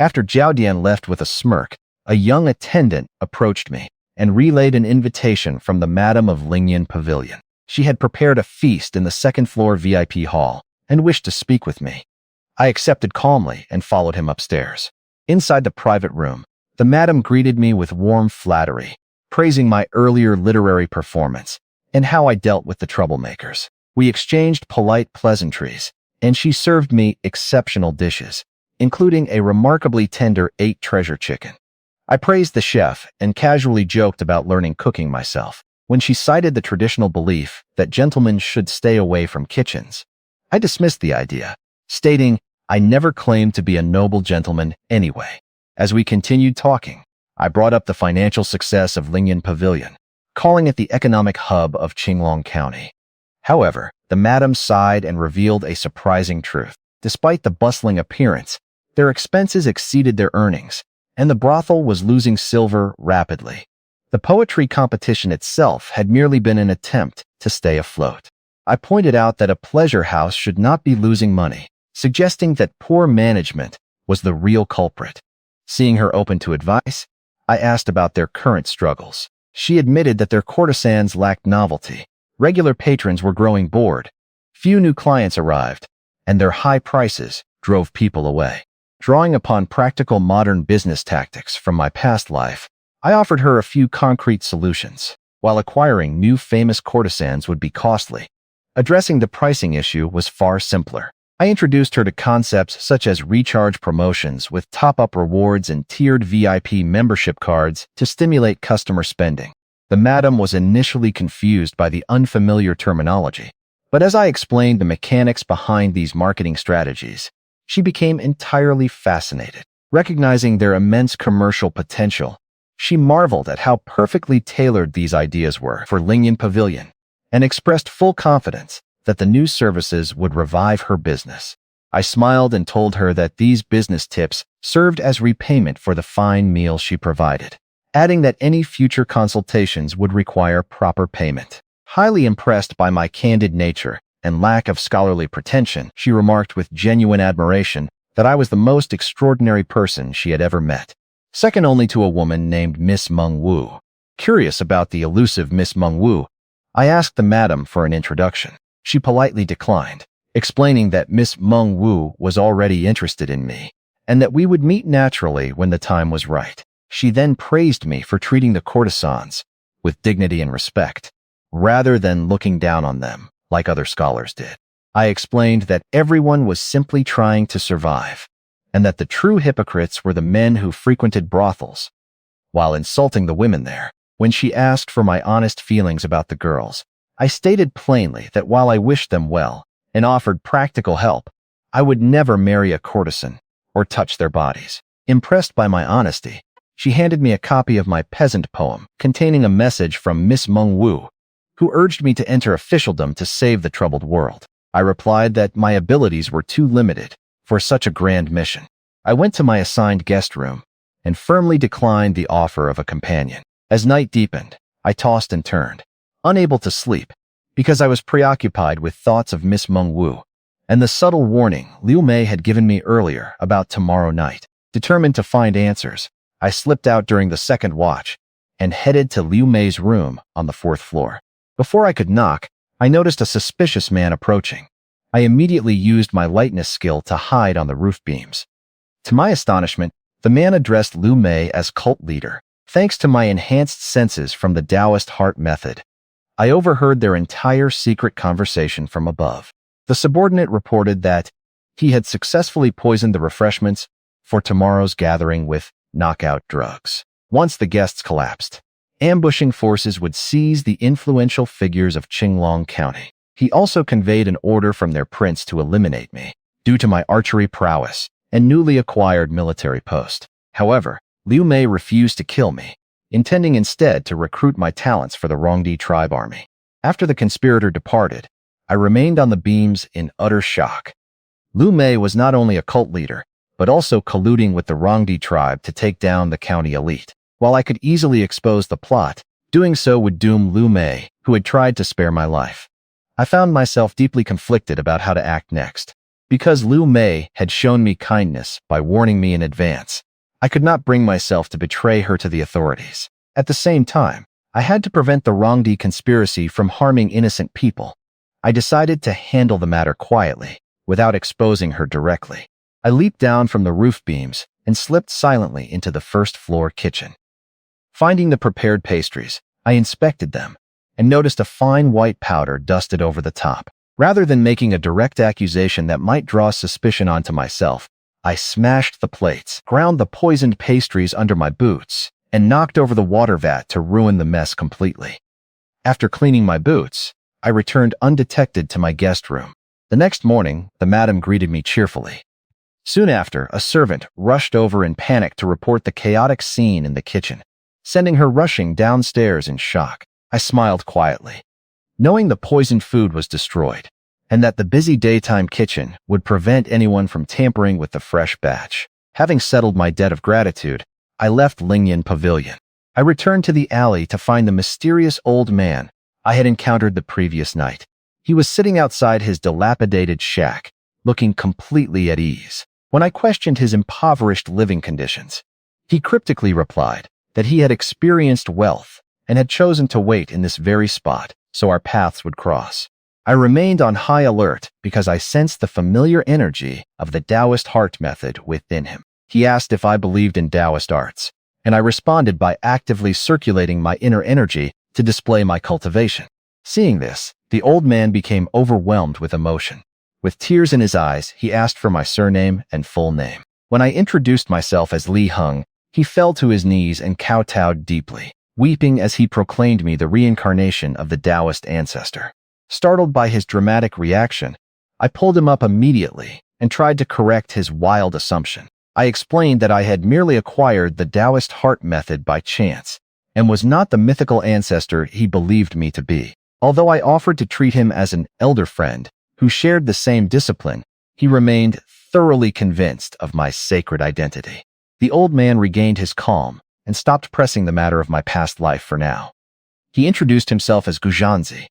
After Zhao Dian left with a smirk, a young attendant approached me and relayed an invitation from the Madam of Lingyan Pavilion. She had prepared a feast in the second-floor VIP hall and wished to speak with me. I accepted calmly and followed him upstairs. Inside the private room, the madam greeted me with warm flattery, praising my earlier literary performance and how I dealt with the troublemakers. We exchanged polite pleasantries, and she served me exceptional dishes, including a remarkably tender 8-treasure chicken. I praised the chef and casually joked about learning cooking myself. When she cited the traditional belief that gentlemen should stay away from kitchens, I dismissed the idea, stating I never claimed to be a noble gentleman anyway. As we continued talking, I brought up the financial success of Lingyan Pavilion, calling it the economic hub of Qinglong County. However, the madam sighed and revealed a surprising truth. Despite the bustling appearance, their expenses exceeded their earnings, and the brothel was losing silver rapidly. The poetry competition itself had merely been an attempt to stay afloat. I pointed out that a pleasure house should not be losing money, suggesting that poor management was the real culprit. Seeing her open to advice, I asked about their current struggles. She admitted that their courtesans lacked novelty. Regular patrons were growing bored. Few new clients arrived, and their high prices drove people away. Drawing upon practical modern business tactics from my past life, I offered her a few concrete solutions. While acquiring new famous courtesans would be costly, addressing the pricing issue was far simpler. I introduced her to concepts such as recharge promotions with top-up rewards and tiered VIP membership cards to stimulate customer spending. The madam was initially confused by the unfamiliar terminology, but as I explained the mechanics behind these marketing strategies, she became entirely fascinated. Recognizing their immense commercial potential, she marveled at how perfectly tailored these ideas were for Lingyan Pavilion and expressed full confidence that the new services would revive her business. I smiled and told her that these business tips served as repayment for the fine meal she provided, adding that any future consultations would require proper payment. Highly impressed by my candid nature and lack of scholarly pretension, she remarked with genuine admiration that I was the most extraordinary person she had ever met, second only to a woman named Miss Meng Wu. Curious about the elusive Miss Meng Wu, I asked the madam for an introduction. She politely declined, explaining that Miss Meng Wu was already interested in me and that we would meet naturally when the time was right. She then praised me for treating the courtesans with dignity and respect, rather than looking down on them like other scholars did. I explained that everyone was simply trying to survive, and that the true hypocrites were the men who frequented brothels, while insulting the women there. When she asked for my honest feelings about the girls, I stated plainly that while I wished them well and offered practical help, I would never marry a courtesan or touch their bodies. Impressed by my honesty, she handed me a copy of my peasant poem containing a message from Miss Meng Wu, who urged me to enter officialdom to save the troubled world. I replied that my abilities were too limited for such a grand mission. I went to my assigned guest room and firmly declined the offer of a companion. As night deepened, I tossed and turned, unable to sleep, because I was preoccupied with thoughts of Miss Meng Wu and the subtle warning Liu Mei had given me earlier about tomorrow night. Determined to find answers, I slipped out during the second watch and headed to Liu Mei's room on the 4th floor. Before I could knock, I noticed a suspicious man approaching. I immediately used my lightness skill to hide on the roof beams. To my astonishment, the man addressed Liu Mei as cult leader. Thanks to my enhanced senses from the Taoist heart method, I overheard their entire secret conversation from above. The subordinate reported that he had successfully poisoned the refreshments for tomorrow's gathering with knockout drugs. Once the guests collapsed, ambushing forces would seize the influential figures of Qinglong County. He also conveyed an order from their prince to eliminate me, due to my archery prowess and newly acquired military post. However, Liu Mei refused to kill me, intending instead to recruit my talents for the Rongdi tribe army. After the conspirator departed, I remained on the beams in utter shock. Liu Mei was not only a cult leader, but also colluding with the Rongdi tribe to take down the county elite. While I could easily expose the plot, doing so would doom Liu Mei, who had tried to spare my life. I found myself deeply conflicted about how to act next. Because Liu Mei had shown me kindness by warning me in advance, I could not bring myself to betray her to the authorities. At the same time, I had to prevent the Rongdi conspiracy from harming innocent people. I decided to handle the matter quietly, without exposing her directly. I leaped down from the roof beams and slipped silently into the first-floor kitchen. Finding the prepared pastries, I inspected them and noticed a fine white powder dusted over the top. Rather than making a direct accusation that might draw suspicion onto myself, I smashed the plates, ground the poisoned pastries under my boots, and knocked over the water vat to ruin the mess completely. After cleaning my boots, I returned undetected to my guest room. The next morning, the madam greeted me cheerfully. Soon after, a servant rushed over in panic to report the chaotic scene in the kitchen, sending her rushing downstairs in shock. I smiled quietly, knowing the poisoned food was destroyed, and that the busy daytime kitchen would prevent anyone from tampering with the fresh batch. Having settled my debt of gratitude, I left Lingyan Pavilion. I returned to the alley to find the mysterious old man I had encountered the previous night. He was sitting outside his dilapidated shack, looking completely at ease. When I questioned his impoverished living conditions, he cryptically replied that he had experienced wealth and had chosen to wait in this very spot so our paths would cross. I remained on high alert because I sensed the familiar energy of the Taoist heart method within him. He asked if I believed in Taoist arts, and I responded by actively circulating my inner energy to display my cultivation. Seeing this, the old man became overwhelmed with emotion. With tears in his eyes, he asked for my surname and full name. When I introduced myself as Li Heng, he fell to his knees and kowtowed deeply, weeping as he proclaimed me the reincarnation of the Taoist ancestor. Startled by his dramatic reaction, I pulled him up immediately and tried to correct his wild assumption. I explained that I had merely acquired the Taoist heart method by chance and was not the mythical ancestor he believed me to be. Although I offered to treat him as an elder friend who shared the same discipline, he remained thoroughly convinced of my sacred identity. The old man regained his calm and stopped pressing the matter of my past life for now. He introduced himself as Guzhanzi.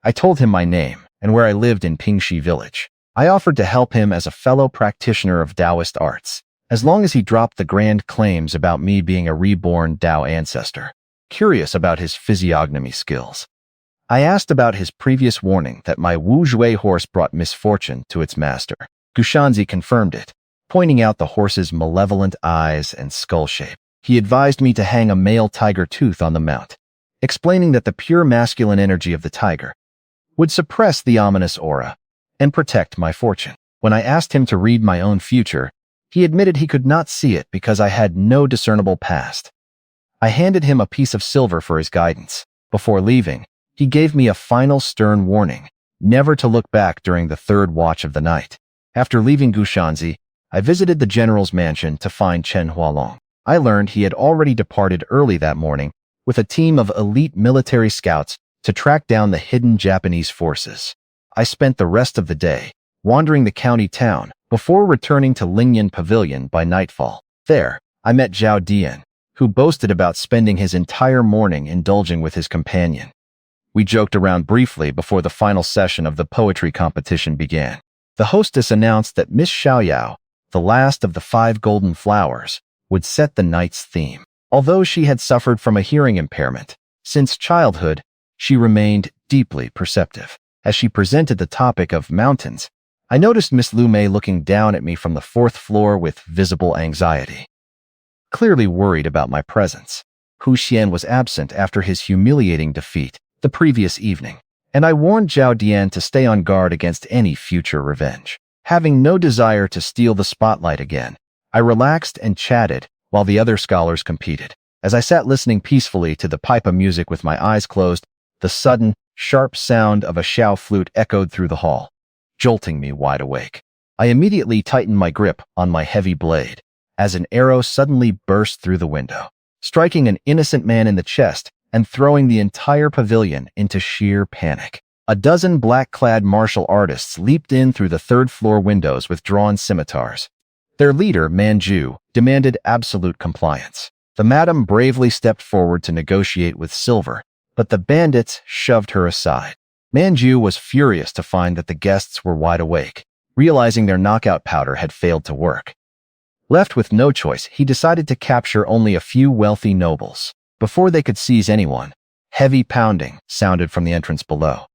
I told him my name and where I lived in Pingxi village. I offered to help him as a fellow practitioner of Taoist arts, as long as he dropped the grand claims about me being a reborn Tao ancestor. Curious about his physiognomy skills, I asked about his previous warning that my Wu Jue horse brought misfortune to its master. Gushanzi confirmed it, pointing out the horse's malevolent eyes and skull shape. He advised me to hang a male tiger tooth on the mount, explaining that the pure masculine energy of the tiger would suppress the ominous aura and protect my fortune. When I asked him to read my own future, he admitted he could not see it because I had no discernible past. I handed him a piece of silver for his guidance. Before leaving, he gave me a final stern warning, never to look back during the third watch of the night. After leaving Gushanzi, I visited the general's mansion to find Chen Hualong. I learned he had already departed early that morning with a team of elite military scouts to track down the hidden Japanese forces. I spent the rest of the day wandering the county town before returning to Lingyan Pavilion by nightfall. There, I met Zhao Dian, who boasted about spending his entire morning indulging with his companion. We joked around briefly before the final session of the poetry competition began. The hostess announced that Miss Xiaoyao, the last of the 5 golden flowers, would set the night's theme. Although she had suffered from a hearing impairment, since childhood, she remained deeply perceptive. As she presented the topic of mountains, I noticed Miss Lu Mei looking down at me from the 4th floor with visible anxiety, clearly worried about my presence. Hu Xian was absent after his humiliating defeat the previous evening, and I warned Zhao Dian to stay on guard against any future revenge. Having no desire to steal the spotlight again, I relaxed and chatted while the other scholars competed. As I sat listening peacefully to the pipa music with my eyes closed, the sudden, sharp sound of a xiao flute echoed through the hall, jolting me wide awake. I immediately tightened my grip on my heavy blade as an arrow suddenly burst through the window, striking an innocent man in the chest and throwing the entire pavilion into sheer panic. A dozen black-clad martial artists leaped in through the 3rd floor windows with drawn scimitars. Their leader, Manju, demanded absolute compliance. The madam bravely stepped forward to negotiate with Silver, but the bandits shoved her aside. Manju was furious to find that the guests were wide awake, realizing their knockout powder had failed to work. Left with no choice, he decided to capture only a few wealthy nobles. Before they could seize anyone, heavy pounding sounded from the entrance below.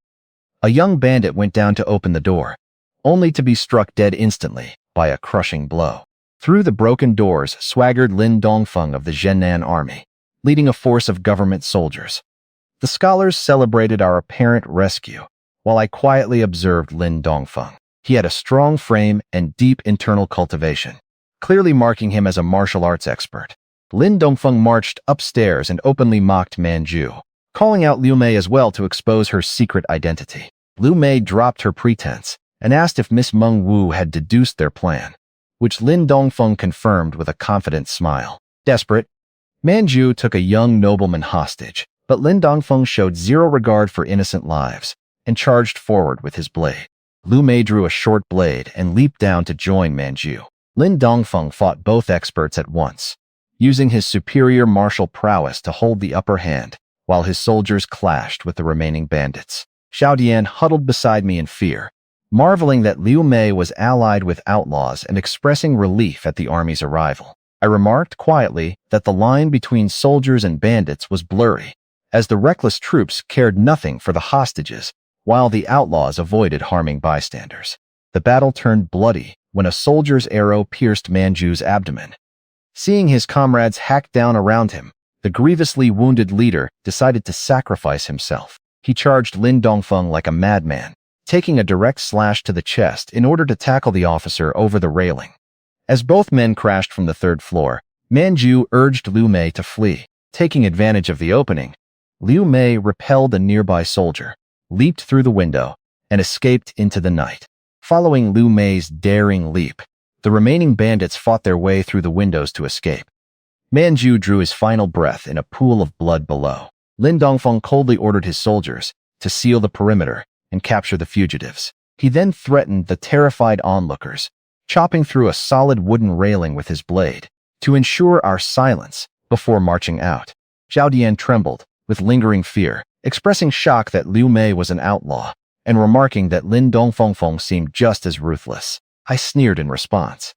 A young bandit went down to open the door, only to be struck dead instantly by a crushing blow. Through the broken doors swaggered Lin Dongfeng of the Zhennan army, leading a force of government soldiers. The scholars celebrated our apparent rescue, while I quietly observed Lin Dongfeng. He had a strong frame and deep internal cultivation, clearly marking him as a martial arts expert. Lin Dongfeng marched upstairs and openly mocked Manju, calling out Liu Mei as well to expose her secret identity. Liu Mei dropped her pretense and asked if Miss Meng Wu had deduced their plan, which Lin Dongfeng confirmed with a confident smile. Desperate, Manju took a young nobleman hostage, but Lin Dongfeng showed zero regard for innocent lives and charged forward with his blade. Liu Mei drew a short blade and leaped down to join Manju. Lin Dongfeng fought both experts at once, using his superior martial prowess to hold the upper hand, while his soldiers clashed with the remaining bandits. Xiao Dian huddled beside me in fear, marveling that Liu Mei was allied with outlaws and expressing relief at the army's arrival. I remarked quietly that the line between soldiers and bandits was blurry, as the reckless troops cared nothing for the hostages, while the outlaws avoided harming bystanders. The battle turned bloody when a soldier's arrow pierced Manju's abdomen. Seeing his comrades hacked down around him, the grievously wounded leader decided to sacrifice himself. He charged Lin Dongfeng like a madman, taking a direct slash to the chest in order to tackle the officer over the railing. As both men crashed from the third floor, Manju urged Liu Mei to flee. Taking advantage of the opening, Liu Mei repelled a nearby soldier, leaped through the window, and escaped into the night. Following Liu Mei's daring leap, the remaining bandits fought their way through the windows to escape. Manju drew his final breath in a pool of blood below. Lin Dongfeng coldly ordered his soldiers to seal the perimeter and capture the fugitives. He then threatened the terrified onlookers, chopping through a solid wooden railing with his blade to ensure our silence before marching out. Xiao Dian trembled with lingering fear, expressing shock that Liu Mei was an outlaw and remarking that Lin Dongfeng seemed just as ruthless. I sneered in response,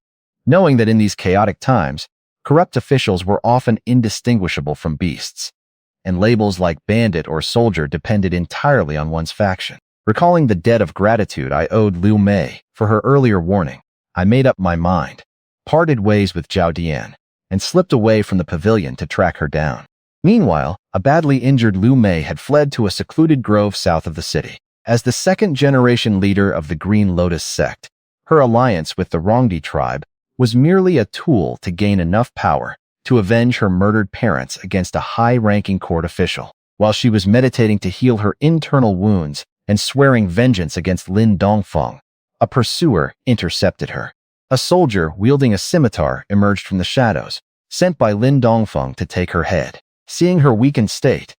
knowing that in these chaotic times, corrupt officials were often indistinguishable from beasts, and labels like bandit or soldier depended entirely on one's faction. Recalling the debt of gratitude I owed Liu Mei for her earlier warning, I made up my mind, parted ways with Xiao Dian, and slipped away from the pavilion to track her down. Meanwhile, a badly injured Liu Mei had fled to a secluded grove south of the city. As the second-generation leader of the Green Lotus sect, her alliance with the Rongdi tribe was merely a tool to gain enough power to avenge her murdered parents against a high-ranking court official. While she was meditating to heal her internal wounds and swearing vengeance against Lin Dongfeng, a pursuer intercepted her. A soldier wielding a scimitar emerged from the shadows, sent by Lin Dongfeng to take her head. Seeing her weakened state,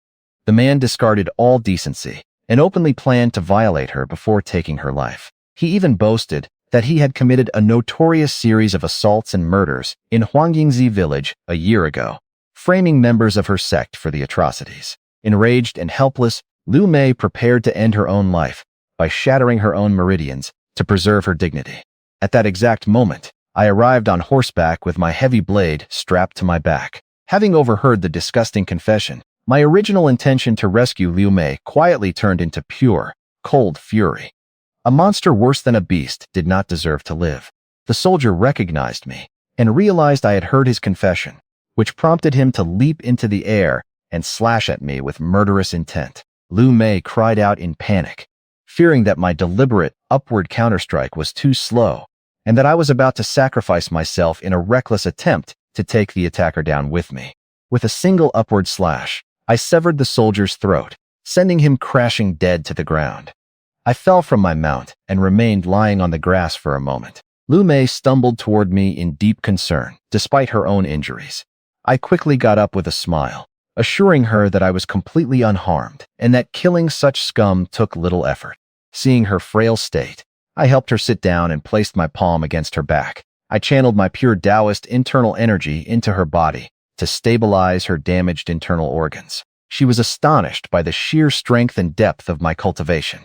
the man discarded all decency and openly planned to violate her before taking her life. He even boasted that he had committed a notorious series of assaults and murders in Huangyingzi village a year ago, framing members of her sect for the atrocities. Enraged and helpless, Liu Mei prepared to end her own life by shattering her own meridians to preserve her dignity. At that exact moment, I arrived on horseback with my heavy blade strapped to my back. Having overheard the disgusting confession, my original intention to rescue Liu Mei quietly turned into pure, cold fury. A monster worse than a beast did not deserve to live. The soldier recognized me and realized I had heard his confession, which prompted him to leap into the air and slash at me with murderous intent. Liu Mei cried out in panic, fearing that my deliberate upward counterstrike was too slow and that I was about to sacrifice myself in a reckless attempt to take the attacker down with me. With a single upward slash, I severed the soldier's throat, sending him crashing dead to the ground. I fell from my mount and remained lying on the grass for a moment. Liu Mei stumbled toward me in deep concern, despite her own injuries. I quickly got up with a smile, assuring her that I was completely unharmed and that killing such scum took little effort. Seeing her frail state, I helped her sit down and placed my palm against her back. I channeled my pure Taoist internal energy into her body to stabilize her damaged internal organs. She was astonished by the sheer strength and depth of my cultivation.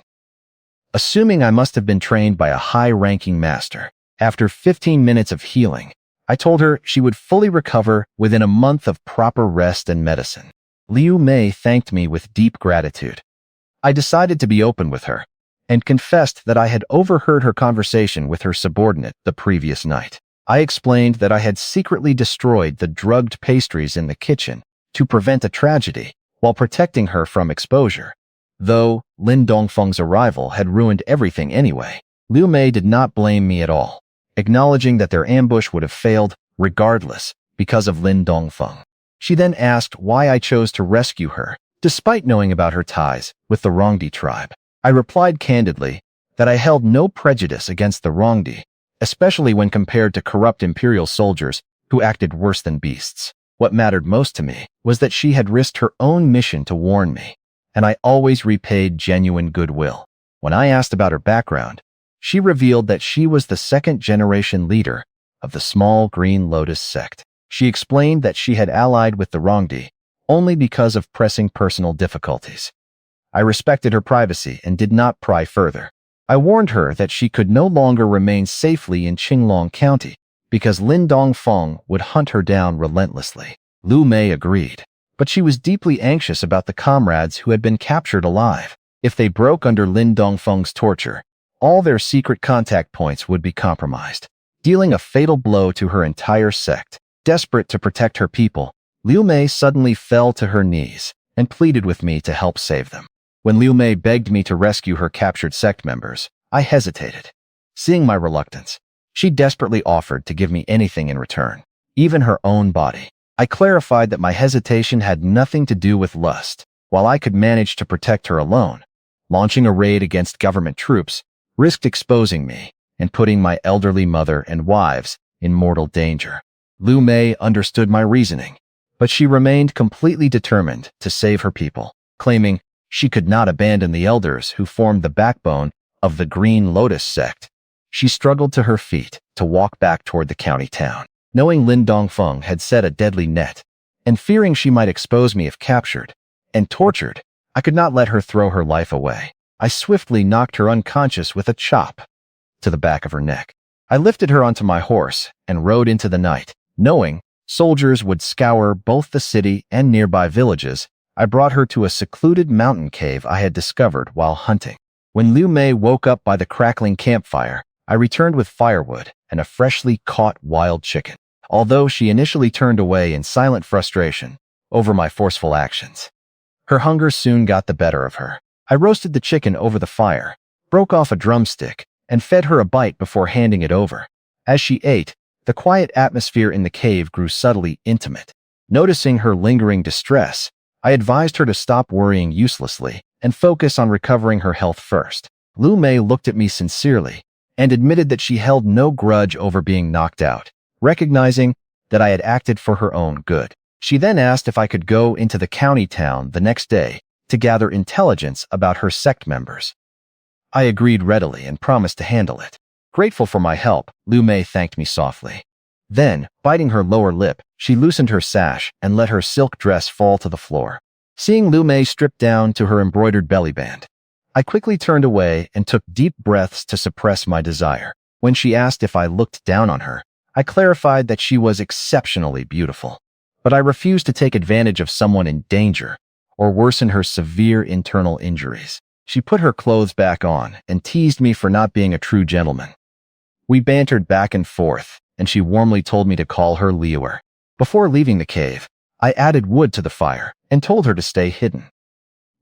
Assuming I must have been trained by a high-ranking master, after 15 minutes of healing, I told her she would fully recover within a month of proper rest and medicine. Liu Mei thanked me with deep gratitude. I decided to be open with her and confessed that I had overheard her conversation with her subordinate the previous night. I explained that I had secretly destroyed the drugged pastries in the kitchen to prevent a tragedy while protecting her from exposure. Though Lin Dongfeng's arrival had ruined everything anyway, Liu Mei did not blame me at all, acknowledging that their ambush would have failed regardless because of Lin Dongfeng. She then asked why I chose to rescue her, despite knowing about her ties with the Rongdi tribe. I replied candidly that I held no prejudice against the Rongdi, especially when compared to corrupt imperial soldiers who acted worse than beasts. What mattered most to me was that she had risked her own mission to warn me, and I always repaid genuine goodwill. When I asked about her background, she revealed that she was the second-generation leader of the small Green Lotus sect. She explained that she had allied with the Rongdi only because of pressing personal difficulties. I respected her privacy and did not pry further. I warned her that she could no longer remain safely in Qinglong County because Lin Dongfeng would hunt her down relentlessly. Liu Mei agreed, but she was deeply anxious about the comrades who had been captured alive. If they broke under Lin Dongfeng's torture, all their secret contact points would be compromised, dealing a fatal blow to her entire sect. Desperate to protect her people, Liu Mei suddenly fell to her knees and pleaded with me to help save them. When Liu Mei begged me to rescue her captured sect members, I hesitated. Seeing my reluctance, she desperately offered to give me anything in return, even her own body. I clarified that my hesitation had nothing to do with lust. While I could manage to protect her alone, launching a raid against government troops risked exposing me and putting my elderly mother and wives in mortal danger. Liu Mei understood my reasoning, but she remained completely determined to save her people, claiming she could not abandon the elders who formed the backbone of the Green Lotus sect. She struggled to her feet to walk back toward the county town. Knowing Lin Dongfeng had set a deadly net, and fearing she might expose me if captured and tortured, I could not let her throw her life away. I swiftly knocked her unconscious with a chop to the back of her neck. I lifted her onto my horse and rode into the night. Knowing soldiers would scour both the city and nearby villages, I brought her to a secluded mountain cave I had discovered while hunting. When Liu Mei woke up by the crackling campfire, I returned with firewood and a freshly caught wild chicken, although she initially turned away in silent frustration over my forceful actions. Her hunger soon got the better of her. I roasted the chicken over the fire, broke off a drumstick, and fed her a bite before handing it over. As she ate, the quiet atmosphere in the cave grew subtly intimate. Noticing her lingering distress, I advised her to stop worrying uselessly and focus on recovering her health first. Liu Mei looked at me sincerely and admitted that she held no grudge over being knocked out, recognizing that I had acted for her own good. She then asked if I could go into the county town the next day to gather intelligence about her sect members. I agreed readily and promised to handle it. Grateful for my help, Liu Mei thanked me softly. Then, biting her lower lip, she loosened her sash and let her silk dress fall to the floor. Seeing Liu Mei stripped down to her embroidered belly band, I quickly turned away and took deep breaths to suppress my desire. When she asked if I looked down on her, I clarified that she was exceptionally beautiful, but I refused to take advantage of someone in danger or worsen her severe internal injuries. She put her clothes back on and teased me for not being a true gentleman. We bantered back and forth, and she warmly told me to call her Liuer. Before leaving the cave, I added wood to the fire and told her to stay hidden.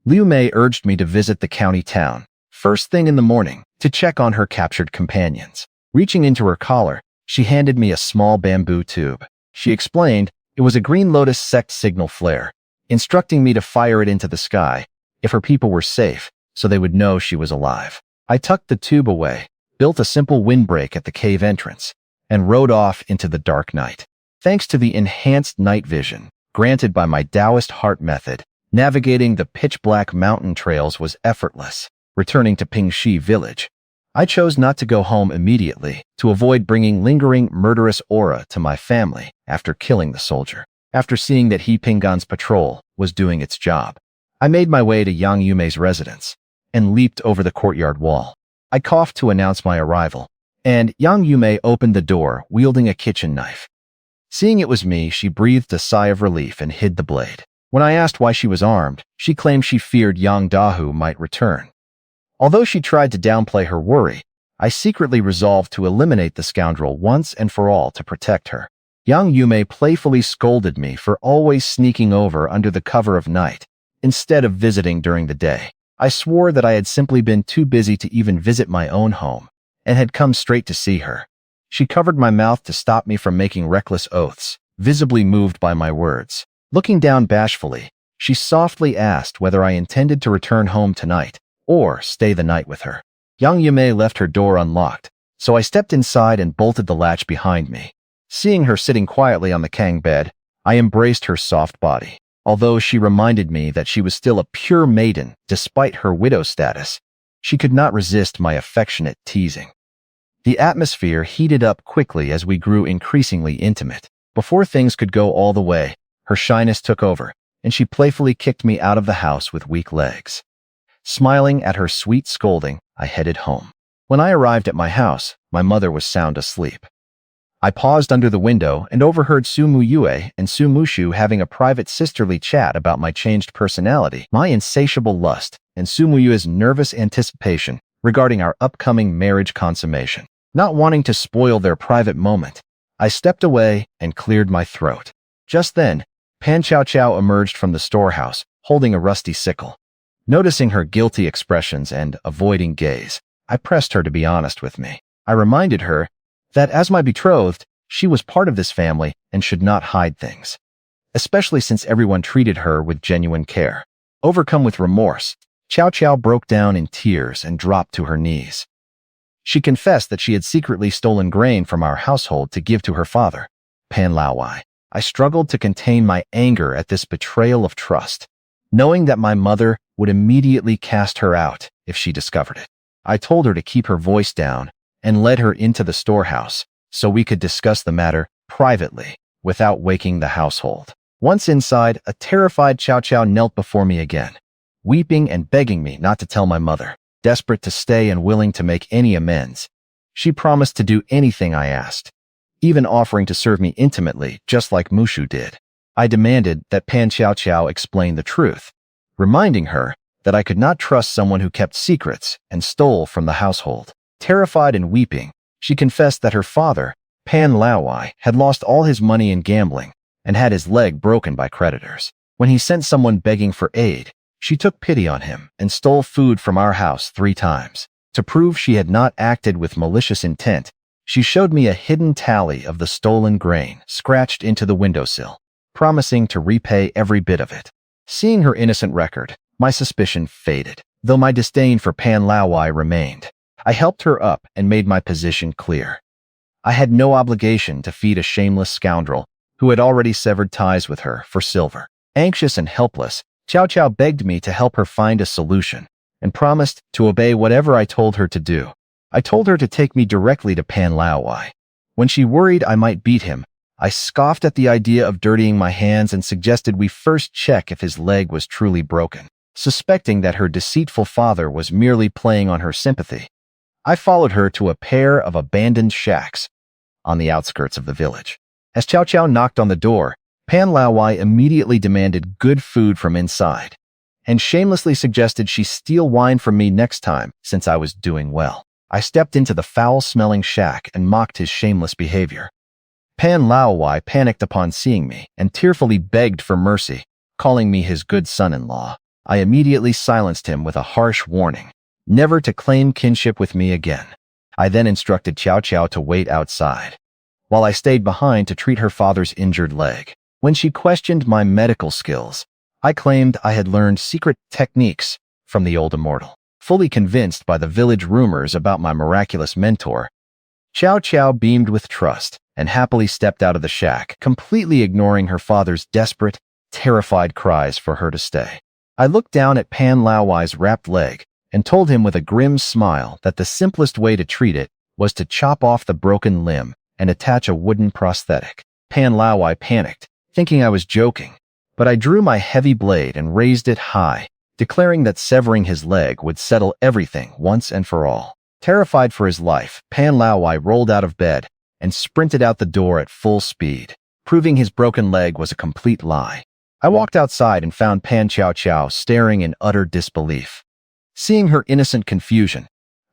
Liu Mei urged me to visit the county town first thing in the morning to check on her captured companions. Reaching into her collar, she handed me a small bamboo tube. She explained it was a Green Lotus sect signal flare, instructing me to fire it into the sky if her people were safe so they would know she was alive. I tucked the tube away, built a simple windbreak at the cave entrance, and rode off into the dark night. Thanks to the enhanced night vision granted by my Taoist heart method, navigating the pitch-black mountain trails was effortless. Returning to Pingxi village, I chose not to go home immediately to avoid bringing lingering murderous aura to my family after killing the soldier. After seeing that He Pinggan's patrol was doing its job, I made my way to Yang Yumei's residence and leaped over the courtyard wall. I coughed to announce my arrival, and Yang Yume opened the door, wielding a kitchen knife. Seeing it was me, she breathed a sigh of relief and hid the blade. When I asked why she was armed, she claimed she feared Yang Dahu might return. Although she tried to downplay her worry, I secretly resolved to eliminate the scoundrel once and for all to protect her. Yang Yume playfully scolded me for always sneaking over under the cover of night, instead of visiting during the day. I swore that I had simply been too busy to even visit my own home, and had come straight to see her. She covered my mouth to stop me from making reckless oaths, visibly moved by my words. Looking down bashfully, she softly asked whether I intended to return home tonight, or stay the night with her. Yang Yume left her door unlocked, so I stepped inside and bolted the latch behind me. Seeing her sitting quietly on the Kang bed, I embraced her soft body. Although she reminded me that she was still a pure maiden despite her widow status, she could not resist my affectionate teasing. The atmosphere heated up quickly as we grew increasingly intimate. Before things could go all the way, her shyness took over, and she playfully kicked me out of the house with weak legs. Smiling at her sweet scolding, I headed home. When I arrived at my house, my mother was sound asleep. I paused under the window and overheard Su Muyue and Su Mushu having a private sisterly chat about my changed personality, my insatiable lust, and Su Muyue's nervous anticipation regarding our upcoming marriage consummation. Not wanting to spoil their private moment, I stepped away and cleared my throat. Just then, Pan Chow Chow emerged from the storehouse, holding a rusty sickle. Noticing her guilty expressions and avoiding gaze, I pressed her to be honest with me. I reminded her that as my betrothed, she was part of this family and should not hide things, especially since everyone treated her with genuine care. Overcome with remorse, Chow Chow broke down in tears and dropped to her knees. She confessed that she had secretly stolen grain from our household to give to her father, Pan Laowai. I struggled to contain my anger at this betrayal of trust, knowing that my mother would immediately cast her out if she discovered it. I told her to keep her voice down and led her into the storehouse so we could discuss the matter privately without waking the household. Once inside, a terrified Chow Chow knelt before me again, weeping and begging me not to tell my mother. Desperate to stay and willing to make any amends, she promised to do anything I asked, even offering to serve me intimately just like Mushu did. I demanded that Pan Chow Chow explain the truth, reminding her that I could not trust someone who kept secrets and stole from the household. Terrified and weeping, she confessed that her father, Pan Laowai, had lost all his money in gambling and had his leg broken by creditors. When he sent someone begging for aid, she took pity on him and stole food from our house 3 times. To prove she had not acted with malicious intent, she showed me a hidden tally of the stolen grain scratched into the windowsill, promising to repay every bit of it. Seeing her innocent record, my suspicion faded, though my disdain for Pan Laowai remained. I helped her up and made my position clear. I had no obligation to feed a shameless scoundrel who had already severed ties with her for silver. Anxious and helpless, Chow Chow begged me to help her find a solution and promised to obey whatever I told her to do. I told her to take me directly to Pan Laowai. When she worried I might beat him, I scoffed at the idea of dirtying my hands and suggested we first check if his leg was truly broken. Suspecting that her deceitful father was merely playing on her sympathy, I followed her to a pair of abandoned shacks on the outskirts of the village. As Chow Chow knocked on the door, Pan Laowai immediately demanded good food from inside, and shamelessly suggested she steal wine from me next time since I was doing well. I stepped into the foul-smelling shack and mocked his shameless behavior. Pan Laowai panicked upon seeing me and tearfully begged for mercy, calling me his good son-in-law. I immediately silenced him with a harsh warning, never to claim kinship with me again. I then instructed Chow Chow to wait outside, while I stayed behind to treat her father's injured leg. When she questioned my medical skills, I claimed I had learned secret techniques from the old immortal. Fully convinced by the village rumors about my miraculous mentor, Chow Chow beamed with trust and happily stepped out of the shack, completely ignoring her father's desperate, terrified cries for her to stay. I looked down at Pan Laowai's wrapped leg and told him with a grim smile that the simplest way to treat it was to chop off the broken limb and attach a wooden prosthetic. Pan Laowai panicked, thinking I was joking, but I drew my heavy blade and raised it high, declaring that severing his leg would settle everything once and for all. Terrified for his life, Pan Laowai rolled out of bed and sprinted out the door at full speed, proving his broken leg was a complete lie. I walked outside and found Pan Chow Chow staring in utter disbelief. Seeing her innocent confusion,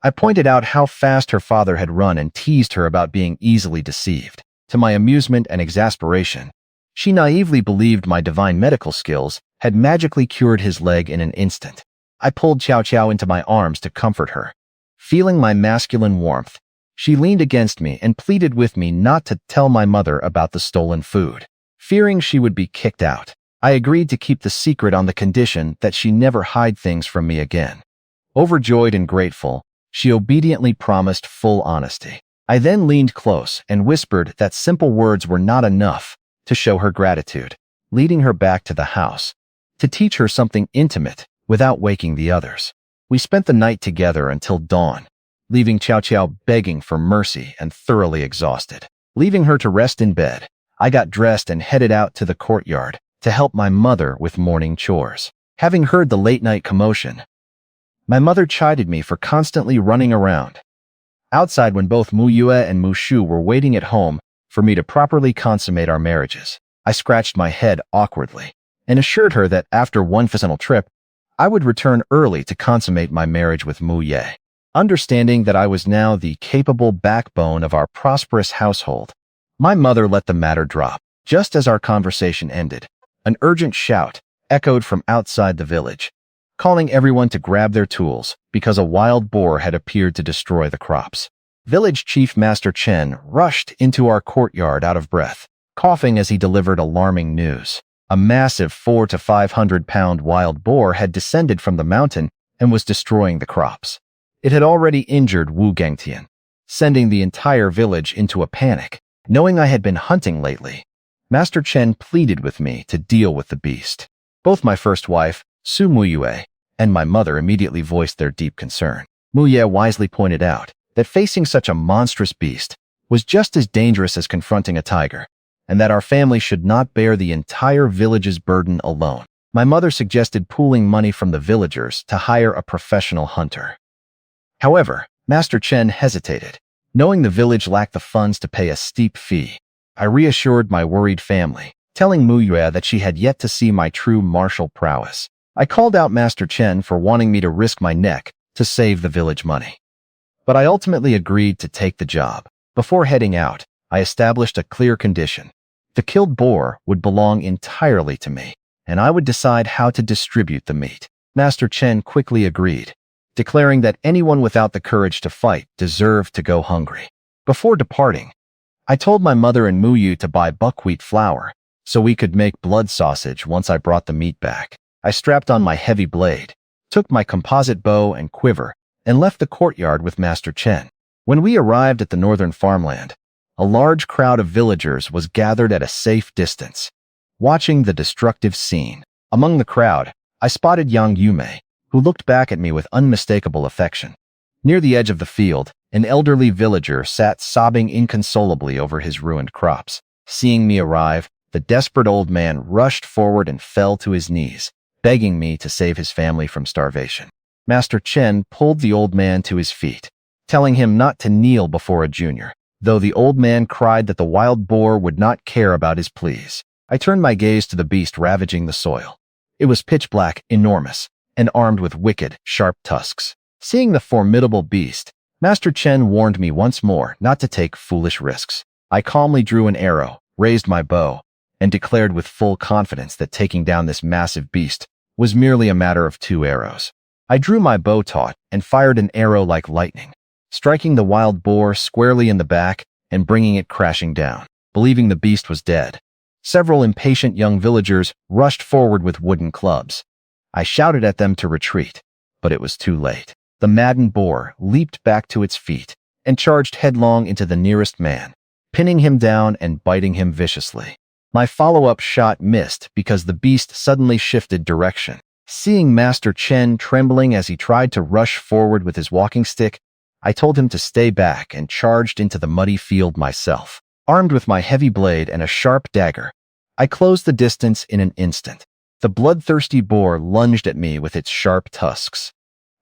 I pointed out how fast her father had run and teased her about being easily deceived. To my amusement and exasperation, she naively believed my divine medical skills had magically cured his leg in an instant. I pulled Chow Chow into my arms to comfort her. Feeling my masculine warmth, she leaned against me and pleaded with me not to tell my mother about the stolen food. Fearing she would be kicked out, I agreed to keep the secret on the condition that she never hide things from me again. Overjoyed and grateful, she obediently promised full honesty. I then leaned close and whispered that simple words were not enough to show her gratitude, leading her back to the house to teach her something intimate without waking the others. We spent the night together until dawn, leaving Chow Chow begging for mercy and thoroughly exhausted. Leaving her to rest in bed, I got dressed and headed out to the courtyard to help my mother with morning chores. Having heard the late-night commotion, my mother chided me for constantly running around outside when both Mu Yue and Mu Shu were waiting at home for me to properly consummate our marriages. I scratched my head awkwardly and assured her that after one final trip, I would return early to consummate my marriage with Mu Ye. Understanding that I was now the capable backbone of our prosperous household, my mother let the matter drop. Just as our conversation ended, an urgent shout echoed from outside the village, calling everyone to grab their tools because a wild boar had appeared to destroy the crops. Village Chief Master Chen rushed into our courtyard out of breath, coughing as he delivered alarming news. A massive 400 to 500 pound wild boar had descended from the mountain and was destroying the crops. It had already injured Wu Gangtian, sending the entire village into a panic. Knowing I had been hunting lately, Master Chen pleaded with me to deal with the beast. Both my first wife, Su Muyue, and my mother immediately voiced their deep concern. Muyue wisely pointed out that facing such a monstrous beast was just as dangerous as confronting a tiger, and that our family should not bear the entire village's burden alone. My mother suggested pooling money from the villagers to hire a professional hunter. However, Master Chen hesitated, knowing the village lacked the funds to pay a steep fee. I reassured my worried family, telling Muyue that she had yet to see my true martial prowess. I called out Master Chen for wanting me to risk my neck to save the village money. But I ultimately agreed to take the job. Before heading out, I established a clear condition. The killed boar would belong entirely to me, and I would decide how to distribute the meat. Master Chen quickly agreed, declaring that anyone without the courage to fight deserved to go hungry. Before departing, I told my mother and Muyu to buy buckwheat flour so we could make blood sausage once I brought the meat back. I strapped on my heavy blade, took my composite bow and quiver, and left the courtyard with Master Chen. When we arrived at the northern farmland, a large crowd of villagers was gathered at a safe distance, watching the destructive scene. Among the crowd, I spotted Yang Yume, who looked back at me with unmistakable affection. Near the edge of the field, an elderly villager sat sobbing inconsolably over his ruined crops. Seeing me arrive, the desperate old man rushed forward and fell to his knees, begging me to save his family from starvation. Master Chen pulled the old man to his feet, telling him not to kneel before a junior, though the old man cried that the wild boar would not care about his pleas. I turned my gaze to the beast ravaging the soil. It was pitch black, enormous, and armed with wicked, sharp tusks. Seeing the formidable beast, Master Chen warned me once more not to take foolish risks. I calmly drew an arrow, raised my bow, and declared with full confidence that taking down this massive beast was merely a matter of 2 arrows. I drew my bow taut and fired an arrow like lightning, striking the wild boar squarely in the back and bringing it crashing down. Believing the beast was dead, several impatient young villagers rushed forward with wooden clubs. I shouted at them to retreat, but it was too late. The maddened boar leaped back to its feet and charged headlong into the nearest man, pinning him down and biting him viciously. My follow-up shot missed because the beast suddenly shifted direction. Seeing Master Chen trembling as he tried to rush forward with his walking stick, I told him to stay back and charged into the muddy field myself. Armed with my heavy blade and a sharp dagger, I closed the distance in an instant. The bloodthirsty boar lunged at me with its sharp tusks.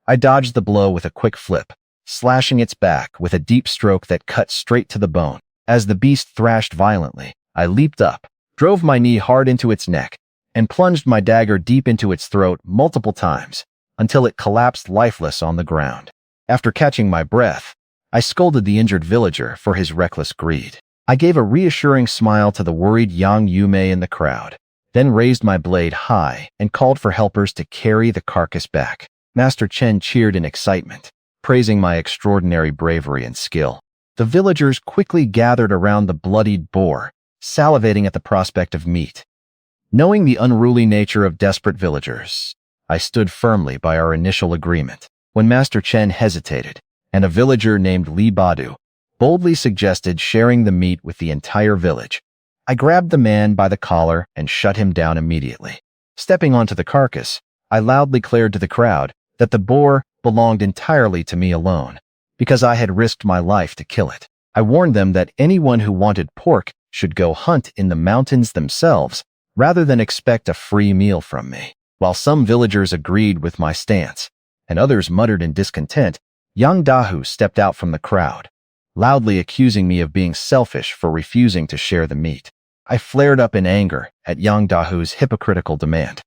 I dodged the blow with a quick flip, slashing its back with a deep stroke that cut straight to the bone. As the beast thrashed violently, I leaped up, drove my knee hard into its neck, and plunged my dagger deep into its throat multiple times until it collapsed lifeless on the ground. After catching my breath, I scolded the injured villager for his reckless greed. I gave a reassuring smile to the worried Yang Yume in the crowd, then raised my blade high and called for helpers to carry the carcass back. Master Chen cheered in excitement, praising my extraordinary bravery and skill. The villagers quickly gathered around the bloodied boar, salivating at the prospect of meat. Knowing the unruly nature of desperate villagers, I stood firmly by our initial agreement. When Master Chen hesitated, and a villager named Li Badu boldly suggested sharing the meat with the entire village, I grabbed the man by the collar and shut him down immediately. Stepping onto the carcass, I loudly declared to the crowd that the boar belonged entirely to me alone, because I had risked my life to kill it. I warned them that anyone who wanted pork should go hunt in the mountains themselves rather than expect a free meal from me. While some villagers agreed with my stance, and others muttered in discontent, Yang Dahu stepped out from the crowd, loudly accusing me of being selfish for refusing to share the meat. I flared up in anger at Yang Dahu's hypocritical demand,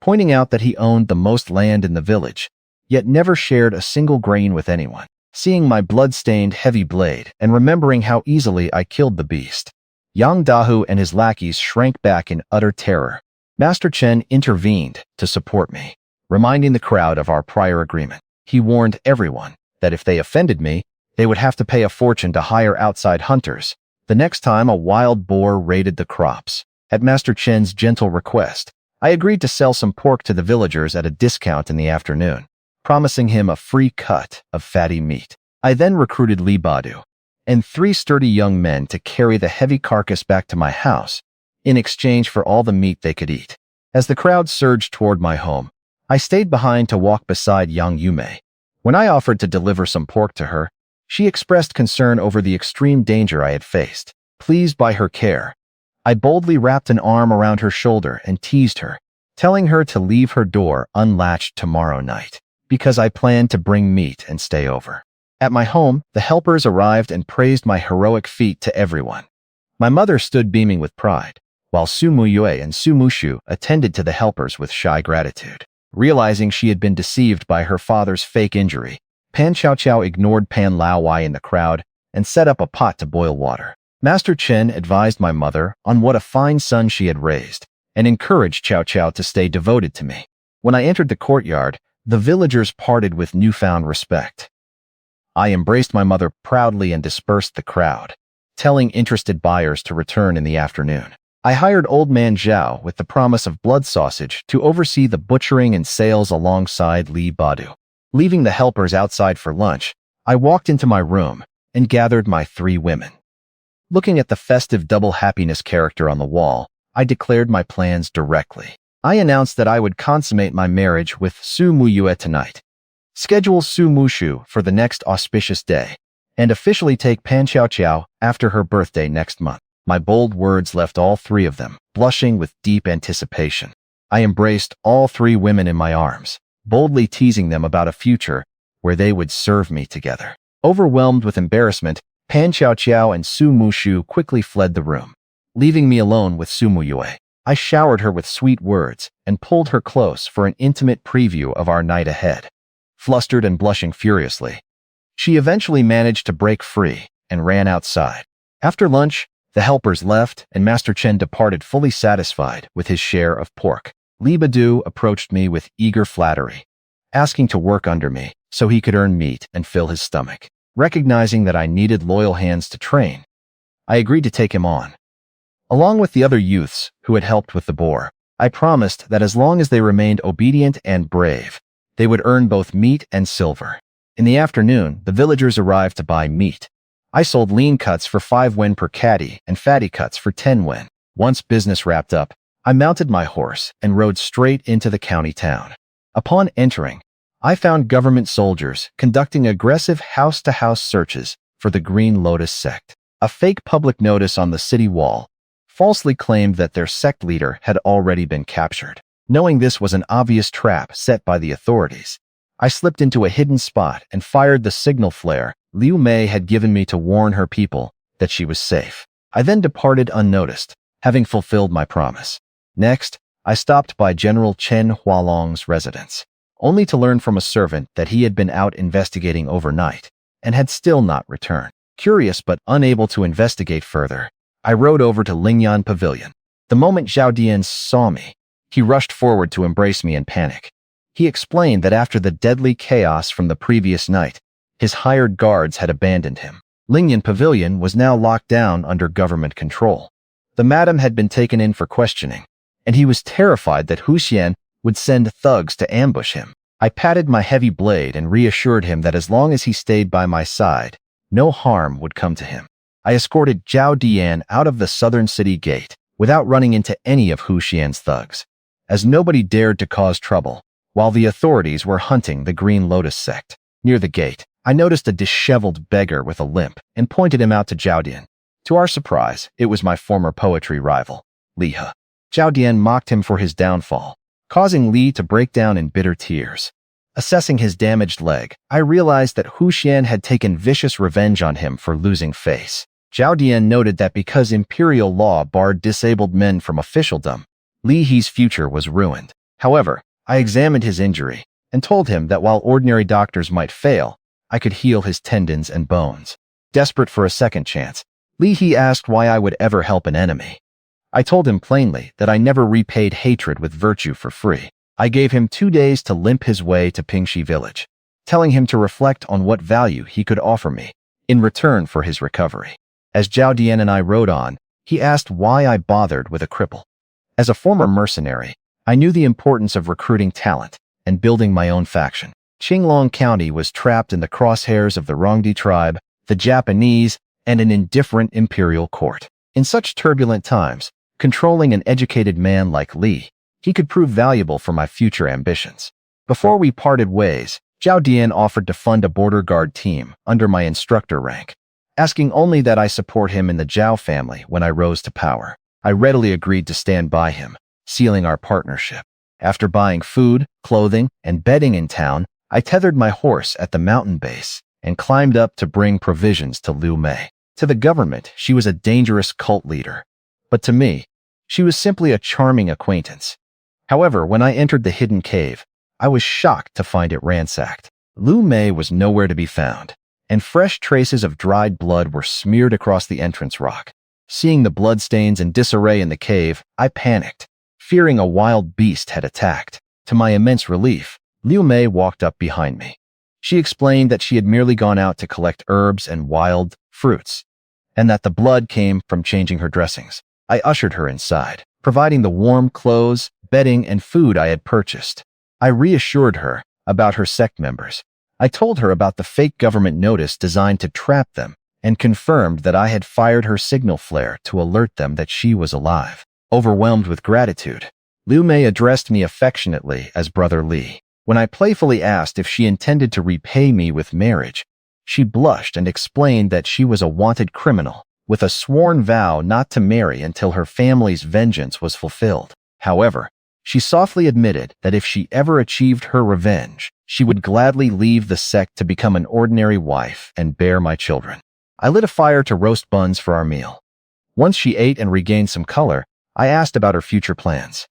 pointing out that he owned the most land in the village, yet never shared a single grain with anyone. Seeing my blood-stained heavy blade and remembering how easily I killed the beast, Yang Dahu and his lackeys shrank back in utter terror. Master Chen intervened to support me, reminding the crowd of our prior agreement. He warned everyone that if they offended me, they would have to pay a fortune to hire outside hunters the next time a wild boar raided the crops. At Master Chen's gentle request, I agreed to sell some pork to the villagers at a discount in the afternoon, promising him a free cut of fatty meat. I then recruited Li Badu and 3 sturdy young men to carry the heavy carcass back to my house in exchange for all the meat they could eat. As the crowd surged toward my home, I stayed behind to walk beside Yang Yume. When I offered to deliver some pork to her, she expressed concern over the extreme danger I had faced. Pleased by her care, I boldly wrapped an arm around her shoulder and teased her, telling her to leave her door unlatched tomorrow night, because I planned to bring meat and stay over. At my home, the helpers arrived and praised my heroic feat to everyone. My mother stood beaming with pride, while Su Muyue and Su Mushu attended to the helpers with shy gratitude. Realizing she had been deceived by her father's fake injury, Pan Xiaoqiao ignored Pan Laowai in the crowd and set up a pot to boil water. Master Chen advised my mother on what a fine son she had raised and encouraged Xiaoqiao to stay devoted to me. When I entered the courtyard, the villagers parted with newfound respect. I embraced my mother proudly and dispersed the crowd, telling interested buyers to return in the afternoon. I hired Old Man Zhao with the promise of blood sausage to oversee the butchering and sales alongside Li Badu. Leaving the helpers outside for lunch, I walked into my room and gathered my 3 women. Looking at the festive double happiness character on the wall, I declared my plans directly. I announced that I would consummate my marriage with Su Muyue tonight, schedule Su Mushu for the next auspicious day, and officially take Pan Xiaoqiao after her birthday next month. My bold words left all 3 of them blushing with deep anticipation. I embraced all 3 women in my arms, boldly teasing them about a future where they would serve me together. Overwhelmed with embarrassment, Pan Xiaoqiao and Su Mushu quickly fled the room, leaving me alone with Su Muyue. I showered her with sweet words and pulled her close for an intimate preview of our night ahead. Flustered and blushing furiously, she eventually managed to break free and ran outside. After lunch, the helpers left and Master Chen departed fully satisfied with his share of pork. Li Badu approached me with eager flattery, asking to work under me so he could earn meat and fill his stomach. Recognizing that I needed loyal hands to train, I agreed to take him on. Along with the other youths who had helped with the boar, I promised that as long as they remained obedient and brave, they would earn both meat and silver. In the afternoon, the villagers arrived to buy meat. I sold lean cuts for 5 wen per caddy and fatty cuts for 10 wen. Once business wrapped up, I mounted my horse and rode straight into the county town. Upon entering, I found government soldiers conducting aggressive house-to-house searches for the Green Lotus sect. A fake public notice on the city wall falsely claimed that their sect leader had already been captured. Knowing this was an obvious trap set by the authorities, I slipped into a hidden spot and fired the signal flare Liu Mei had given me to warn her people that she was safe. I then departed unnoticed, having fulfilled my promise. Next, I stopped by General Chen Hualong's residence, only to learn from a servant that he had been out investigating overnight and had still not returned. Curious but unable to investigate further, I rode over to Lingyan Pavilion. The moment Zhao Dian saw me, he rushed forward to embrace me in panic. He explained that after the deadly chaos from the previous night, his hired guards had abandoned him. Lingyan Pavilion was now locked down under government control. The madam had been taken in for questioning, and he was terrified that Hu Xian would send thugs to ambush him. I patted my heavy blade and reassured him that as long as he stayed by my side, no harm would come to him. I escorted Zhao Dian out of the southern city gate without running into any of Hu Xian's thugs, as nobody dared to cause trouble while the authorities were hunting the Green Lotus sect. Near the gate, I noticed a disheveled beggar with a limp and pointed him out to Zhao Dian. To our surprise, it was my former poetry rival, Li He. Zhao Dian mocked him for his downfall, causing Li to break down in bitter tears. Assessing his damaged leg, I realized that Hu Xian had taken vicious revenge on him for losing face. Zhao Dian noted that because imperial law barred disabled men from officialdom, Li He's future was ruined. However, I examined his injury and told him that while ordinary doctors might fail, I could heal his tendons and bones. Desperate for a second chance, Li He asked why I would ever help an enemy. I told him plainly that I never repaid hatred with virtue for free. I gave him 2 days to limp his way to Pingxi village, telling him to reflect on what value he could offer me in return for his recovery. As Zhao Dian and I rode on, he asked why I bothered with a cripple. As a former mercenary, I knew the importance of recruiting talent and building my own faction. Qinglong County was trapped in the crosshairs of the Rongdi tribe, the Japanese, and an indifferent imperial court. In such turbulent times, controlling an educated man like Li, he could prove valuable for my future ambitions. Before we parted ways, Zhao Dian offered to fund a border guard team under my instructor rank, asking only that I support him in the Zhao family when I rose to power. I readily agreed to stand by him, sealing our partnership. After buying food, clothing, and bedding in town, I tethered my horse at the mountain base and climbed up to bring provisions to Liu Mei. To the government, she was a dangerous cult leader, but to me, she was simply a charming acquaintance. However, when I entered the hidden cave, I was shocked to find it ransacked. Liu Mei was nowhere to be found, and fresh traces of dried blood were smeared across the entrance rock. Seeing the bloodstains and disarray in the cave, I panicked, fearing a wild beast had attacked. To my immense relief, Liu Mei walked up behind me. She explained that she had merely gone out to collect herbs and wild fruits, and that the blood came from changing her dressings. I ushered her inside, providing the warm clothes, bedding, and food I had purchased. I reassured her about her sect members. I told her about the fake government notice designed to trap them and confirmed that I had fired her signal flare to alert them that she was alive. Overwhelmed with gratitude, Liu Mei addressed me affectionately as Brother Li. When I playfully asked if she intended to repay me with marriage, she blushed and explained that she was a wanted criminal with a sworn vow not to marry until her family's vengeance was fulfilled. However, she softly admitted that if she ever achieved her revenge, she would gladly leave the sect to become an ordinary wife and bear my children. I lit a fire to roast buns for our meal. Once she ate and regained some color, I asked about her future plans.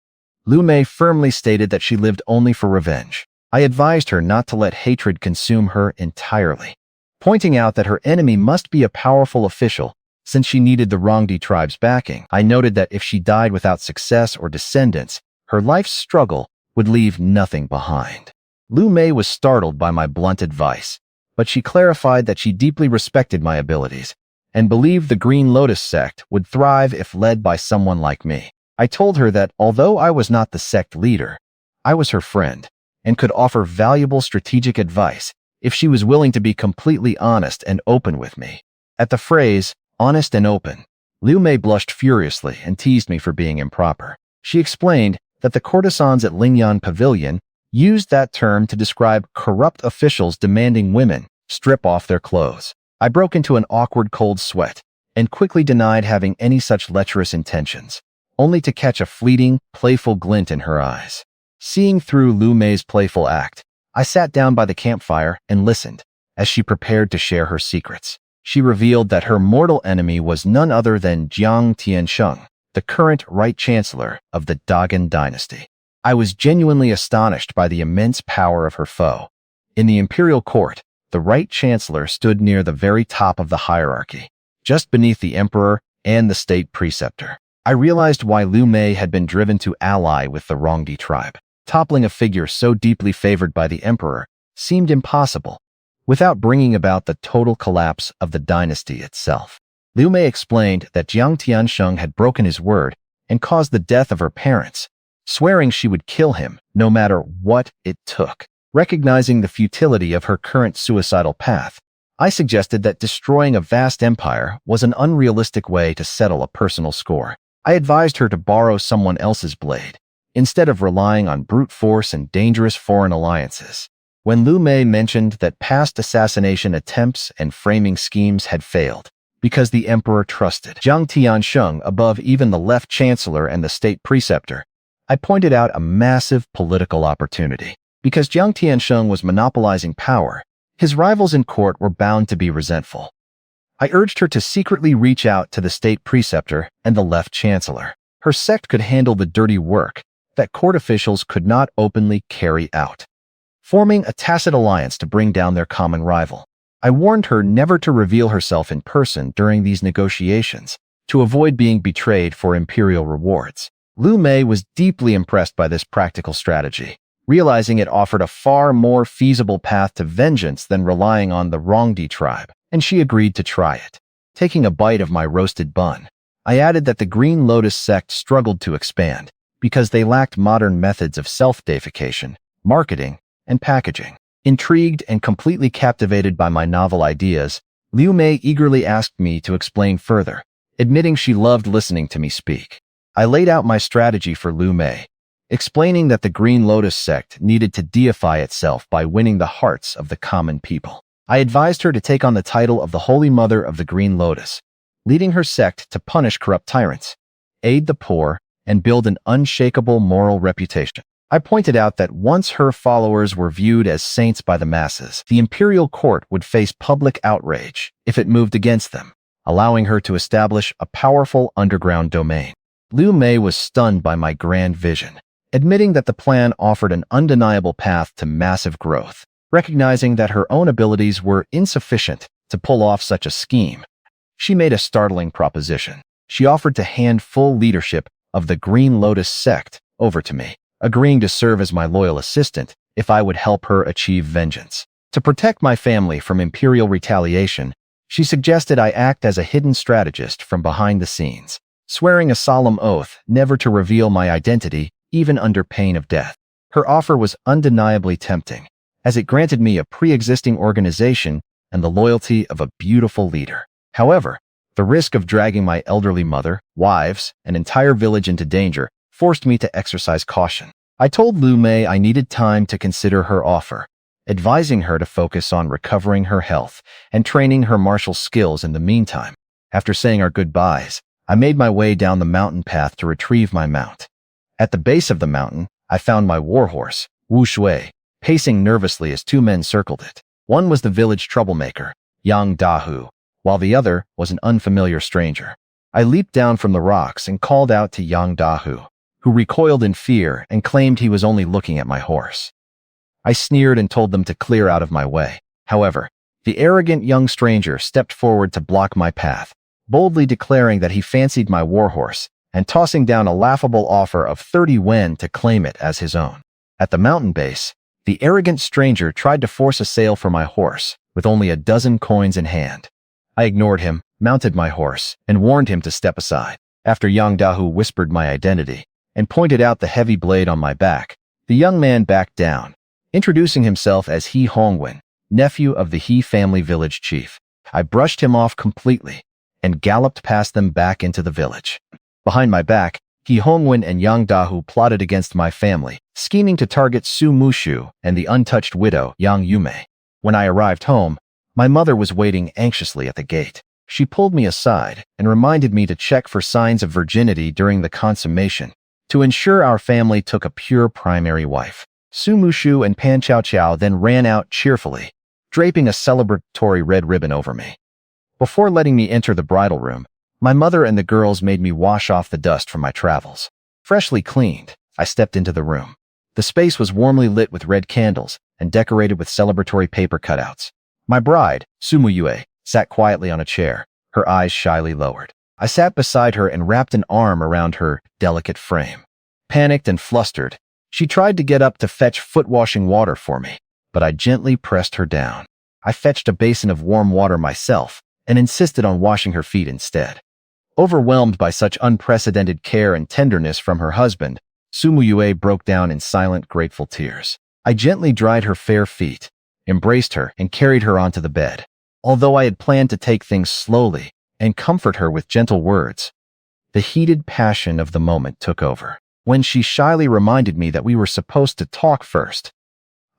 Liu Mei firmly stated that she lived only for revenge. I advised her not to let hatred consume her entirely, pointing out that her enemy must be a powerful official since she needed the Rongdi tribe's backing. I noted that if she died without success or descendants, her life's struggle would leave nothing behind. Liu Mei was startled by my blunt advice, but she clarified that she deeply respected my abilities and believed the Green Lotus sect would thrive if led by someone like me. I told her that although I was not the sect leader, I was her friend and could offer valuable strategic advice if she was willing to be completely honest and open with me. At the phrase, honest and open, Liu Mei blushed furiously and teased me for being improper. She explained that the courtesans at Lingyan Pavilion used that term to describe corrupt officials demanding women strip off their clothes. I broke into an awkward cold sweat and quickly denied having any such lecherous intentions, only to catch a fleeting, playful glint in her eyes. Seeing through Liu Mei's playful act, I sat down by the campfire and listened as she prepared to share her secrets. She revealed that her mortal enemy was none other than Jiang Tiansheng, the current Right Chancellor of the Dagan dynasty. I was genuinely astonished by the immense power of her foe. In the imperial court, the Right Chancellor stood near the very top of the hierarchy, just beneath the emperor and the state preceptor. I realized why Liu Mei had been driven to ally with the Rongdi tribe. Toppling a figure so deeply favored by the emperor seemed impossible, without bringing about the total collapse of the dynasty itself. Liu Mei explained that Jiang Tiansheng had broken his word and caused the death of her parents, swearing she would kill him no matter what it took. Recognizing the futility of her current suicidal path, I suggested that destroying a vast empire was an unrealistic way to settle a personal score. I advised her to borrow someone else's blade, instead of relying on brute force and dangerous foreign alliances. When Liu Mei mentioned that past assassination attempts and framing schemes had failed, because the emperor trusted Jiang Tiansheng above even the left chancellor and the state preceptor, I pointed out a massive political opportunity. Because Jiang Tiansheng was monopolizing power, his rivals in court were bound to be resentful. I urged her to secretly reach out to the state preceptor and the left chancellor. Her sect could handle the dirty work that court officials could not openly carry out, forming a tacit alliance to bring down their common rival. I warned her never to reveal herself in person during these negotiations, to avoid being betrayed for imperial rewards. Liu Mei was deeply impressed by this practical strategy, realizing it offered a far more feasible path to vengeance than relying on the Rongdi tribe, and she agreed to try it. Taking a bite of my roasted bun, I added that the Green Lotus sect struggled to expand because they lacked modern methods of self-deification, marketing, and packaging. Intrigued and completely captivated by my novel ideas, Liu Mei eagerly asked me to explain further, admitting she loved listening to me speak. I laid out my strategy for Liu Mei, explaining that the Green Lotus sect needed to deify itself by winning the hearts of the common people. I advised her to take on the title of the Holy Mother of the Green Lotus, leading her sect to punish corrupt tyrants, aid the poor, and build an unshakable moral reputation. I pointed out that once her followers were viewed as saints by the masses, the imperial court would face public outrage if it moved against them, allowing her to establish a powerful underground domain. Liu Mei was stunned by my grand vision, admitting that the plan offered an undeniable path to massive growth. Recognizing that her own abilities were insufficient to pull off such a scheme, she made a startling proposition. She offered to hand full leadership of the Green Lotus sect over to me, agreeing to serve as my loyal assistant if I would help her achieve vengeance. To protect my family from imperial retaliation, she suggested I act as a hidden strategist from behind the scenes, swearing a solemn oath never to reveal my identity even under pain of death. Her offer was undeniably tempting, as it granted me a pre-existing organization and the loyalty of a beautiful leader. However, the risk of dragging my elderly mother, wives, and entire village into danger forced me to exercise caution. I told Liu Mei I needed time to consider her offer, advising her to focus on recovering her health and training her martial skills in the meantime. After saying our goodbyes, I made my way down the mountain path to retrieve my mount. At the base of the mountain, I found my warhorse, Wu Shui, pacing nervously as two men circled it. One was the village troublemaker, Yang Dahu, while the other was an unfamiliar stranger. I leaped down from the rocks and called out to Yang Dahu, who recoiled in fear and claimed he was only looking at my horse. I sneered and told them to clear out of my way. However, the arrogant young stranger stepped forward to block my path, boldly declaring that he fancied my warhorse and tossing down a laughable offer of 30 wen to claim it as his own. At the mountain base, the arrogant stranger tried to force a sale for my horse, with only a dozen coins in hand. I ignored him, mounted my horse, and warned him to step aside. After Yang Dahu whispered my identity and pointed out the heavy blade on my back, the young man backed down, introducing himself as He Hongwen, nephew of the He family village chief. I brushed him off completely and galloped past them back into the village. Behind my back, He Hongwen and Yang Dahu plotted against my family, scheming to target Su Mushu and the untouched widow Yang Yume. When I arrived home, my mother was waiting anxiously at the gate. She pulled me aside and reminded me to check for signs of virginity during the consummation, to ensure our family took a pure primary wife. Su Mushu and Pan Chao Chao then ran out cheerfully, draping a celebratory red ribbon over me. Before letting me enter the bridal room, my mother and the girls made me wash off the dust from my travels. Freshly cleaned, I stepped into the room. The space was warmly lit with red candles and decorated with celebratory paper cutouts. My bride, Su Muyue, sat quietly on a chair, her eyes shyly lowered. I sat beside her and wrapped an arm around her delicate frame. Panicked and flustered, she tried to get up to fetch foot-washing water for me, but I gently pressed her down. I fetched a basin of warm water myself and insisted on washing her feet instead. Overwhelmed by such unprecedented care and tenderness from her husband, Su Muyue broke down in silent, grateful tears. I gently dried her fair feet, embraced her, and carried her onto the bed. Although I had planned to take things slowly and comfort her with gentle words, the heated passion of the moment took over. When she shyly reminded me that we were supposed to talk first,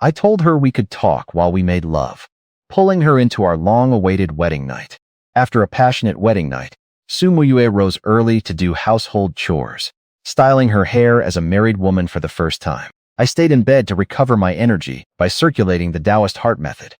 I told her we could talk while we made love, pulling her into our long-awaited wedding night. After a passionate wedding night, Su Muyue rose early to do household chores, styling her hair as a married woman for the first time. I stayed in bed to recover my energy by circulating the Taoist heart method.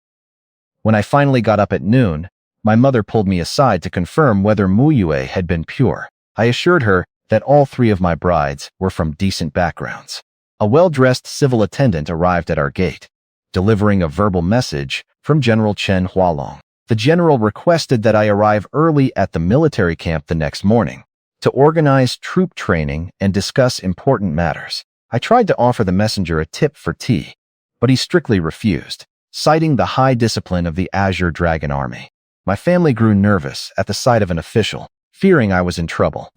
When I finally got up at noon, my mother pulled me aside to confirm whether Muyue had been pure. I assured her that all three of my brides were from decent backgrounds. A well-dressed civil attendant arrived at our gate, delivering a verbal message from General Chen Hualong. The general requested that I arrive early at the military camp the next morning to organize troop training and discuss important matters. I tried to offer the messenger a tip for tea, but he strictly refused, citing the high discipline of the Azure Dragon Army. My family grew nervous at the sight of an official, fearing I was in trouble.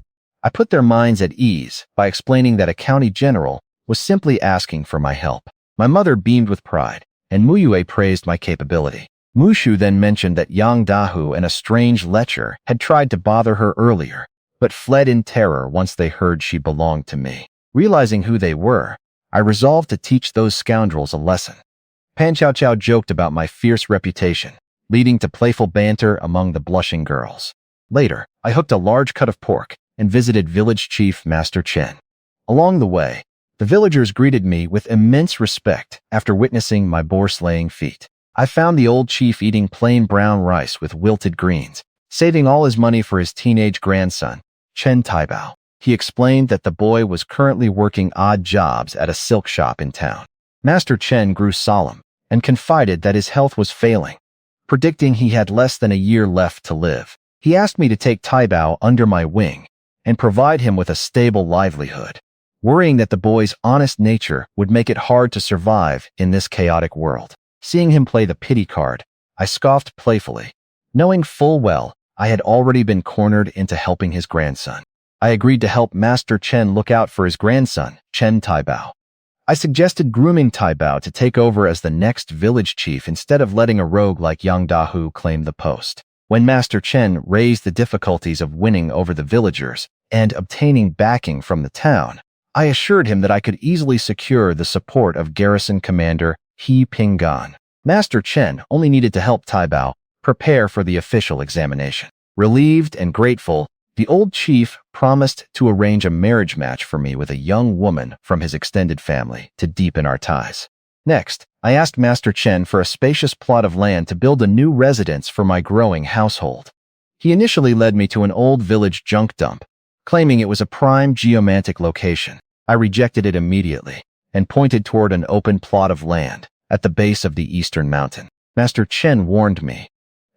I put their minds at ease by explaining that a county general was simply asking for my help. My mother beamed with pride, and Muyue praised my capability. Mushu then mentioned that Yang Dahu and a strange lecher had tried to bother her earlier, but fled in terror once they heard she belonged to me. Realizing who they were, I resolved to teach those scoundrels a lesson. Pan Chao Chao joked about my fierce reputation, leading to playful banter among the blushing girls. Later, I hooked a large cut of pork and visited village chief Master Chen. Along the way, the villagers greeted me with immense respect after witnessing my boar-slaying feat. I found the old chief eating plain brown rice with wilted greens, saving all his money for his teenage grandson, Chen Taibao. He explained that the boy was currently working odd jobs at a silk shop in town. Master Chen grew solemn and confided that his health was failing, predicting he had less than a year left to live. He asked me to take Taibao under my wing and provide him with a stable livelihood, worrying that the boy's honest nature would make it hard to survive in this chaotic world. Seeing him play the pity card, I scoffed playfully, knowing full well I had already been cornered into helping his grandson. I agreed to help Master Chen look out for his grandson, Chen Taibao. I suggested grooming Taibao to take over as the next village chief instead of letting a rogue like Yang Dahu claim the post. When Master Chen raised the difficulties of winning over the villagers and obtaining backing from the town, I assured him that I could easily secure the support of garrison commander He Pinggan. Master Chen only needed to help Taibao prepare for the official examination. Relieved and grateful, the old chief promised to arrange a marriage match for me with a young woman from his extended family to deepen our ties. Next, I asked Master Chen for a spacious plot of land to build a new residence for my growing household. He initially led me to an old village junk dump, claiming it was a prime geomantic location. I rejected it immediately and pointed toward an open plot of land at the base of the eastern mountain. Master Chen warned me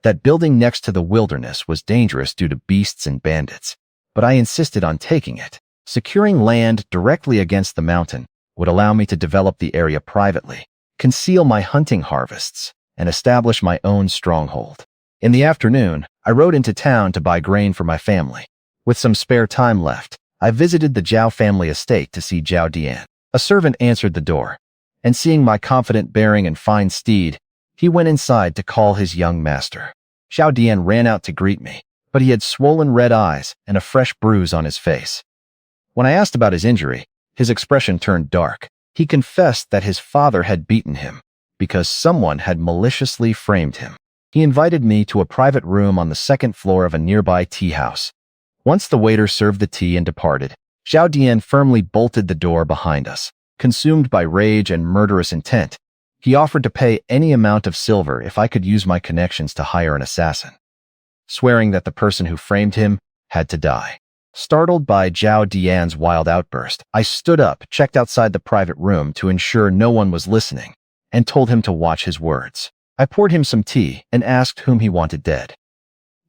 that building next to the wilderness was dangerous due to beasts and bandits, but I insisted on taking it. Securing land directly against the mountain would allow me to develop the area privately, conceal my hunting harvests, and establish my own stronghold. In the afternoon, I rode into town to buy grain for my family. With some spare time left, I visited the Zhao family estate to see Zhao Dian. A servant answered the door, and seeing my confident bearing and fine steed, he went inside to call his young master. Zhao Dian ran out to greet me, but he had swollen red eyes and a fresh bruise on his face. When I asked about his injury, his expression turned dark. He confessed that his father had beaten him because someone had maliciously framed him. He invited me to a private room on the second floor of a nearby tea house. Once the waiter served the tea and departed, Zhao Dian firmly bolted the door behind us. Consumed by rage and murderous intent, he offered to pay any amount of silver if I could use my connections to hire an assassin, swearing that the person who framed him had to die. Startled by Zhao Dian's wild outburst, I stood up, checked outside the private room to ensure no one was listening, and told him to watch his words. I poured him some tea and asked whom he wanted dead.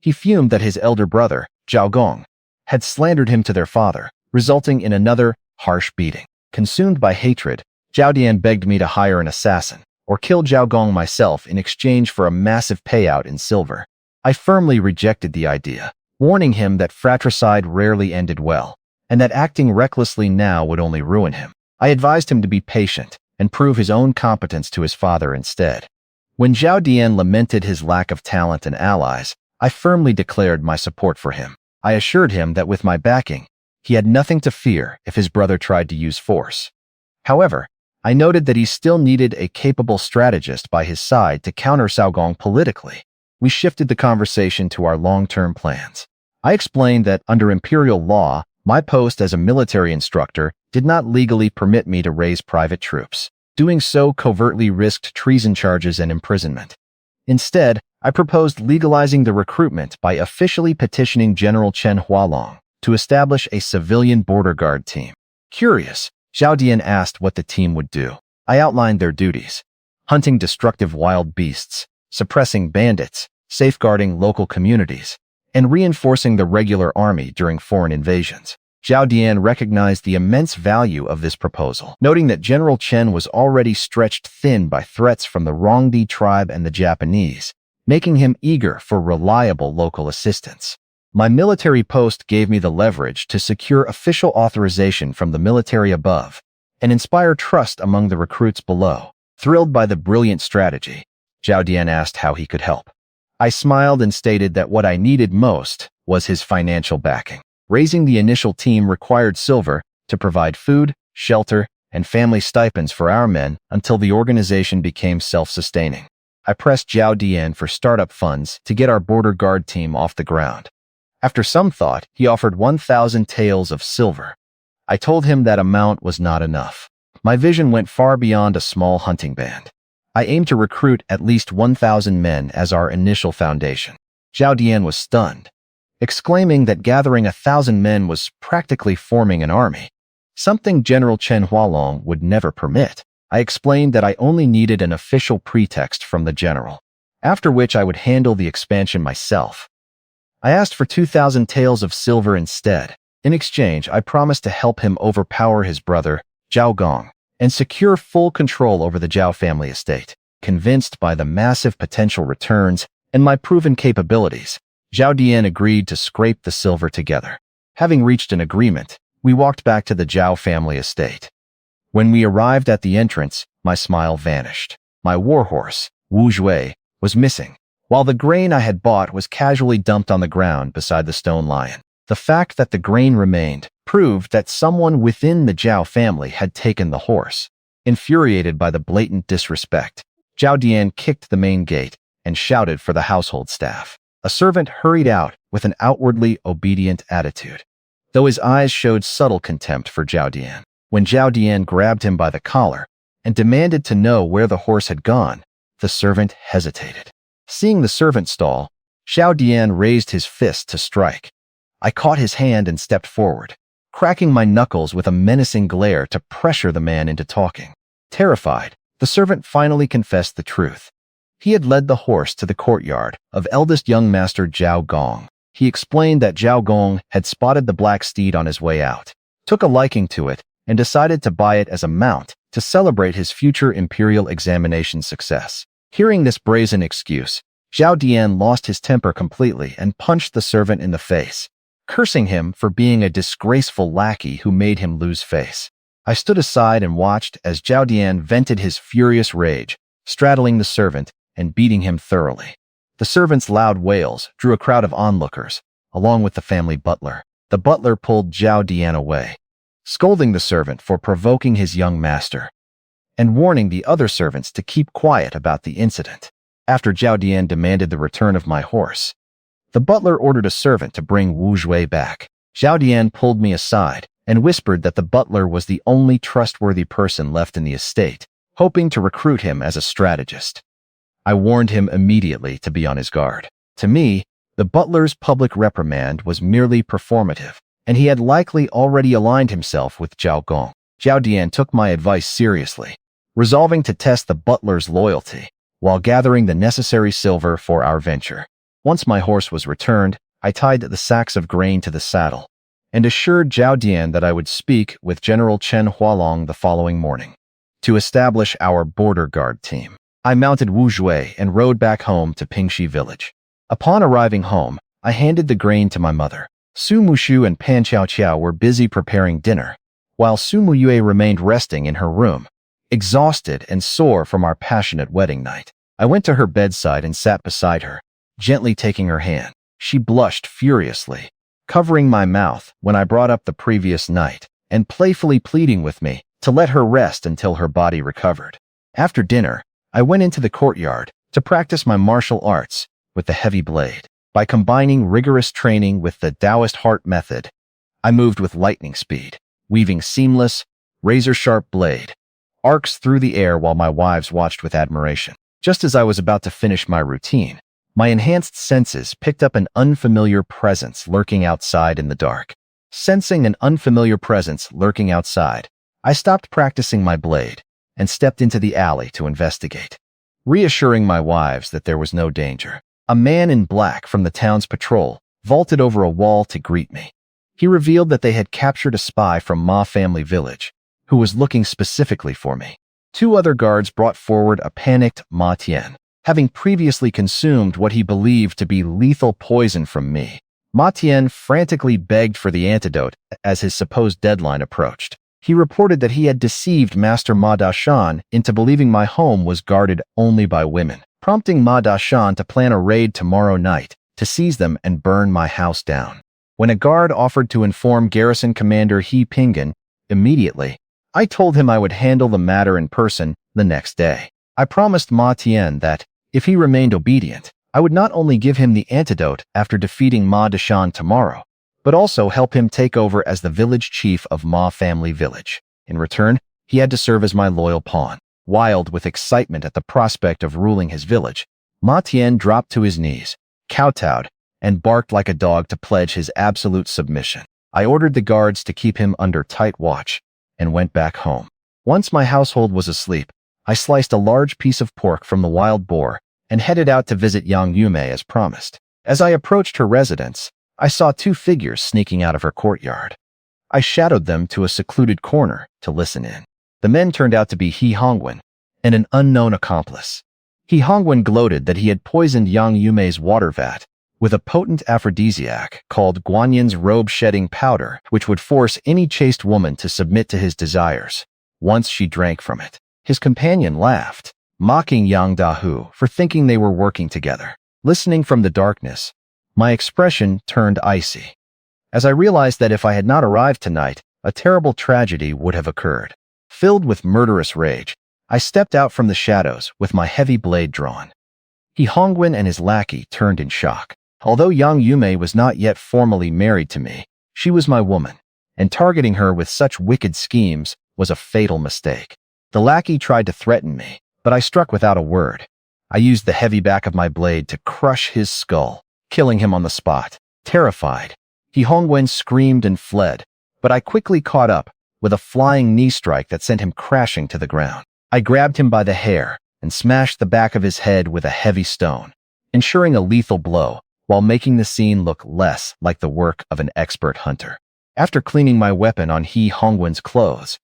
He fumed that his elder brother, Zhao Gong, had slandered him to their father, resulting in another harsh beating. Consumed by hatred, Zhao Dian begged me to hire an assassin or kill Zhao Gong myself in exchange for a massive payout in silver. I firmly rejected the idea, warning him that fratricide rarely ended well, and that acting recklessly now would only ruin him. I advised him to be patient and prove his own competence to his father instead. When Zhao Dian lamented his lack of talent and allies, I firmly declared my support for him. I assured him that with my backing, he had nothing to fear if his brother tried to use force. However, I noted that he still needed a capable strategist by his side to counter Cao Gong politically. We shifted the conversation to our long-term plans. I explained that under imperial law, my post as a military instructor did not legally permit me to raise private troops. Doing so covertly risked treason charges and imprisonment. Instead, I proposed legalizing the recruitment by officially petitioning General Chen Hualong to establish a civilian border guard team. Curious, Zhao Dian asked what the team would do. I outlined their duties: hunting destructive wild beasts, suppressing bandits, safeguarding local communities, and reinforcing the regular army during foreign invasions. Zhao Dian recognized the immense value of this proposal, noting that General Chen was already stretched thin by threats from the Rongdi tribe and the Japanese, making him eager for reliable local assistance. My military post gave me the leverage to secure official authorization from the military above and inspire trust among the recruits below. Thrilled by the brilliant strategy, Zhao Dian asked how he could help. I smiled and stated that what I needed most was his financial backing. Raising the initial team required silver to provide food, shelter, and family stipends for our men until the organization became self-sustaining. I pressed Zhao Dian for startup funds to get our border guard team off the ground. After some thought, he offered 1,000 taels of silver. I told him that amount was not enough. My vision went far beyond a small hunting band. I aimed to recruit at least 1,000 men as our initial foundation. Zhao Dian was stunned, exclaiming that gathering 1,000 men was practically forming an army, something General Chen Hualong would never permit. I explained that I only needed an official pretext from the general, after which I would handle the expansion myself. I asked for 2,000 taels of silver instead. In exchange, I promised to help him overpower his brother, Zhao Gong, and secure full control over the Zhao family estate. Convinced by the massive potential returns and my proven capabilities, Zhao Dian agreed to scrape the silver together. Having reached an agreement, we walked back to the Zhao family estate. When we arrived at the entrance, my smile vanished. My warhorse, Wu Zhui, was missing, while the grain I had bought was casually dumped on the ground beside the stone lion. The fact that the grain remained proved that someone within the Zhao family had taken the horse. Infuriated by the blatant disrespect, Zhao Dian kicked the main gate and shouted for the household staff. A servant hurried out with an outwardly obedient attitude, though his eyes showed subtle contempt for Zhao Dian. When Zhao Dian grabbed him by the collar and demanded to know where the horse had gone, the servant hesitated. Seeing the servant stall, Zhao Dian raised his fist to strike. I caught his hand and stepped forward, cracking my knuckles with a menacing glare to pressure the man into talking. Terrified, the servant finally confessed the truth. He had led the horse to the courtyard of eldest young master Zhao Gong. He explained that Zhao Gong had spotted the black steed on his way out, took a liking to it, and decided to buy it as a mount to celebrate his future imperial examination success. Hearing this brazen excuse, Zhao Dian lost his temper completely and punched the servant in the face, cursing him for being a disgraceful lackey who made him lose face. I stood aside and watched as Zhao Dian vented his furious rage, straddling the servant and beating him thoroughly. The servant's loud wails drew a crowd of onlookers, along with the family butler. The butler pulled Zhao Dian away, scolding the servant for provoking his young master, and warning the other servants to keep quiet about the incident. After Zhao Dian demanded the return of my horse, the butler ordered a servant to bring Wu Zhui back. Zhao Dian pulled me aside and whispered that the butler was the only trustworthy person left in the estate, hoping to recruit him as a strategist. I warned him immediately to be on his guard. To me, the butler's public reprimand was merely performative, and he had likely already aligned himself with Zhao Gong. Zhao Dian took my advice seriously, resolving to test the butler's loyalty while gathering the necessary silver for our venture. Once my horse was returned, I tied the sacks of grain to the saddle and assured Zhao Dian that I would speak with General Chen Hualong the following morning to establish our border guard team. I mounted Wu Jue and rode back home to Pingxi village. Upon arriving home, I handed the grain to my mother. Su Mushu and Pan Qiao Qiao were busy preparing dinner, while Su Muyue remained resting in her room, exhausted and sore from our passionate wedding night. I went to her bedside and sat beside her, gently taking her hand. She blushed furiously, covering my mouth when I brought up the previous night, and playfully pleading with me to let her rest until her body recovered. After dinner, I went into the courtyard to practice my martial arts with the heavy blade. By combining rigorous training with the Taoist heart method, I moved with lightning speed, weaving seamless, razor-sharp blade arcs through the air while my wives watched with admiration. Just as I was about to finish my routine, my enhanced senses picked up an unfamiliar presence lurking outside in the dark. Sensing an unfamiliar presence lurking outside, I stopped practicing my blade and stepped into the alley to investigate, reassuring my wives that there was no danger. A man in black from the town's patrol vaulted over a wall to greet me. He revealed that they had captured a spy from Ma family village, who was looking specifically for me. Two other guards brought forward a panicked Ma Tian, having previously consumed what he believed to be lethal poison from me. Ma Tian frantically begged for the antidote as his supposed deadline approached. He reported that he had deceived Master Ma Dashan into believing my home was guarded only by women, prompting Ma Dashan to plan a raid tomorrow night to seize them and burn my house down. When a guard offered to inform Garrison Commander He Pinggan immediately, I told him I would handle the matter in person the next day. I promised Ma Tian that, if he remained obedient, I would not only give him the antidote after defeating Ma Dashan tomorrow, but also help him take over as the village chief of Ma family village. In return, he had to serve as my loyal pawn. Wild with excitement at the prospect of ruling his village, Ma Tian dropped to his knees, kowtowed, and barked like a dog to pledge his absolute submission. I ordered the guards to keep him under tight watch and went back home. Once my household was asleep, I sliced a large piece of pork from the wild boar and headed out to visit Yang Yume as promised. As I approached her residence, I saw two figures sneaking out of her courtyard. I shadowed them to a secluded corner to listen in. The men turned out to be He Hongwen and an unknown accomplice. He Hongwen gloated that he had poisoned Yang Yume's water vat with a potent aphrodisiac called Guanyan's robe-shedding powder, which would force any chaste woman to submit to his desires once she drank from it. His companion laughed, mocking Yang Dahu for thinking they were working together. Listening from the darkness, my expression turned icy, as I realized that if I had not arrived tonight, a terrible tragedy would have occurred. Filled with murderous rage, I stepped out from the shadows with my heavy blade drawn. He Hongwen and his lackey turned in shock. Although Yang Yume was not yet formally married to me, she was my woman, and targeting her with such wicked schemes was a fatal mistake. The lackey tried to threaten me, but I struck without a word. I used the heavy back of my blade to crush his skull, killing him on the spot. Terrified, He Hongwen screamed and fled, but I quickly caught up with a flying knee strike that sent him crashing to the ground. I grabbed him by the hair and smashed the back of his head with a heavy stone, ensuring a lethal blow while making the scene look less like the work of an expert hunter. After cleaning my weapon on He Hongwen's clothes,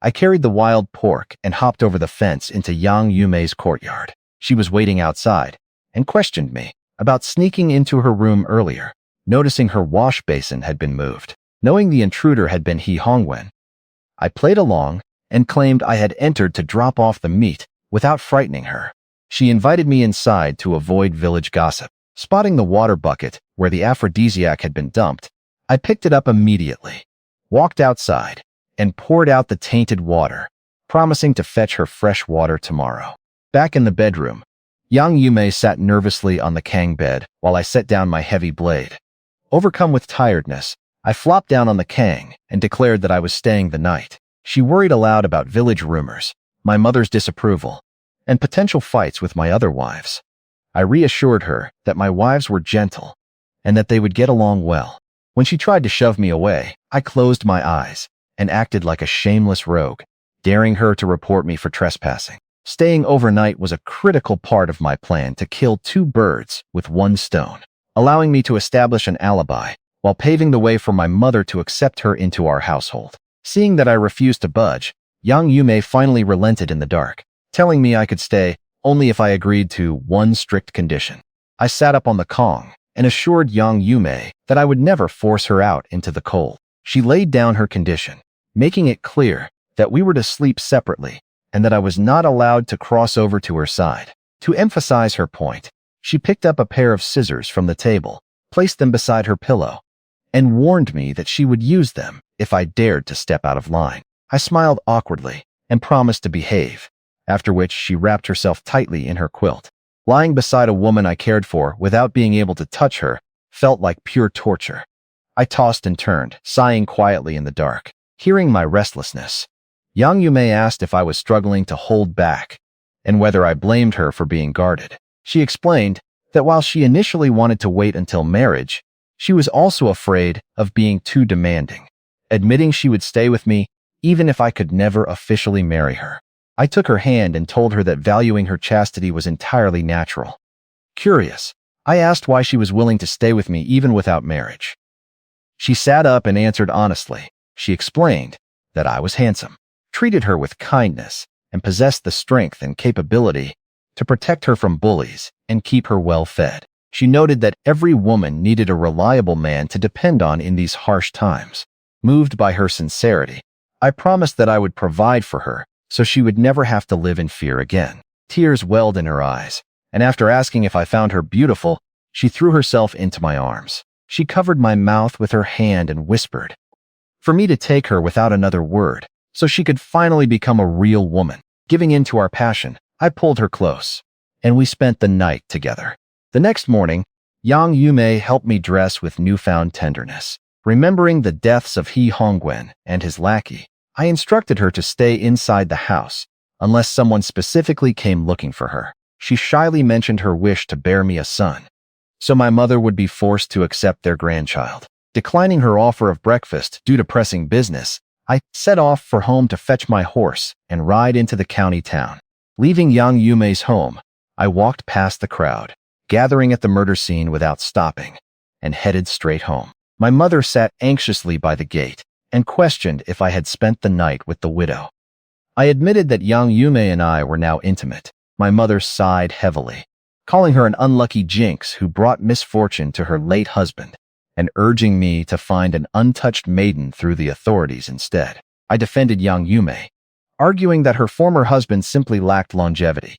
I carried the wild pork and hopped over the fence into Yang Yume's courtyard. She was waiting outside and questioned me about sneaking into her room earlier, noticing her wash basin had been moved. Knowing the intruder had been He Hongwen, I played along and claimed I had entered to drop off the meat without frightening her. She invited me inside to avoid village gossip. Spotting the water bucket where the aphrodisiac had been dumped, I picked it up immediately, walked outside, and poured out the tainted water, promising to fetch her fresh water tomorrow. Back in the bedroom, Yang Yume sat nervously on the Kang bed while I set down my heavy blade. Overcome with tiredness, I flopped down on the kang and declared that I was staying the night. She worried aloud about village rumors, my mother's disapproval, and potential fights with my other wives. I reassured her that my wives were gentle and that they would get along well. When she tried to shove me away, I closed my eyes and acted like a shameless rogue, daring her to report me for trespassing. Staying overnight was a critical part of my plan to kill two birds with one stone, allowing me to establish an alibi while paving the way for my mother to accept her into our household. Seeing that I refused to budge, Yang Yume finally relented in the dark, telling me I could stay only if I agreed to one strict condition. I sat up on the Kong and assured Yang Yume that I would never force her out into the cold. She laid down her condition, making it clear that we were to sleep separately and that I was not allowed to cross over to her side. To emphasize her point, she picked up a pair of scissors from the table, placed them beside her pillow, and warned me that she would use them if I dared to step out of line. I smiled awkwardly and promised to behave, after which she wrapped herself tightly in her quilt. Lying beside a woman I cared for without being able to touch her felt like pure torture. I tossed and turned, sighing quietly in the dark. Hearing my restlessness, Yang Yume asked if I was struggling to hold back and whether I blamed her for being guarded. She explained that while she initially wanted to wait until marriage, she was also afraid of being too demanding, admitting she would stay with me even if I could never officially marry her. I took her hand and told her that valuing her chastity was entirely natural. Curious, I asked why she was willing to stay with me even without marriage. She sat up and answered honestly. She explained that I was handsome, treated her with kindness, and possessed the strength and capability to protect her from bullies and keep her well fed. She noted that every woman needed a reliable man to depend on in these harsh times. Moved by her sincerity, I promised that I would provide for her so she would never have to live in fear again. Tears welled in her eyes, and after asking if I found her beautiful, she threw herself into my arms. She covered my mouth with her hand and whispered for me to take her without another word, so she could finally become a real woman. Giving in to our passion, I pulled her close, and we spent the night together. The next morning, Yang Yume helped me dress with newfound tenderness. Remembering the deaths of He Hongwen and his lackey, I instructed her to stay inside the house unless someone specifically came looking for her. She shyly mentioned her wish to bear me a son, so my mother would be forced to accept their grandchild. Declining her offer of breakfast due to pressing business, I set off for home to fetch my horse and ride into the county town. Leaving Yang Yume's home, I walked past the crowd, gathering at the murder scene without stopping, and headed straight home. My mother sat anxiously by the gate and questioned if I had spent the night with the widow. I admitted that Yang Yume and I were now intimate. My mother sighed heavily, calling her an unlucky jinx who brought misfortune to her late husband, and urging me to find an untouched maiden through the authorities instead. I defended Yang Yume, arguing that her former husband simply lacked longevity,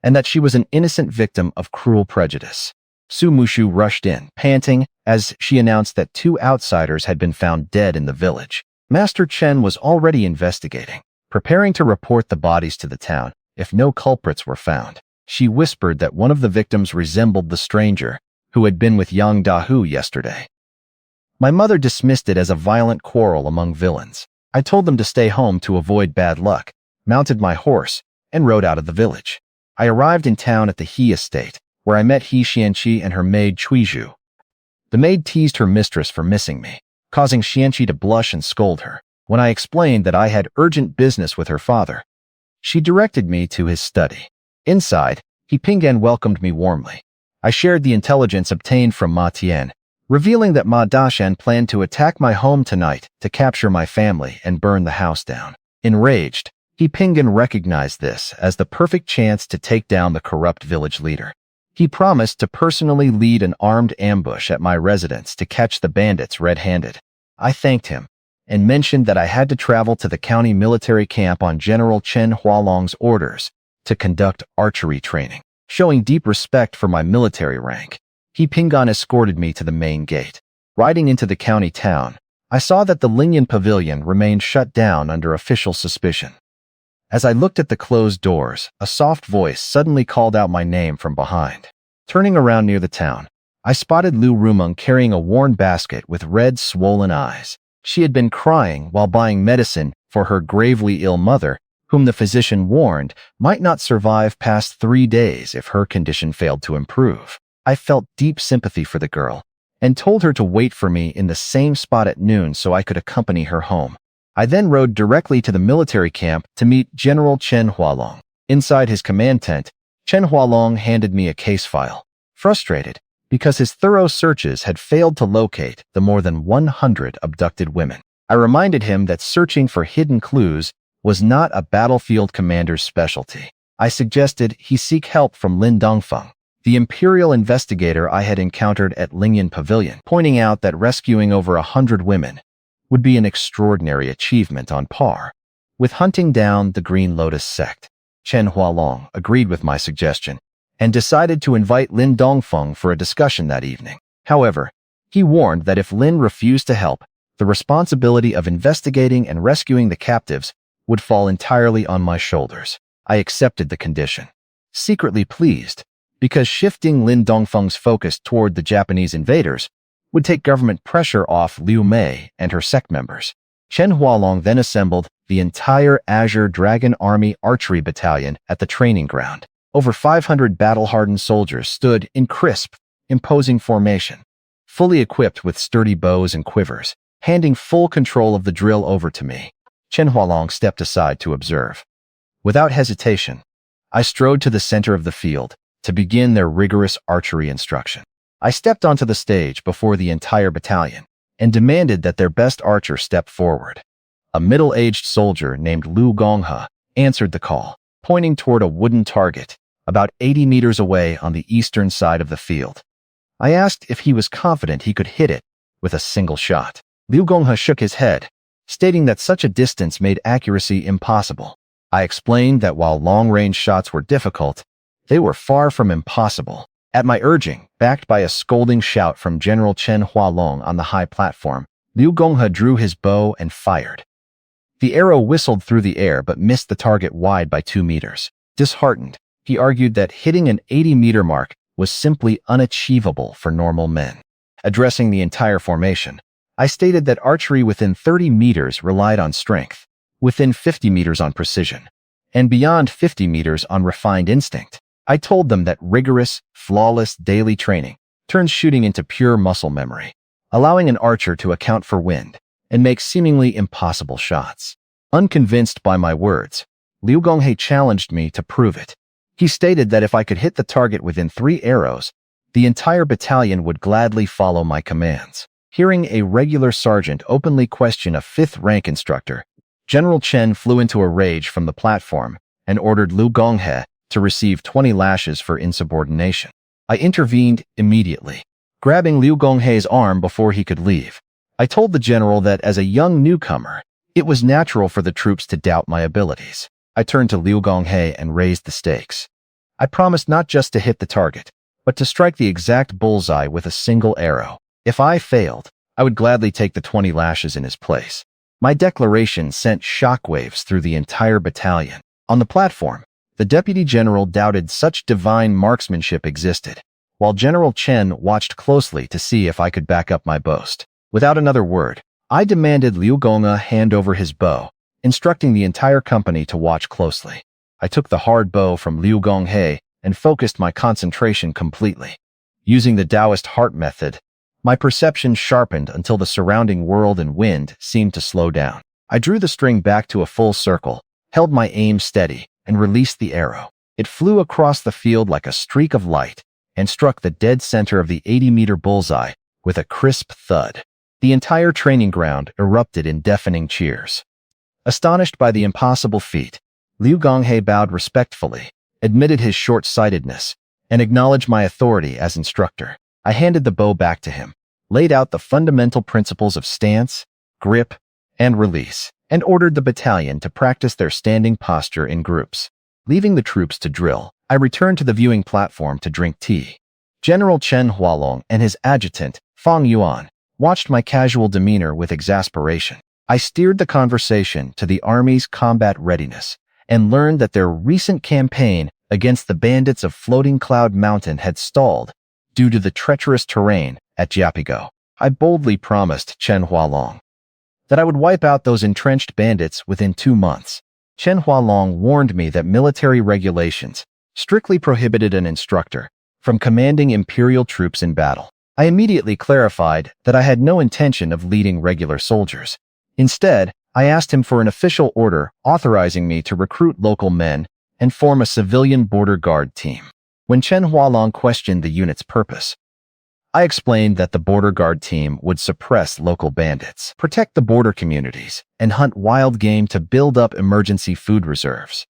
and that she was an innocent victim of cruel prejudice. Su Mushu rushed in, panting, as she announced that two outsiders had been found dead in the village. Master Chen was already investigating, preparing to report the bodies to the town if no culprits were found. She whispered that one of the victims resembled the stranger who had been with Yang Dahu yesterday. My mother dismissed it as a violent quarrel among villains. I told them to stay home to avoid bad luck, mounted my horse, and rode out of the village. I arrived in town at the He estate, where I met He Xianqi and her maid Chuizhu. The maid teased her mistress for missing me, causing Xianqi to blush and scold her. When I explained that I had urgent business with her father, she directed me to his study. Inside, He Pinggan welcomed me warmly. I shared the intelligence obtained from Ma Tian, revealing that Ma Dashan planned to attack my home tonight to capture my family and burn the house down. Enraged, He Pinggan recognized this as the perfect chance to take down the corrupt village leader. He promised to personally lead an armed ambush at my residence to catch the bandits red-handed. I thanked him and mentioned that I had to travel to the county military camp on General Chen Hualong's orders to conduct archery training. Showing deep respect for my military rank, He Pinggan escorted me to the main gate. Riding into the county town, I saw that the Lingyan Pavilion remained shut down under official suspicion. As I looked at the closed doors, a soft voice suddenly called out my name from behind. Turning around near the town, I spotted Lu Rumeng carrying a worn basket with red, swollen eyes. She had been crying while buying medicine for her gravely ill mother, whom the physician warned might not survive past 3 days if her condition failed to improve. I felt deep sympathy for the girl and told her to wait for me in the same spot at noon so I could accompany her home. I then rode directly to the military camp to meet General Chen Hualong. Inside his command tent, Chen Hualong handed me a case file. Frustrated, because his thorough searches had failed to locate the more than 100 abducted women. I reminded him that searching for hidden clues was not a battlefield commander's specialty. I suggested he seek help from Lin Dongfeng, the imperial investigator I had encountered at Lingyan Pavilion, pointing out that rescuing over 100 women would be an extraordinary achievement on par with hunting down the Green Lotus sect. Chen Hualong agreed with my suggestion and decided to invite Lin Dongfeng for a discussion that evening. However, he warned that if Lin refused to help, the responsibility of investigating and rescuing the captives would fall entirely on my shoulders. I accepted the condition, secretly pleased, because shifting Lin Dongfeng's focus toward the Japanese invaders would take government pressure off Liu Mei and her sect members. Chen Hualong then assembled the entire Azure Dragon Army Archery Battalion at the training ground. Over 500 battle-hardened soldiers stood in crisp, imposing formation, fully equipped with sturdy bows and quivers, handing full control of the drill over to me. Chen Hualong stepped aside to observe. Without hesitation, I strode to the center of the field to begin their rigorous archery instruction. I stepped onto the stage before the entire battalion and demanded that their best archer step forward. A middle-aged soldier named Lu Gonghe answered the call, pointing toward a wooden target about 80 meters away on the eastern side of the field. I asked if he was confident he could hit it with a single shot. Liu Gonghe shook his head, stating that such a distance made accuracy impossible. I explained that while long-range shots were difficult, they were far from impossible. At my urging, backed by a scolding shout from General Chen Hualong on the high platform, Liu Gonghe drew his bow and fired. The arrow whistled through the air but missed the target wide by 2 meters. Disheartened, he argued that hitting an 80-meter mark was simply unachievable for normal men. Addressing the entire formation, I stated that archery within 30 meters relied on strength, within 50 meters on precision, and beyond 50 meters on refined instinct. I told them that rigorous, flawless daily training turns shooting into pure muscle memory, allowing an archer to account for wind and make seemingly impossible shots. Unconvinced by my words, Liu Gonghe challenged me to prove it. He stated that if I could hit the target within 3 arrows, the entire battalion would gladly follow my commands. Hearing a regular sergeant openly question a 5th rank instructor, General Chen flew into a rage from the platform and ordered Liu Gonghe to receive 20 lashes for insubordination. I intervened immediately, grabbing Liu Gonghe's arm before he could leave. I told the general that as a young newcomer, it was natural for the troops to doubt my abilities. I turned to Liu Gonghe and raised the stakes. I promised not just to hit the target, but to strike the exact bullseye with a single arrow. If I failed, I would gladly take the 20 lashes in his place. My declaration sent shockwaves through the entire battalion. On the platform, the deputy general doubted such divine marksmanship existed, while General Chen watched closely to see if I could back up my boast. Without another word, I demanded Liu Gonghe hand over his bow, instructing the entire company to watch closely. I took the hard bow from Liu Gonghe and focused my concentration completely. Using the Taoist heart method, my perception sharpened until the surrounding world and wind seemed to slow down. I drew the string back to a full circle, held my aim steady, and released the arrow. It flew across the field like a streak of light and struck the dead center of the 80-meter bullseye with a crisp thud. The entire training ground erupted in deafening cheers. Astonished by the impossible feat, Liu Gonghe bowed respectfully, admitted his short-sightedness, and acknowledged my authority as instructor. I handed the bow back to him, laid out the fundamental principles of stance, grip, and release, and ordered the battalion to practice their standing posture in groups. Leaving the troops to drill, I returned to the viewing platform to drink tea. General Chen Hualong and his adjutant, Fang Yuan, watched my casual demeanor with exasperation. I steered the conversation to the army's combat readiness and learned that their recent campaign against the bandits of Floating Cloud Mountain had stalled due to the treacherous terrain at Jiapigo. I boldly promised Chen Hualong that I would wipe out those entrenched bandits within 2 months. Chen Hualong warned me that military regulations strictly prohibited an instructor from commanding imperial troops in battle. I immediately clarified that I had no intention of leading regular soldiers. Instead, I asked him for an official order authorizing me to recruit local men and form a civilian border guard team. When Chen Hualong questioned the unit's purpose, I explained that the border guard team would suppress local bandits, protect the border communities, and hunt wild game to build up emergency food reserves.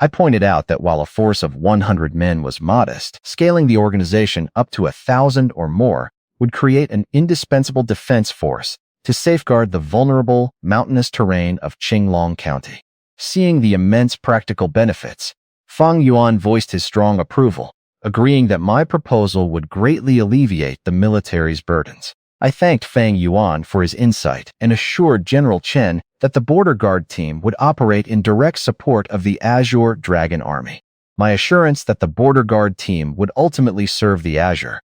I pointed out that while a force of 100 men was modest, scaling the organization up to 1,000 or more would create an indispensable defense force to safeguard the vulnerable, mountainous terrain of Qinglong County. Seeing the immense practical benefits, Fang Yuan voiced his strong approval, agreeing that my proposal would greatly alleviate the military's burdens. I thanked Fang Yuan for his insight and assured General Chen that the border guard team would operate in direct support of the Azure Dragon Army. My assurance that the border guard team would ultimately serve the Azure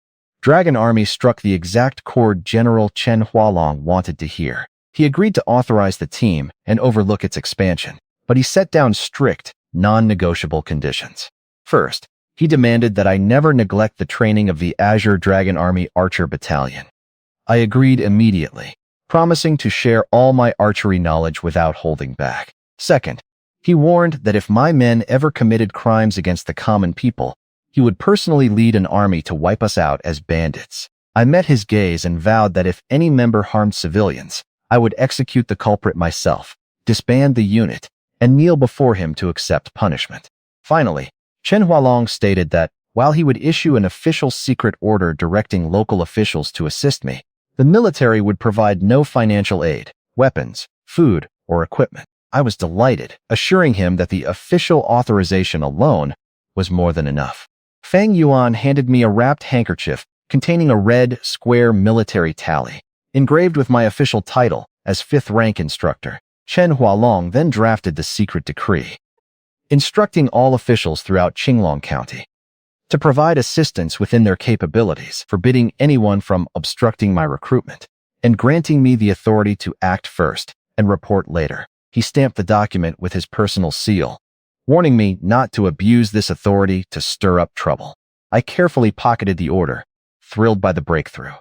Dragon Army struck the exact chord General Chen Hualong wanted to hear. He agreed to authorize the team and overlook its expansion, but he set down strict, non-negotiable conditions. First, he demanded that I never neglect the training of the Azure Dragon Army Archer Battalion. I agreed immediately, promising to share all my archery knowledge without holding back. Second, he warned that if my men ever committed crimes against the common people, he would personally lead an army to wipe us out as bandits. I met his gaze and vowed that if any member harmed civilians, I would execute the culprit myself, disband the unit, and kneel before him to accept punishment. Finally, Chen Hualong stated that, while he would issue an official secret order directing local officials to assist me, the military would provide no financial aid, weapons, food, or equipment. I was delighted, assuring him that the official authorization alone was more than enough. Fang Yuan handed me a wrapped handkerchief containing a red, square military tally, engraved with my official title as 5th rank instructor. Chen Hualong then drafted the secret decree, instructing all officials throughout Qinglong County to provide assistance within their capabilities, forbidding anyone from obstructing my recruitment, and granting me the authority to act first and report later. He stamped the document with his personal seal, warning me not to abuse this authority to stir up trouble. I carefully pocketed the order, thrilled by the breakthrough.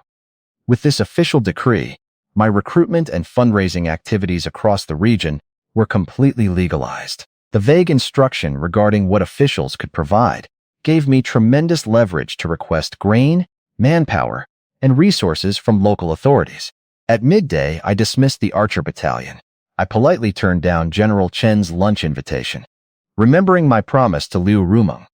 With this official decree, my recruitment and fundraising activities across the region were completely legalized. The vague instruction regarding what officials could provide gave me tremendous leverage to request grain, manpower, and resources from local authorities. At midday, I dismissed the Archer Battalion. I politely turned down General Chen's lunch invitation. Remembering my promise to Liu Rumeng,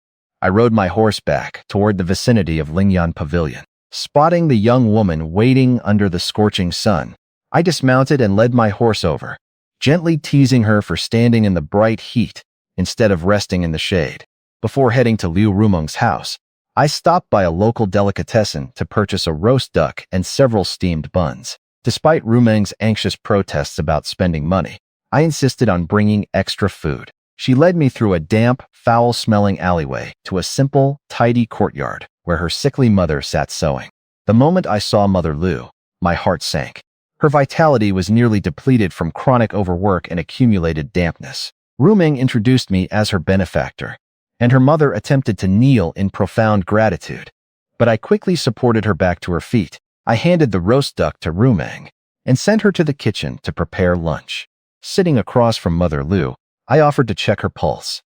I rode my horse back toward the vicinity of Lingyan Pavilion. Spotting the young woman waiting under the scorching sun, I dismounted and led my horse over, gently teasing her for standing in the bright heat instead of resting in the shade. Before heading to Liu Rumeng's house, I stopped by a local delicatessen to purchase a roast duck and several steamed buns. Despite Rumeng's anxious protests about spending money, I insisted on bringing extra food. She led me through a damp, foul-smelling alleyway to a simple, tidy courtyard where her sickly mother sat sewing. The moment I saw Mother Liu, my heart sank. Her vitality was nearly depleted from chronic overwork and accumulated dampness. Rumeng introduced me as her benefactor, and her mother attempted to kneel in profound gratitude. But I quickly supported her back to her feet. I handed the roast duck to Rumeng and sent her to the kitchen to prepare lunch. Sitting across from Mother Liu, I offered to check her pulse.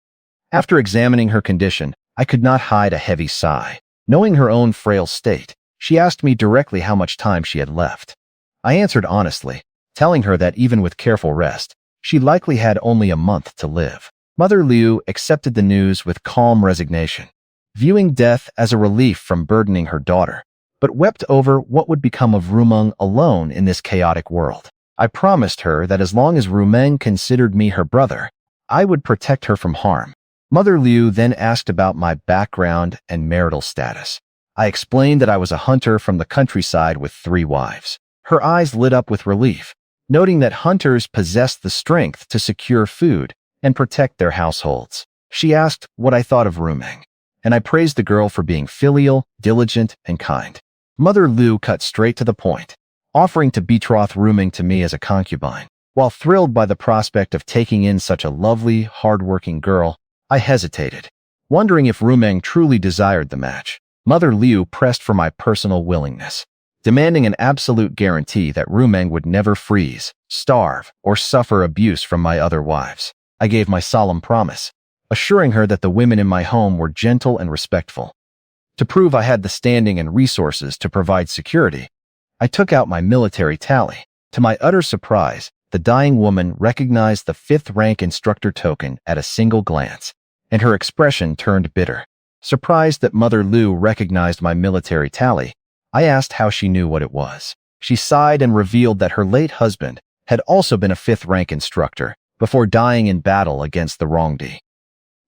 After examining her condition, I could not hide a heavy sigh. Knowing her own frail state, she asked me directly how much time she had left. I answered honestly, telling her that even with careful rest, she likely had only a month to live. Mother Liu accepted the news with calm resignation, viewing death as a relief from burdening her daughter, but wept over what would become of Rumeng alone in this chaotic world. I promised her that as long as Rumeng considered me her brother, I would protect her from harm. Mother Liu then asked about my background and marital status. I explained that I was a hunter from the countryside with 3 wives. Her eyes lit up with relief, noting that hunters possessed the strength to secure food and protect their households. She asked what I thought of Rumeng, and I praised the girl for being filial, diligent, and kind. Mother Lu cut straight to the point, offering to betroth Ruming to me as a concubine. While thrilled by the prospect of taking in such a lovely, hard-working girl, I hesitated, wondering if Ruming truly desired the match. Mother Liu pressed for my personal willingness, demanding an absolute guarantee that Ruming would never freeze, starve, or suffer abuse from my other wives. I gave my solemn promise, assuring her that the women in my home were gentle and respectful. To prove I had the standing and resources to provide security, I took out my military tally. To my utter surprise, the dying woman recognized the 5th rank instructor token at a single glance, and her expression turned bitter. Surprised that Mother Lu recognized my military tally, I asked how she knew what it was. She sighed and revealed that her late husband had also been a 5th rank instructor before dying in battle against the Rongdi.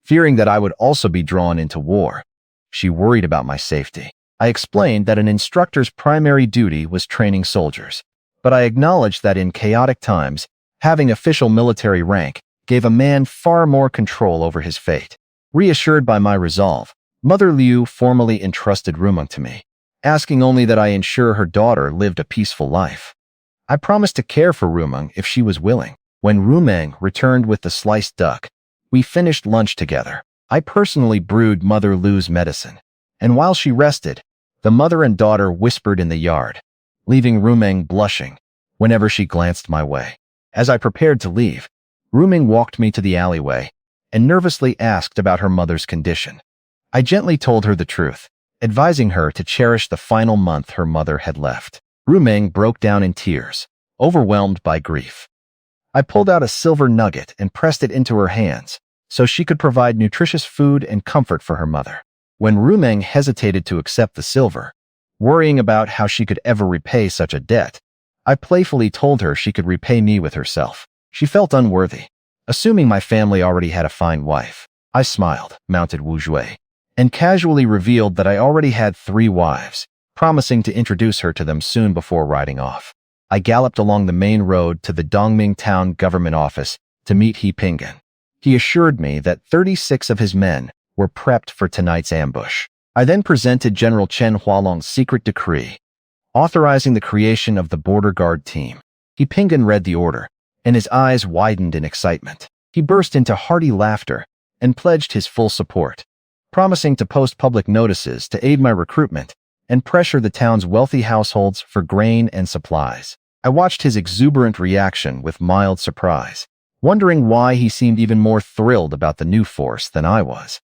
Fearing that I would also be drawn into war, she worried about my safety. I explained that an instructor's primary duty was training soldiers, but I acknowledged that in chaotic times, having official military rank gave a man far more control over his fate. Reassured by my resolve, Mother Liu formally entrusted Ruming to me, asking only that I ensure her daughter lived a peaceful life. I promised to care for Ruming if she was willing. When Ruming returned with the sliced duck, we finished lunch together. I personally brewed Mother Liu's medicine, and while she rested, the mother and daughter whispered in the yard, leaving Ruming blushing whenever she glanced my way. As I prepared to leave, Ruming walked me to the alleyway and nervously asked about her mother's condition. I gently told her the truth, advising her to cherish the final month her mother had left. Ruming broke down in tears, overwhelmed by grief. I pulled out a silver nugget and pressed it into her hands so she could provide nutritious food and comfort for her mother. When Ruming hesitated to accept the silver, worrying about how she could ever repay such a debt, I playfully told her she could repay me with herself. She felt unworthy, assuming my family already had a fine wife. I smiled, mounted Wu Jue, and casually revealed that I already had 3 wives, promising to introduce her to them soon before riding off. I galloped along the main road to the Dongming Town government office to meet He Pingan. He assured me that 36 of his men were prepped for tonight's ambush. I then presented General Chen Hualong's secret decree, authorizing the creation of the border guard team. He Pingan read the order, and his eyes widened in excitement. He burst into hearty laughter and pledged his full support, promising to post public notices to aid my recruitment and pressure the town's wealthy households for grain and supplies. I watched his exuberant reaction with mild surprise, wondering why he seemed even more thrilled about the new force than I was.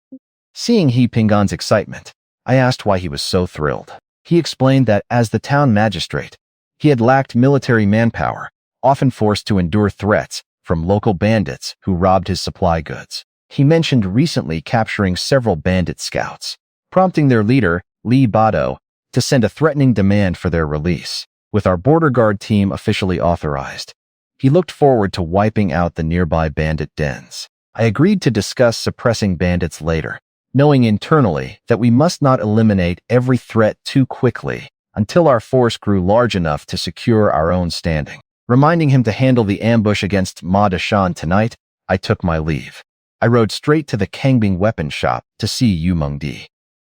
Seeing He Pingan's excitement, I asked why he was so thrilled. He explained that as the town magistrate, he had lacked military manpower, often forced to endure threats from local bandits who robbed his supply goods. He mentioned recently capturing several bandit scouts, prompting their leader, Li Bado, to send a threatening demand for their release. With our border guard team officially authorized, he looked forward to wiping out the nearby bandit dens. I agreed to discuss suppressing bandits later, knowing internally that we must not eliminate every threat too quickly until our force grew large enough to secure our own standing. Reminding him to handle the ambush against Ma Deshan tonight, I took my leave. I rode straight to the Kangbing weapon shop to see Yu Mengdi.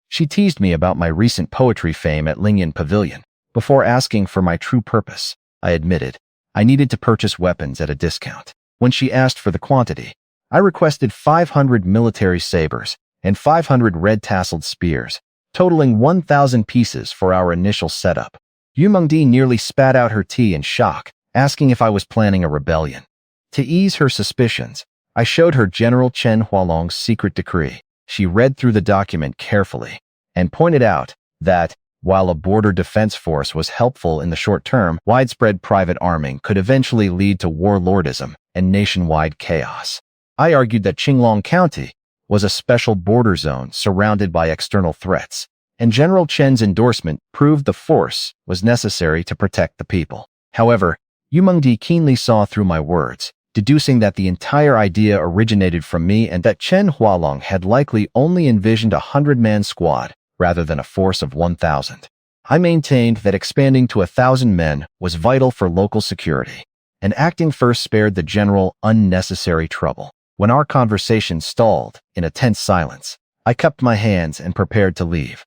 She teased me about my recent poetry fame at Lingyan Pavilion. Before asking for my true purpose, I admitted I needed to purchase weapons at a discount. When she asked for the quantity, I requested 500 military sabers and 500 red-tasseled spears, totaling 1,000 pieces for our initial setup. Yu Mengdi nearly spat out her tea in shock, asking if I was planning a rebellion. To ease her suspicions, I showed her General Chen Hualong's secret decree. She read through the document carefully and pointed out that, while a border defense force was helpful in the short term, widespread private arming could eventually lead to warlordism and nationwide chaos. I argued that Qinglong County was a special border zone surrounded by external threats, and General Chen's endorsement proved the force was necessary to protect the people. However, Yu Mengdi keenly saw through my words, deducing that the entire idea originated from me and that Chen Hualong had likely only envisioned a 100-man squad rather than a force of 1,000. I maintained that expanding to 1,000 men was vital for local security, and acting first spared the general unnecessary trouble. When our conversation stalled in a tense silence, I cupped my hands and prepared to leave,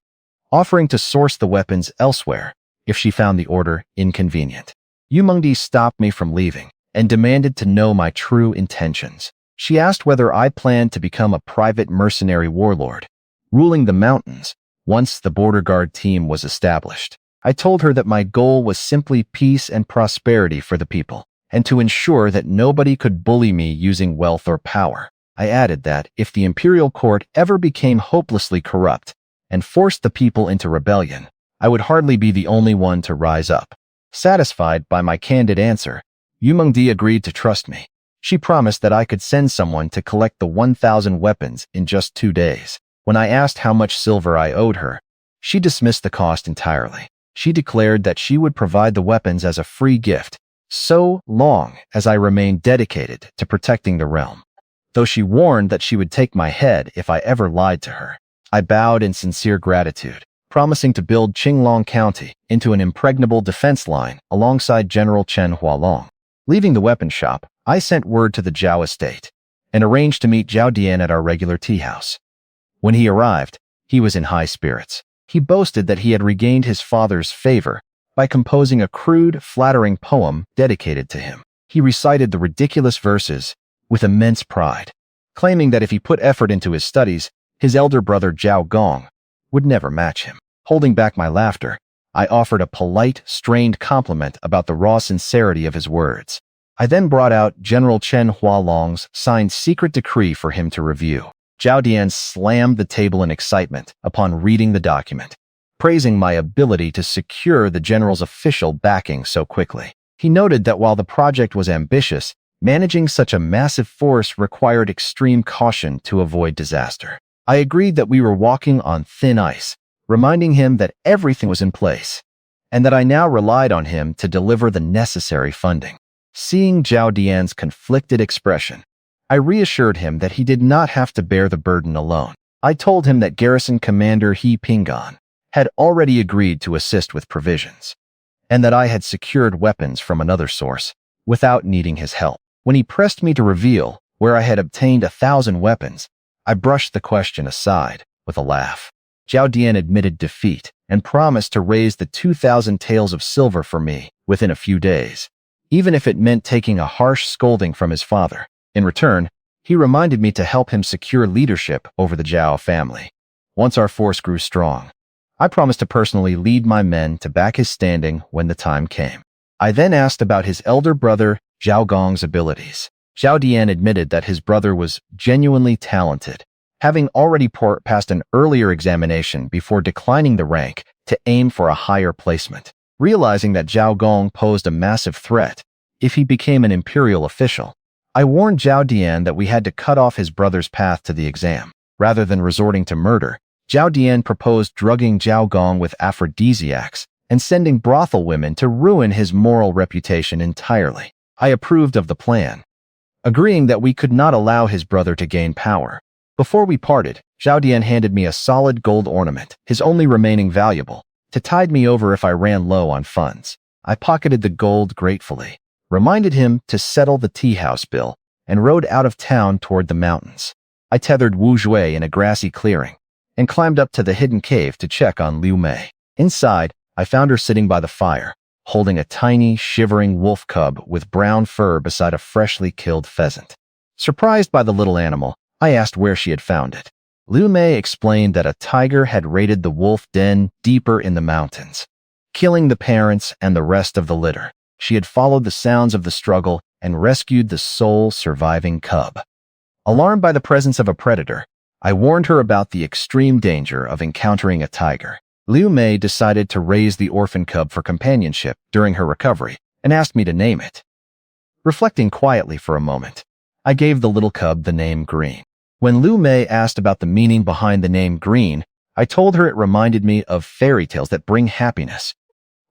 offering to source the weapons elsewhere if she found the order inconvenient. Yumengdi stopped me from leaving and demanded to know my true intentions. She asked whether I planned to become a private mercenary warlord, ruling the mountains once the border guard team was established. I told her that my goal was simply peace and prosperity for the people, and to ensure that nobody could bully me using wealth or power. I added that if the imperial court ever became hopelessly corrupt and forced the people into rebellion, I would hardly be the only one to rise up. Satisfied by my candid answer, Yumengdi agreed to trust me. She promised that I could send someone to collect the 1,000 weapons in just 2 days. When I asked how much silver I owed her, she dismissed the cost entirely. She declared that she would provide the weapons as a free gift, so long as I remained dedicated to protecting the realm, though she warned that she would take my head if I ever lied to her. I bowed in sincere gratitude, promising to build Qinglong County into an impregnable defense line alongside General Chen Hualong. Leaving the weapon shop, I sent word to the Zhao estate and arranged to meet Zhao Dian at our regular tea house. When he arrived, he was in high spirits. He boasted that he had regained his father's favor by composing a crude, flattering poem dedicated to him. He recited the ridiculous verses with immense pride, claiming that if he put effort into his studies, his elder brother Zhao Gong would never match him. Holding back my laughter, I offered a polite, strained compliment about the raw sincerity of his words. I then brought out General Chen Hualong's signed secret decree for him to review. Zhao Dian slammed the table in excitement upon reading the document, praising my ability to secure the general's official backing so quickly. He noted that while the project was ambitious, managing such a massive force required extreme caution to avoid disaster. I agreed that we were walking on thin ice, reminding him that everything was in place, and that I now relied on him to deliver the necessary funding. Seeing Zhao Dian's conflicted expression, I reassured him that he did not have to bear the burden alone. I told him that Garrison Commander He Pingan had already agreed to assist with provisions, and that I had secured weapons from another source without needing his help. When he pressed me to reveal where I had obtained 1,000 weapons, I brushed the question aside with a laugh. Zhao Dian admitted defeat and promised to raise the 2,000 taels of silver for me within a few days, even if it meant taking a harsh scolding from his father. In return, he reminded me to help him secure leadership over the Zhao family. Once our force grew strong, I promised to personally lead my men to back his standing when the time came. I then asked about his elder brother Zhao Gong's abilities. Zhao Dian admitted that his brother was genuinely talented, having already passed an earlier examination before declining the rank to aim for a higher placement. Realizing that Zhao Gong posed a massive threat if he became an imperial official, I warned Zhao Dian that we had to cut off his brother's path to the exam. Rather than resorting to murder, Zhao Dian proposed drugging Zhao Gong with aphrodisiacs and sending brothel women to ruin his moral reputation entirely. I approved of the plan, agreeing that we could not allow his brother to gain power. Before we parted, Zhao Dian handed me a solid gold ornament, his only remaining valuable, to tide me over if I ran low on funds. I pocketed the gold gratefully, reminded him to settle the tea house bill, and rode out of town toward the mountains. I tethered Wu Jue in a grassy clearing and climbed up to the hidden cave to check on Liu Mei. Inside, I found her sitting by the fire, holding a tiny, shivering wolf cub with brown fur beside a freshly killed pheasant. Surprised by the little animal, I asked where she had found it. Liu Mei explained that a tiger had raided the wolf den deeper in the mountains, killing the parents and the rest of the litter. She had followed the sounds of the struggle and rescued the sole surviving cub. Alarmed by the presence of a predator, I warned her about the extreme danger of encountering a tiger. Liu Mei decided to raise the orphan cub for companionship during her recovery and asked me to name it. Reflecting quietly for a moment, I gave the little cub the name Green. When Liu Mei asked about the meaning behind the name Green, I told her it reminded me of fairy tales that bring happiness,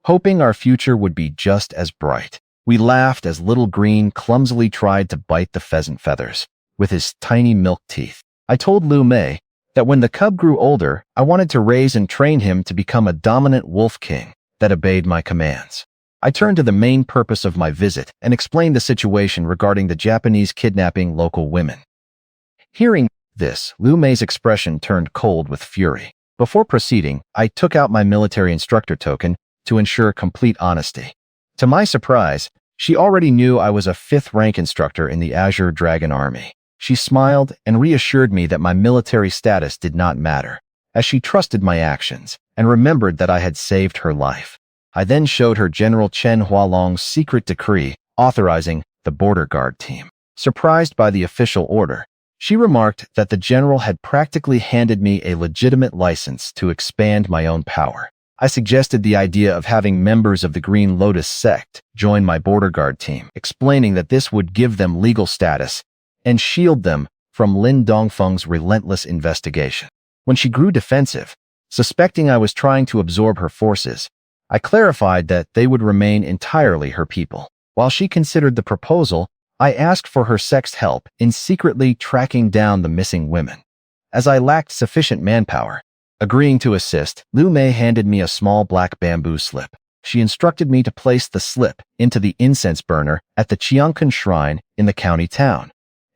hoping our future would be just as bright. We laughed as little Green clumsily tried to bite the pheasant feathers with his tiny milk teeth. I told Liu Mei that when the cub grew older, I wanted to raise and train him to become a dominant wolf king that obeyed my commands. I turned to the main purpose of my visit and explained the situation regarding the Japanese kidnapping local women. Hearing Liu Mei's expression turned cold with fury. Before proceeding, I took out my military instructor token to ensure complete honesty. To my surprise, she already knew I was a 5th rank instructor in the Azure Dragon Army. She smiled and reassured me that my military status did not matter, as she trusted my actions and remembered that I had saved her life. I then showed her General Chen Hualong's secret decree authorizing the border guard team. Surprised by the official order, she remarked that the general had practically handed me a legitimate license to expand my own power. I suggested the idea of having members of the Green Lotus sect join my border guard team, explaining that this would give them legal status and shield them from Lin Dongfeng's relentless investigation. When she grew defensive, suspecting I was trying to absorb her forces, I clarified that they would remain entirely her people. While she considered the proposal, I asked for her sect's help in secretly tracking down the missing women. As I lacked sufficient manpower, agreeing to assist, Liu Mei handed me a small black bamboo slip. She instructed me to place the slip into the incense burner at the Qiangkan Shrine in the county town,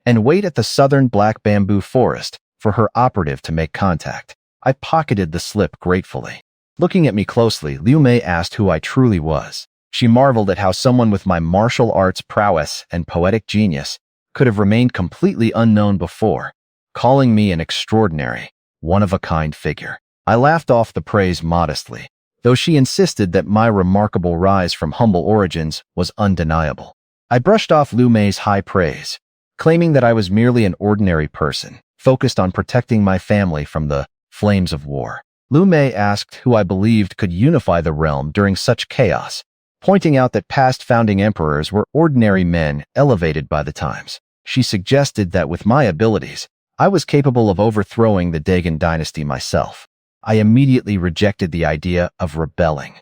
and wait at the southern black bamboo forest for her operative to make contact. I pocketed the slip gratefully. Looking at me closely, Liu Mei asked who I truly was. She marveled at how someone with my martial arts prowess and poetic genius could have remained completely unknown before, calling me an extraordinary, one-of-a-kind figure. I laughed off the praise modestly, though she insisted that my remarkable rise from humble origins was undeniable. I brushed off Liu Mei's high praise, claiming that I was merely an ordinary person, focused on protecting my family from the flames of war. Liu Mei asked who I believed could unify the realm during such chaos, pointing out that past founding emperors were ordinary men elevated by the times. She suggested that with my abilities, I was capable of overthrowing the Dagon dynasty myself. I immediately rejected the idea of rebelling.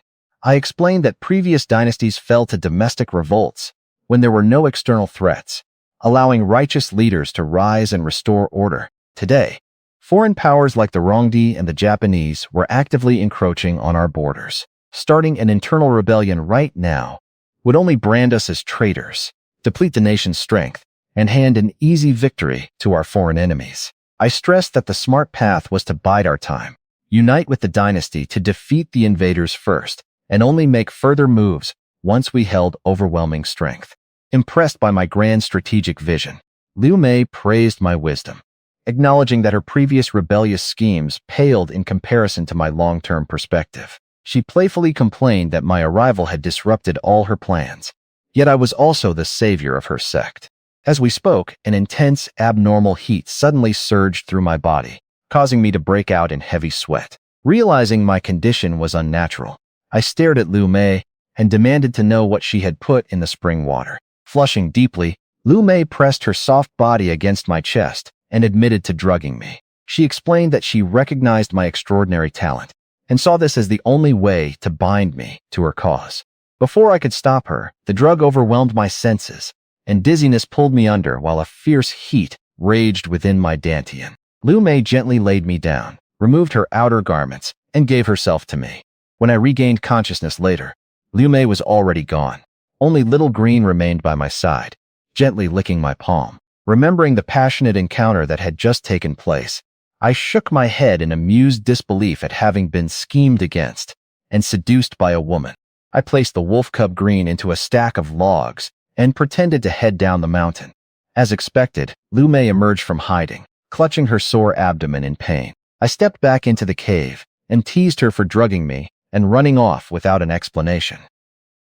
I explained that previous dynasties fell to domestic revolts when there were no external threats, allowing righteous leaders to rise and restore order. Today, foreign powers like the Rongdi and the Japanese were actively encroaching on our borders. Starting an internal rebellion right now would only brand us as traitors, deplete the nation's strength, and hand an easy victory to our foreign enemies. I stressed that the smart path was to bide our time, unite with the dynasty to defeat the invaders first, and only make further moves once we held overwhelming strength. Impressed by my grand strategic vision, Liu Mei praised my wisdom, acknowledging that her previous rebellious schemes paled in comparison to my long-term perspective. She playfully complained that my arrival had disrupted all her plans, yet I was also the savior of her sect. As we spoke, an intense, abnormal heat suddenly surged through my body, causing me to break out in heavy sweat. Realizing my condition was unnatural, I stared at Liu Mei and demanded to know what she had put in the spring water. Flushing deeply, Liu Mei pressed her soft body against my chest and admitted to drugging me. She explained that she recognized my extraordinary talent and saw this as the only way to bind me to her cause. Before I could stop her, the drug overwhelmed my senses, and dizziness pulled me under while a fierce heat raged within my dantian. Liu Mei gently laid me down, removed her outer garments, and gave herself to me. When I regained consciousness later, Liu Mei was already gone. Only Little Green remained by my side, gently licking my palm. Remembering the passionate encounter that had just taken place, I shook my head in amused disbelief at having been schemed against and seduced by a woman. I placed the wolf cub Green into a stack of logs and pretended to head down the mountain. As expected, Liu Mei emerged from hiding, clutching her sore abdomen in pain. I stepped back into the cave and teased her for drugging me and running off without an explanation.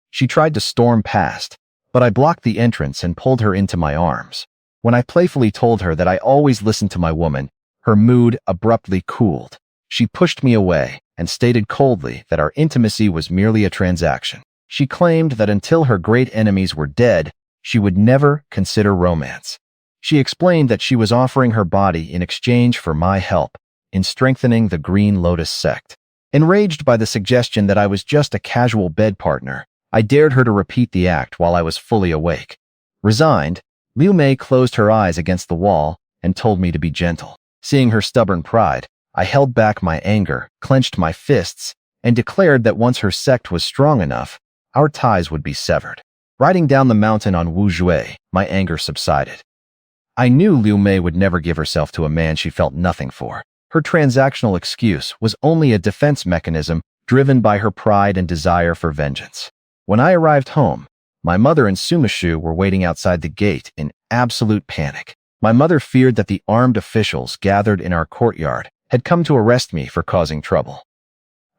She tried to storm past, but I blocked the entrance and pulled her into my arms. When I playfully told her that I always listened to my woman, her mood abruptly cooled. She pushed me away and stated coldly that our intimacy was merely a transaction. She claimed that until her great enemies were dead, she would never consider romance. She explained that she was offering her body in exchange for my help in strengthening the Green Lotus sect. Enraged by the suggestion that I was just a casual bed partner, I dared her to repeat the act while I was fully awake. Resigned, Liu Mei closed her eyes against the wall and told me to be gentle. Seeing her stubborn pride, I held back my anger, clenched my fists, and declared that once her sect was strong enough, our ties would be severed. Riding down the mountain on Wu Jue, my anger subsided. I knew Liu Mei would never give herself to a man she felt nothing for. Her transactional excuse was only a defense mechanism driven by her pride and desire for vengeance. When I arrived home, my mother and Sumishu were waiting outside the gate in absolute panic. My mother feared that the armed officials gathered in our courtyard had come to arrest me for causing trouble.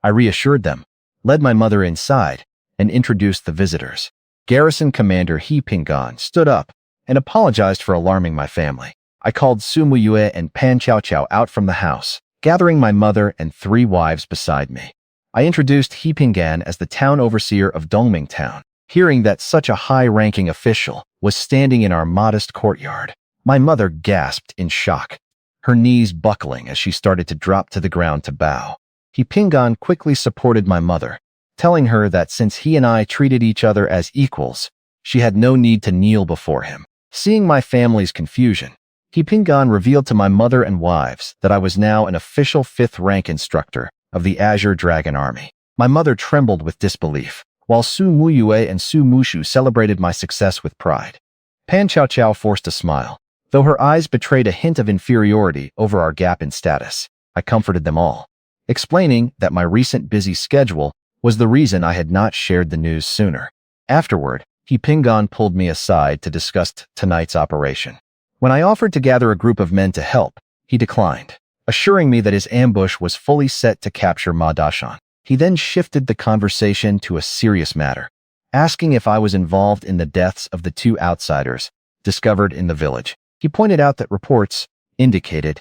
I reassured them, led my mother inside, and introduced the visitors. Garrison Commander He Pingan stood up and apologized for alarming my family. I called Su Muyue and Pan Chao Chao out from the house, gathering my mother and 3 wives beside me. I introduced He Pingan as the town overseer of Dongming Town. Hearing that such a high-ranking official was standing in our modest courtyard, my mother gasped in shock, her knees buckling as she started to drop to the ground to bow. He Pingan quickly supported my mother, telling her that since he and I treated each other as equals, she had no need to kneel before him. Seeing my family's confusion, He Pingan revealed to my mother and wives that I was now an official 5th-rank instructor of the Azure Dragon Army. My mother trembled with disbelief, while Su Muyue and Su Mushu celebrated my success with pride. Pan Chao Chao forced a smile, though her eyes betrayed a hint of inferiority over our gap in status. I comforted them all, explaining that my recent busy schedule was the reason I had not shared the news sooner. Afterward, He Pingan pulled me aside to discuss tonight's operation. When I offered to gather a group of men to help, he declined, assuring me that his ambush was fully set to capture Ma Dashan. He then shifted the conversation to a serious matter, asking if I was involved in the deaths of the 2 outsiders discovered in the village. He pointed out that reports indicated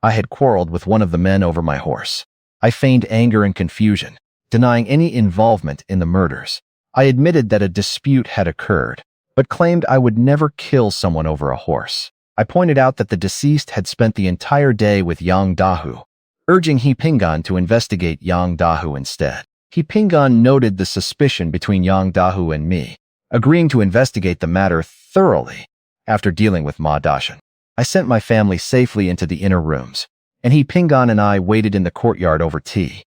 I had quarreled with one of the men over my horse. I feigned anger and confusion, denying any involvement in the murders. I admitted that a dispute had occurred, but claimed I would never kill someone over a horse. I pointed out that the deceased had spent the entire day with Yang Dahu, urging He Pingan to investigate Yang Dahu instead. He Pingan noted the suspicion between Yang Dahu and me, agreeing to investigate the matter thoroughly after dealing with Ma Dashan. I sent my family safely into the inner rooms, and He Pingan and I waited in the courtyard over tea.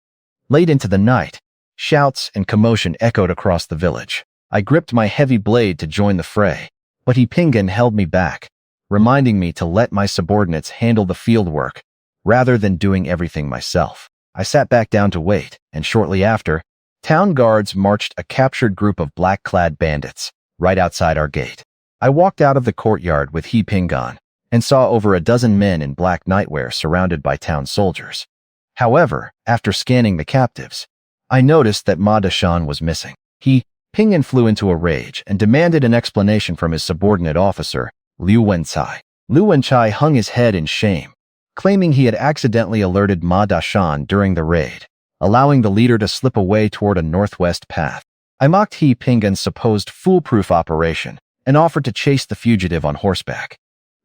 Late into the night, shouts and commotion echoed across the village. I gripped my heavy blade to join the fray, but He Pingan held me back, reminding me to let my subordinates handle the field work rather than doing everything myself. I sat back down to wait, and shortly after, town guards marched a captured group of black-clad bandits right outside our gate. I walked out of the courtyard with He Pingan and saw over a dozen men in black nightwear surrounded by town soldiers. However, after scanning the captives, I noticed that Ma Dashan was missing. He Pingan flew into a rage and demanded an explanation from his subordinate officer, Liu Wencai. Liu Wencai hung his head in shame, claiming he had accidentally alerted Ma Dashan during the raid, allowing the leader to slip away toward a northwest path. I mocked He Pingan's supposed foolproof operation and offered to chase the fugitive on horseback.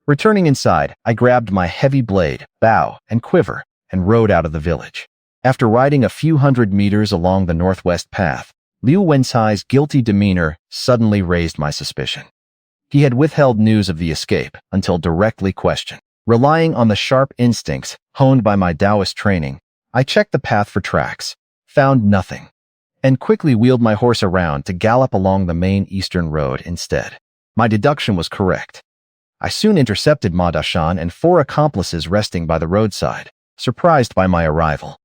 Returning inside, I grabbed my heavy blade, bow, and quiver and rode out of the village. After riding a few hundred meters along the northwest path, Liu Wencai's guilty demeanor suddenly raised my suspicion. He had withheld news of the escape until directly questioned. Relying on the sharp instincts honed by my Taoist training, I checked the path for tracks, found nothing, and quickly wheeled my horse around to gallop along the main eastern road instead. My deduction was correct. I soon intercepted Ma Dashan and 4 accomplices resting by the roadside, surprised by my arrival.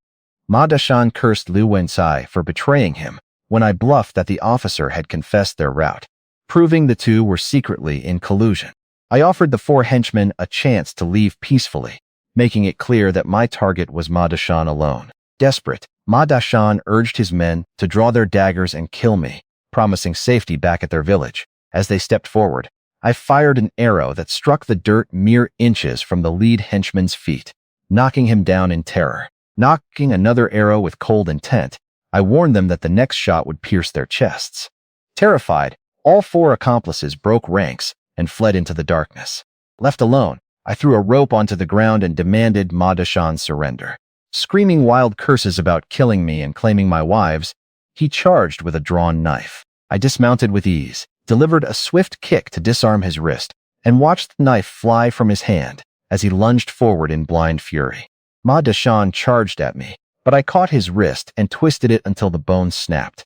Ma Dashan cursed Liu Wencai for betraying him when I bluffed that the officer had confessed their route, proving the 2 were secretly in collusion. I offered the 4 henchmen a chance to leave peacefully, making it clear that my target was Ma Dashan alone. Desperate, Ma Dashan urged his men to draw their daggers and kill me, promising safety back at their village. As they stepped forward, I fired an arrow that struck the dirt mere inches from the lead henchman's feet, knocking him down in terror. Knocking another arrow with cold intent, I warned them that the next shot would pierce their chests. Terrified, all 4 accomplices broke ranks and fled into the darkness. Left alone, I threw a rope onto the ground and demanded Ma Dashan's surrender. Screaming wild curses about killing me and claiming my wives, he charged with a drawn knife. I dismounted with ease, delivered a swift kick to disarm his wrist, and watched the knife fly from his hand as he lunged forward in blind fury. Ma Dashan charged at me, but I caught his wrist and twisted it until the bone snapped.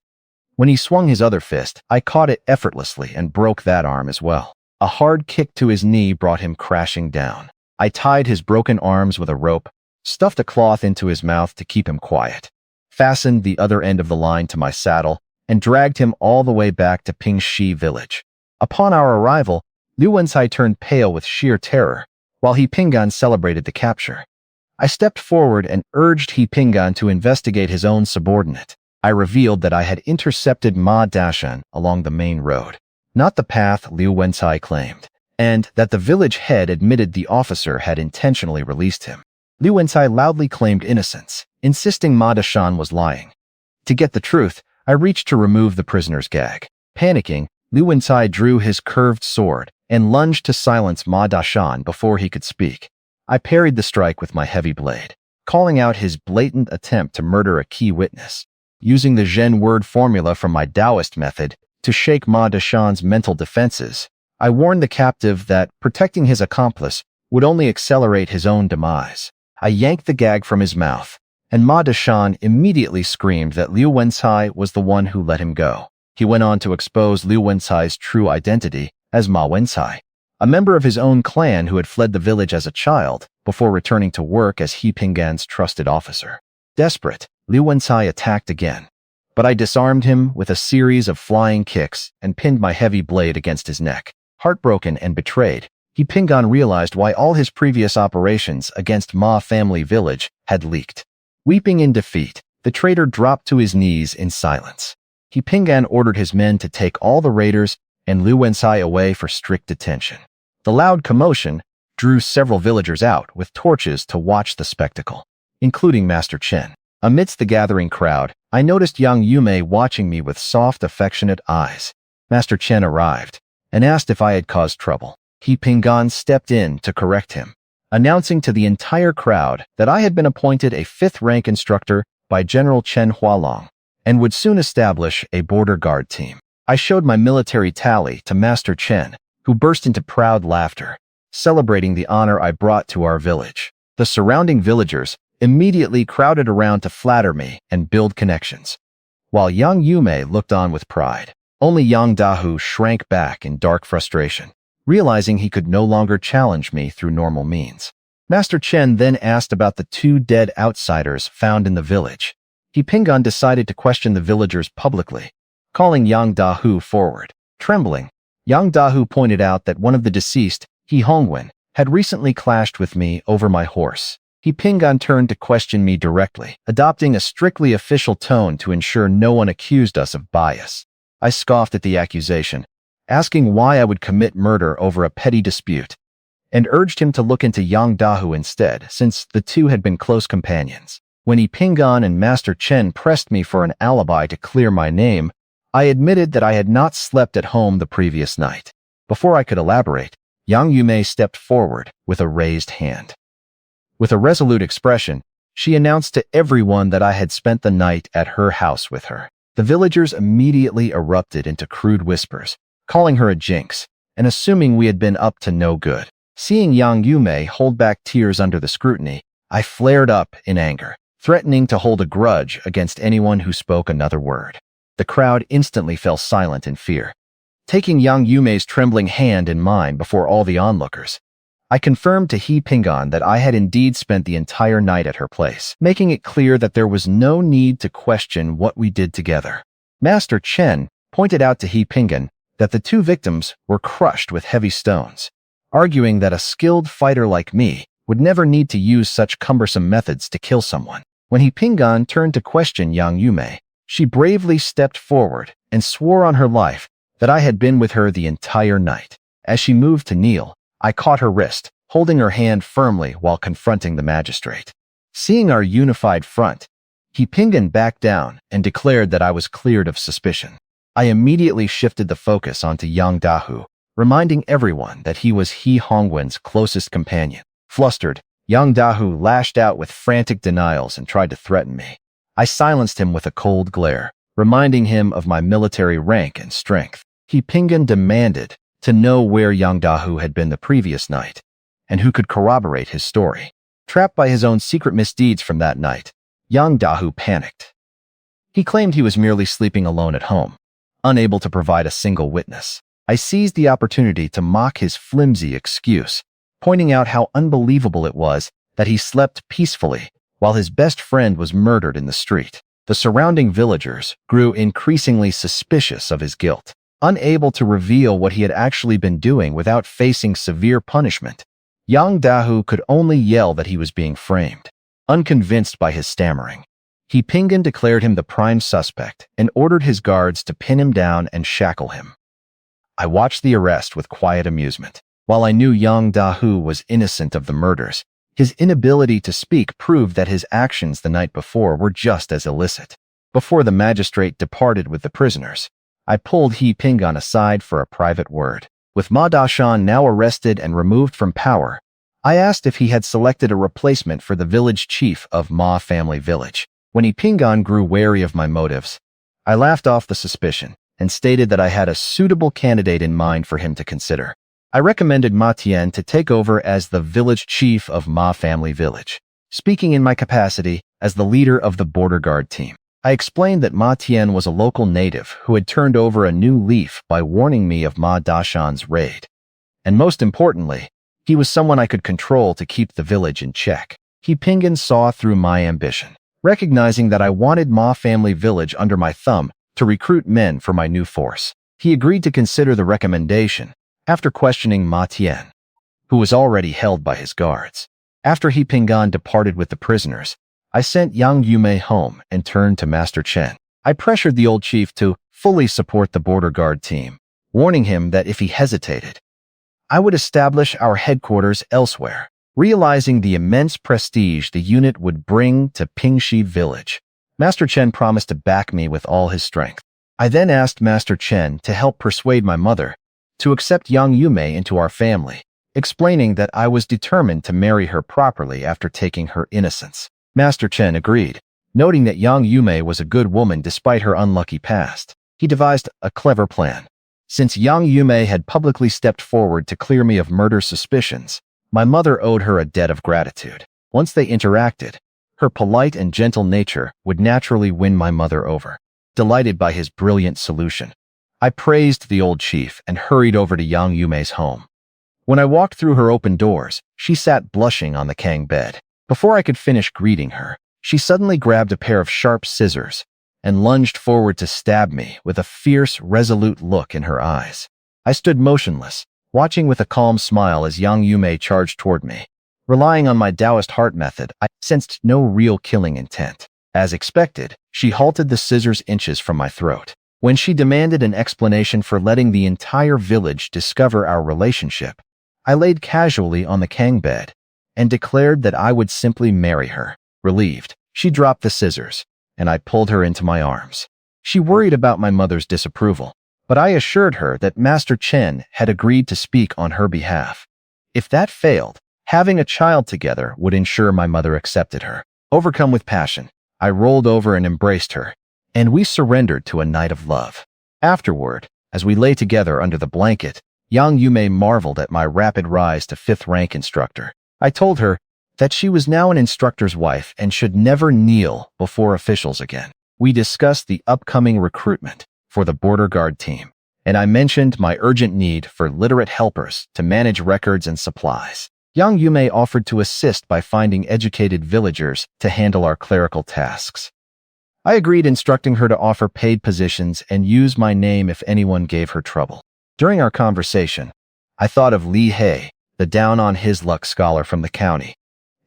When he swung his other fist, I caught it effortlessly and broke that arm as well. A hard kick to his knee brought him crashing down. I tied his broken arms with a rope, stuffed a cloth into his mouth to keep him quiet, fastened the other end of the line to my saddle, and dragged him all the way back to Pingxi village. Upon our arrival, Liu Wensai turned pale with sheer terror, while He Pingan celebrated the capture. I stepped forward and urged He Pingan to investigate his own subordinate. I revealed that I had intercepted Ma Dashan along the main road, not the path Liu Wensai claimed, and that the village head admitted the officer had intentionally released him. Liu Wensai loudly claimed innocence, insisting Ma Dashan was lying. To get the truth, I reached to remove the prisoner's gag. Panicking, Liu Wensai drew his curved sword and lunged to silence Ma Dashan before he could speak. I parried the strike with my heavy blade, calling out his blatant attempt to murder a key witness. Using the Zhen word formula from my Taoist method to shake Ma Dashan's mental defenses, I warned the captive that protecting his accomplice would only accelerate his own demise. I yanked the gag from his mouth, and Ma Dashan immediately screamed that Liu Wensai was the one who let him go. He went on to expose Liu Wensai's true identity as Ma Wensai, a member of his own clan who had fled the village as a child before returning to work as He Pingan's trusted officer. Desperate, Liu Wensai attacked again, but I disarmed him with a series of flying kicks and pinned my heavy blade against his neck. Heartbroken and betrayed, He Pingan realized why all his previous operations against Ma family village had leaked. Weeping in defeat, the traitor dropped to his knees in silence. He Pingan ordered his men to take all the raiders and Liu Wensai away for strict detention. The loud commotion drew several villagers out with torches to watch the spectacle, including Master Chen. Amidst the gathering crowd, I noticed young Yume watching me with soft, affectionate eyes. Master Chen arrived and asked if I had caused trouble. He Pingan stepped in to correct him, announcing to the entire crowd that I had been appointed a 5th rank instructor by General Chen Hualong and would soon establish a border guard team. I showed my military tally to Master Chen, who burst into proud laughter, celebrating the honor I brought to our village. The surrounding villagers immediately crowded around to flatter me and build connections, while young Yume looked on with pride. Only Yang Dahu shrank back in dark frustration, realizing he could no longer challenge me through normal means. Master Chen then asked about the 2 dead outsiders found in the village. He Pingan decided to question the villagers publicly, calling Yang Dahu forward. Trembling, Yang Dahu pointed out that one of the deceased, He Hongwen, had recently clashed with me over my horse. He Pingan turned to question me directly, adopting a strictly official tone to ensure no one accused us of bias. I scoffed at the accusation, asking why I would commit murder over a petty dispute, and urged him to look into Yang Dahu instead, since the two had been close companions. When He Pingan and Master Chen pressed me for an alibi to clear my name, I admitted that I had not slept at home the previous night. Before I could elaborate, Yang Yume stepped forward with a raised hand. With a resolute expression, she announced to everyone that I had spent the night at her house with her. The villagers immediately erupted into crude whispers, calling her a jinx, and assuming we had been up to no good. Seeing Yang Yume hold back tears under the scrutiny, I flared up in anger, threatening to hold a grudge against anyone who spoke another word. The crowd instantly fell silent in fear. Taking Yang Yume's trembling hand in mine before all the onlookers, I confirmed to He Pingan that I had indeed spent the entire night at her place, making it clear that there was no need to question what we did together. Master Chen pointed out to He Pingan that the 2 victims were crushed with heavy stones, arguing that a skilled fighter like me would never need to use such cumbersome methods to kill someone. When He Pingan turned to question Yang Yume, she bravely stepped forward and swore on her life that I had been with her the entire night. As she moved to kneel, I caught her wrist, holding her hand firmly while confronting the magistrate. Seeing our unified front, He Pingan backed down and declared that I was cleared of suspicion. I immediately shifted the focus onto Yang Dahu, reminding everyone that he was He Hongwen's closest companion. Flustered, Yang Dahu lashed out with frantic denials and tried to threaten me. I silenced him with a cold glare, reminding him of my military rank and strength. He Pingan demanded to know where Yang Dahu had been the previous night, and who could corroborate his story. Trapped by his own secret misdeeds from that night, Yang Dahu panicked. He claimed he was merely sleeping alone at home, unable to provide a single witness. I seized the opportunity to mock his flimsy excuse, pointing out how unbelievable it was that he slept peacefully while his best friend was murdered in the street. The surrounding villagers grew increasingly suspicious of his guilt, unable to reveal what he had actually been doing without facing severe punishment. Yang Dahu could only yell that he was being framed. Unconvinced by his stammering, He Pingan declared him the prime suspect and ordered his guards to pin him down and shackle him. I watched the arrest with quiet amusement. While I knew Yang Dahu was innocent of the murders, his inability to speak proved that his actions the night before were just as illicit. Before the magistrate departed with the prisoners, I pulled He Pingan aside for a private word. With Ma Dashan now arrested and removed from power, I asked if he had selected a replacement for the village chief of Ma family village. When He Pingan grew wary of my motives, I laughed off the suspicion and stated that I had a suitable candidate in mind for him to consider. I recommended Ma Tian to take over as the village chief of Ma family village. Speaking in my capacity as the leader of the border guard team, I explained that Ma Tian was a local native who had turned over a new leaf by warning me of Ma Dashan's raid. And most importantly, he was someone I could control to keep the village in check. He Pingan saw through my ambition, recognizing that I wanted Ma family village under my thumb to recruit men for my new force. He agreed to consider the recommendation after questioning Ma Tian, who was already held by his guards. After He Pingan departed with the prisoners, I sent Yang Yume home and turned to Master Chen. I pressured the old chief to fully support the border guard team, warning him that if he hesitated, I would establish our headquarters elsewhere. Realizing the immense prestige the unit would bring to Pingxi village, Master Chen promised to back me with all his strength. I then asked Master Chen to help persuade my mother to accept Yang Yume into our family, explaining that I was determined to marry her properly after taking her innocence. Master Chen agreed, noting that Yang Yume was a good woman despite her unlucky past. He devised a clever plan. Since Yang Yume had publicly stepped forward to clear me of murder suspicions, my mother owed her a debt of gratitude. Once they interacted, her polite and gentle nature would naturally win my mother over. Delighted by his brilliant solution, I praised the old chief and hurried over to Yang Yume's home. When I walked through her open doors, she sat blushing on the Kang bed. Before I could finish greeting her, she suddenly grabbed a pair of sharp scissors and lunged forward to stab me with a fierce, resolute look in her eyes. I stood motionless, watching with a calm smile as Yang Yume charged toward me. Relying on my Taoist heart method, I sensed no real killing intent. As expected, she halted the scissors inches from my throat. When she demanded an explanation for letting the entire village discover our relationship, I laid casually on the Kang bed and declared that I would simply marry her. Relieved, she dropped the scissors, and I pulled her into my arms. She worried about my mother's disapproval, but I assured her that Master Chen had agreed to speak on her behalf. If that failed, having a child together would ensure my mother accepted her. Overcome with passion, I rolled over and embraced her, and we surrendered to a night of love. Afterward, as we lay together under the blanket, Yang Yume marveled at my rapid rise to 5th rank instructor. I told her that she was now an instructor's wife and should never kneel before officials again. We discussed the upcoming recruitment for the border guard team, and I mentioned my urgent need for literate helpers to manage records and supplies. Yang Yume offered to assist by finding educated villagers to handle our clerical tasks. I agreed, instructing her to offer paid positions and use my name if anyone gave her trouble. During our conversation, I thought of Li He, the down-on-his-luck scholar from the county,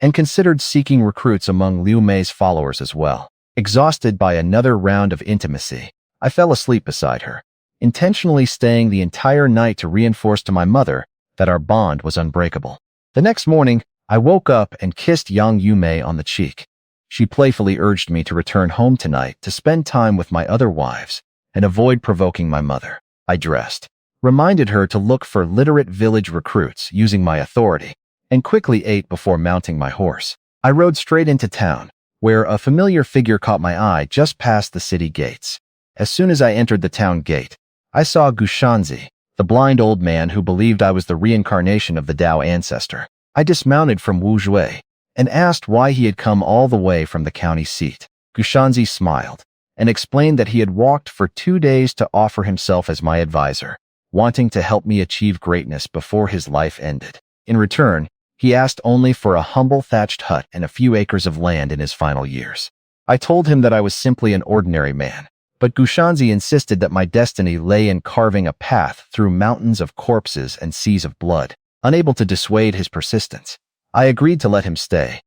and considered seeking recruits among Liu Mei's followers as well. Exhausted by another round of intimacy, I fell asleep beside her, intentionally staying the entire night to reinforce to my mother that our bond was unbreakable. The next morning, I woke up and kissed Yang Yume on the cheek. She playfully urged me to return home tonight to spend time with my other wives and avoid provoking my mother. I dressed, reminded her to look for literate village recruits using my authority, and quickly ate before mounting my horse. I rode straight into town, where a familiar figure caught my eye just past the city gates. As soon as I entered the town gate, I saw Gushanzi, the blind old man who believed I was the reincarnation of the Tao ancestor. I dismounted from Wu Jue and asked why he had come all the way from the county seat. Gushanzi smiled and explained that he had walked for 2 days to offer himself as my advisor. wanting to help me achieve greatness before his life ended. In return, he asked only for a humble thatched hut and a few acres of land in his final years. I told him that I was simply an ordinary man, but Gushanzi insisted that my destiny lay in carving a path through mountains of corpses and seas of blood. Unable to dissuade his persistence, I agreed to let him stay.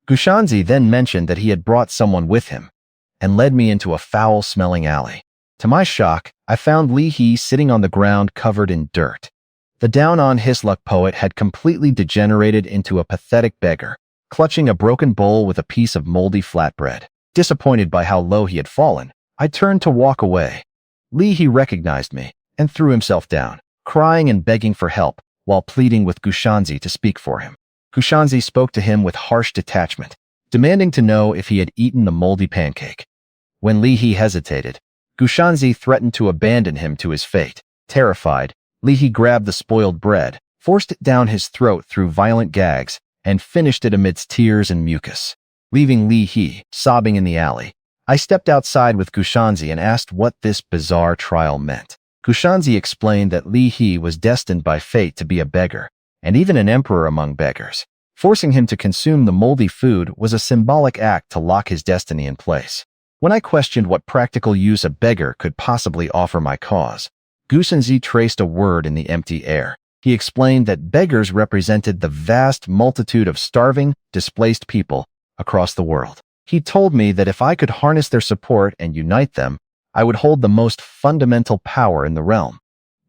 Gushanzi then mentioned that he had brought someone with him and led me into a foul-smelling alley. To my shock, I found Li He sitting on the ground covered in dirt. The down-on-his-luck poet had completely degenerated into a pathetic beggar, clutching a broken bowl with a piece of moldy flatbread. Disappointed by how low he had fallen, I turned to walk away. Li He recognized me and threw himself down, crying and begging for help, while pleading with Gushanzi to speak for him. Gushanzi spoke to him with harsh detachment, demanding to know if he had eaten the moldy pancake. When Li He hesitated, Gushanzi threatened to abandon him to his fate. Terrified, Li He grabbed the spoiled bread, forced it down his throat through violent gags, and finished it amidst tears and mucus. Leaving Li He sobbing in the alley, I stepped outside with Gushanzi and asked what this bizarre trial meant. Gushanzi explained that Li He was destined by fate to be a beggar, and even an emperor among beggars. Forcing him to consume the moldy food was a symbolic act to lock his destiny in place. When I questioned what practical use a beggar could possibly offer my cause, Gushanzi traced a word in the empty air. He explained that beggars represented the vast multitude of starving, displaced people across the world. He told me that if I could harness their support and unite them, I would hold the most fundamental power in the realm,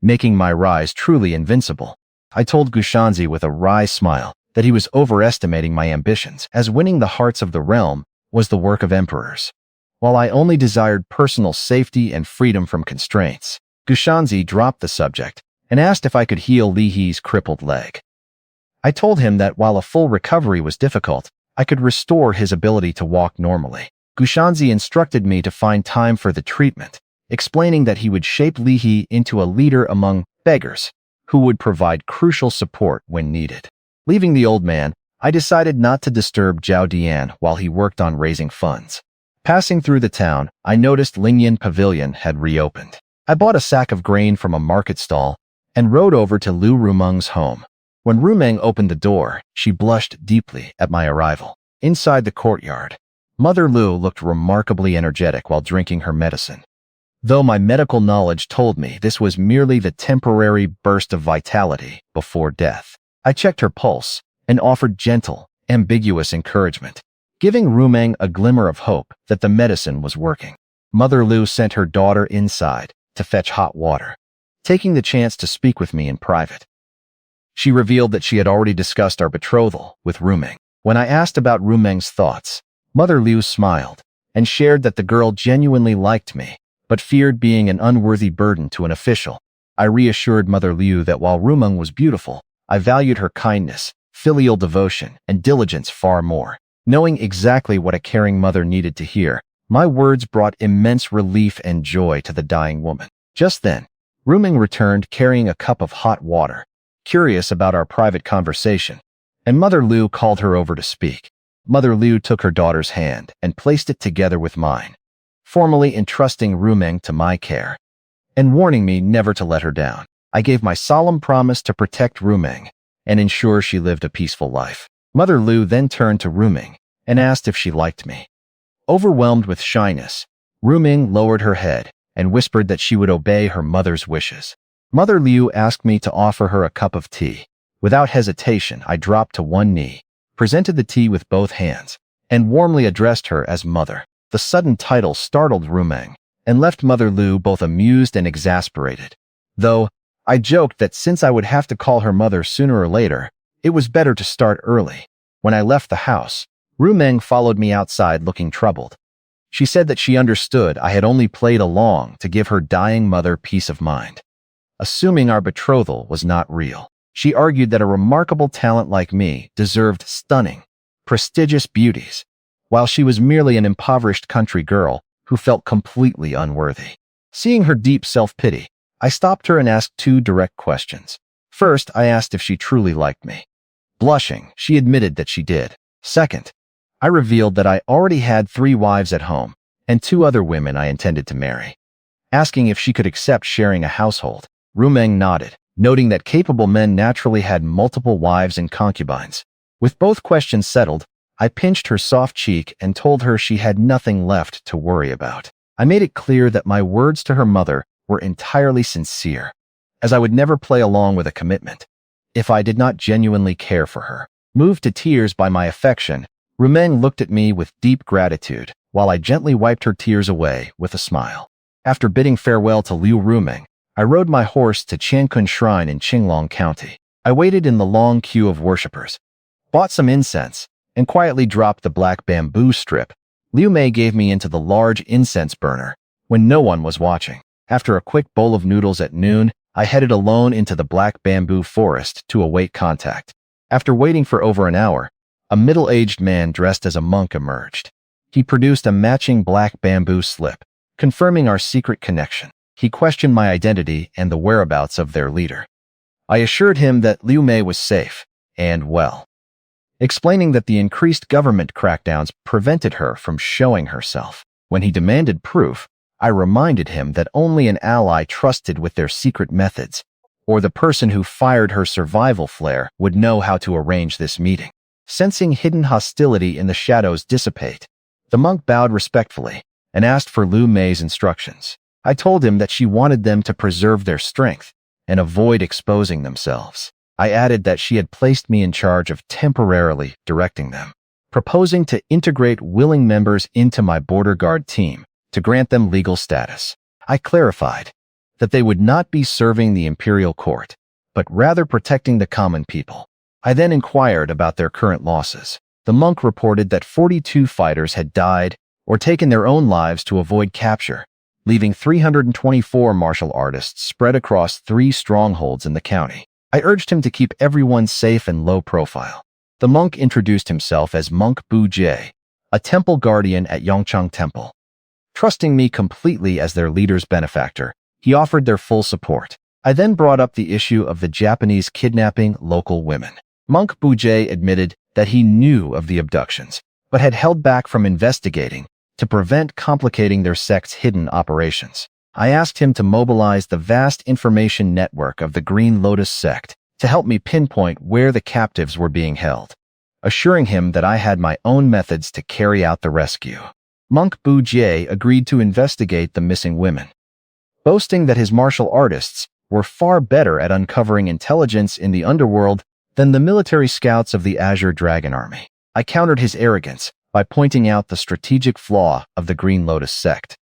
making my rise truly invincible. I told Gushanzi with a wry smile that he was overestimating my ambitions, as winning the hearts of the realm was the work of emperors, while I only desired personal safety and freedom from constraints. Gushanzi dropped the subject and asked if I could heal Li He's crippled leg. I told him that while a full recovery was difficult, I could restore his ability to walk normally. Gushanzi instructed me to find time for the treatment, explaining that he would shape Li He into a leader among beggars who would provide crucial support when needed. Leaving the old man, I decided not to disturb Zhao Dian while he worked on raising funds. Passing through the town, I noticed Lingyan Pavilion had reopened. I bought a sack of grain from a market stall and rode over to Lu Rumeng's home. When Rumeng opened the door, she blushed deeply at my arrival. Inside the courtyard, Mother Lu looked remarkably energetic while drinking her medicine. Though my medical knowledge told me this was merely the temporary burst of vitality before death, I checked her pulse and offered gentle, ambiguous encouragement, giving Rumeng a glimmer of hope that the medicine was working. Mother Lu sent her daughter inside to fetch hot water, taking the chance to speak with me in private. She revealed that she had already discussed our betrothal with Rumeng. When I asked about Rumeng's thoughts, Mother Liu smiled and shared that the girl genuinely liked me, but feared being an unworthy burden to an official. I reassured Mother Liu that while Rumeng was beautiful, I valued her kindness, filial devotion, and diligence far more. Knowing exactly what a caring mother needed to hear, my words brought immense relief and joy to the dying woman. Just then, Rumeng returned carrying a cup of hot water, curious about our private conversation, and Mother Liu called her over to speak. Mother Liu took her daughter's hand and placed it together with mine, formally entrusting Rumeng to my care and warning me never to let her down. I gave my solemn promise to protect Rumeng and ensure she lived a peaceful life. Mother Liu then turned to Rumeng and asked if she liked me. Overwhelmed with shyness, Rumeng lowered her head and whispered that she would obey her mother's wishes. Mother Liu asked me to offer her a cup of tea. Without hesitation, I dropped to one knee, presented the tea with both hands, and warmly addressed her as mother. The sudden title startled Rumeng and left Mother Liu both amused and exasperated. Though, I joked that since I would have to call her mother sooner or later, it was better to start early. When I left the house, Rumeng followed me outside looking troubled. She said that she understood I had only played along to give her dying mother peace of mind, assuming our betrothal was not real. She argued that a remarkable talent like me deserved stunning, prestigious beauties, while she was merely an impoverished country girl who felt completely unworthy. Seeing her deep self-pity, I stopped her and asked two direct questions. First, I asked if she truly liked me. Blushing, she admitted that she did. Second, I revealed that I already had 3 wives at home and 2 other women I intended to marry. Asking if she could accept sharing a household, Rumeng nodded, noting that capable men naturally had multiple wives and concubines. With both questions settled, I pinched her soft cheek and told her she had nothing left to worry about. I made it clear that my words to her mother were entirely sincere, as I would never play along with a commitment if I did not genuinely care for her. Moved to tears by my affection, Rumeng looked at me with deep gratitude, while I gently wiped her tears away with a smile. After bidding farewell to Liu Rumeng, I rode my horse to Qiankun Shrine in Qinglong County. I waited in the long queue of worshippers, bought some incense, and quietly dropped the black bamboo strip Liu Mei gave me into the large incense burner when no one was watching. After a quick bowl of noodles at noon, I headed alone into the black bamboo forest to await contact. After waiting for over an hour, a middle-aged man dressed as a monk emerged. He produced a matching black bamboo slip, confirming our secret connection. He questioned my identity and the whereabouts of their leader. I assured him that Liu Mei was safe and well, explaining that the increased government crackdowns prevented her from showing herself. When he demanded proof, I reminded him that only an ally trusted with their secret methods, or the person who fired her survival flare, would know how to arrange this meeting. Sensing hidden hostility in the shadows dissipate, the monk bowed respectfully and asked for Liu Mei's instructions. I told him that she wanted them to preserve their strength and avoid exposing themselves. I added that she had placed me in charge of temporarily directing them, proposing to integrate willing members into my border guard team to grant them legal status. I clarified that they would not be serving the imperial court, but rather protecting the common people. I then inquired about their current losses. The monk reported that 42 fighters had died or taken their own lives to avoid capture, leaving 324 martial artists spread across 3 strongholds in the county. I urged him to keep everyone safe and low profile. The monk introduced himself as Monk Bu Jie, a temple guardian at Yongchang Temple. Trusting me completely as their leader's benefactor, he offered their full support. I then brought up the issue of the Japanese kidnapping local women. Monk Bu Jie admitted that he knew of the abductions, but had held back from investigating to prevent complicating their sect's hidden operations. I asked him to mobilize the vast information network of the Green Lotus sect to help me pinpoint where the captives were being held, assuring him that I had my own methods to carry out the rescue. Monk Bu Jie agreed to investigate the missing women, boasting that his martial artists were far better at uncovering intelligence in the underworld than the military scouts of the Azure Dragon Army. I countered his arrogance by pointing out the strategic flaw of the Green Lotus sect.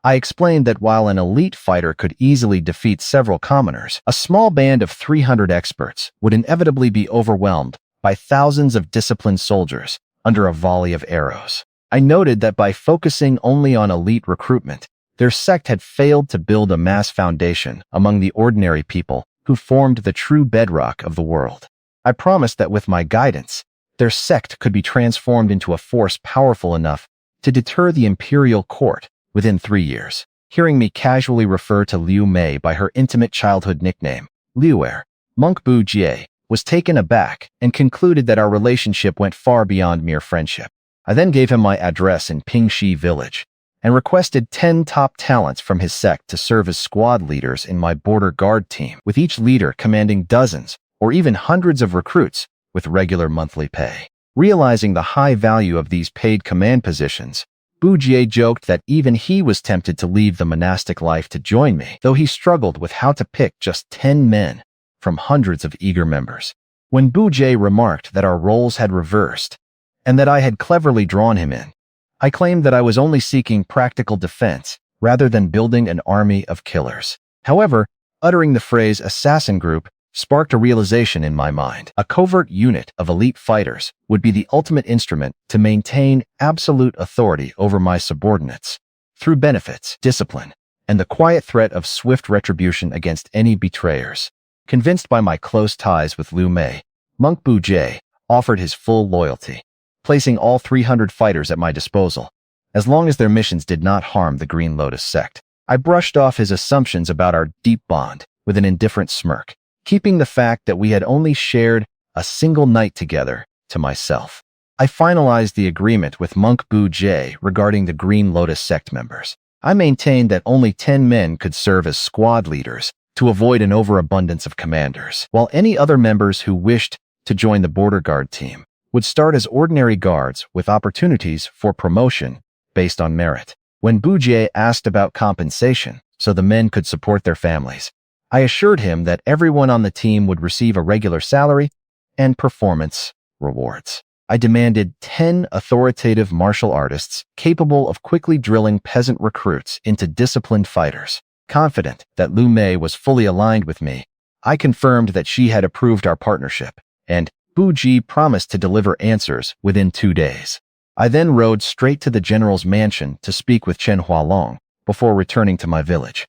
I explained that while an elite fighter could easily defeat several commoners, a small band of 300 experts would inevitably be overwhelmed by thousands of disciplined soldiers under a volley of arrows. I noted that by focusing only on elite recruitment, their sect had failed to build a mass foundation among the ordinary people who formed the true bedrock of the world. I promised that with my guidance, their sect could be transformed into a force powerful enough to deter the imperial court within 3 years. Hearing me casually refer to Liu Mei by her intimate childhood nickname, Liuer, Monk Bu Jie was taken aback and concluded that our relationship went far beyond mere friendship. I then gave him my address in Pingxi village and requested 10 top talents from his sect to serve as squad leaders in my border guard team, with each leader commanding dozens or even hundreds of recruits with regular monthly pay. Realizing the high value of these paid command positions, Bu Jie joked that even he was tempted to leave the monastic life to join me, though he struggled with how to pick just 10 men from hundreds of eager members. When Bu Jie remarked that our roles had reversed and that I had cleverly drawn him in, I claimed that I was only seeking practical defense rather than building an army of killers. However, uttering the phrase assassin group sparked a realization in my mind. A covert unit of elite fighters would be the ultimate instrument to maintain absolute authority over my subordinates through benefits, discipline, and the quiet threat of swift retribution against any betrayers. Convinced by my close ties with Liu Mei, Monk Bu Jie offered his full loyalty, placing all 300 fighters at my disposal, as long as their missions did not harm the Green Lotus sect. I brushed off his assumptions about our deep bond with an indifferent smirk, keeping the fact that we had only shared a single night together to myself. I finalized the agreement with Monk Bu Jie regarding the Green Lotus sect members. I maintained that only 10 men could serve as squad leaders to avoid an overabundance of commanders, while any other members who wished to join the border guard team would start as ordinary guards with opportunities for promotion based on merit. When Bujie asked about compensation so the men could support their families, I assured him that everyone on the team would receive a regular salary and performance rewards. I demanded 10 authoritative martial artists capable of quickly drilling peasant recruits into disciplined fighters. Confident that Lu Mei was fully aligned with me, I confirmed that she had approved our partnership, and Bu Ji promised to deliver answers within 2 days. I then rode straight to the general's mansion to speak with Chen Hualong before returning to my village.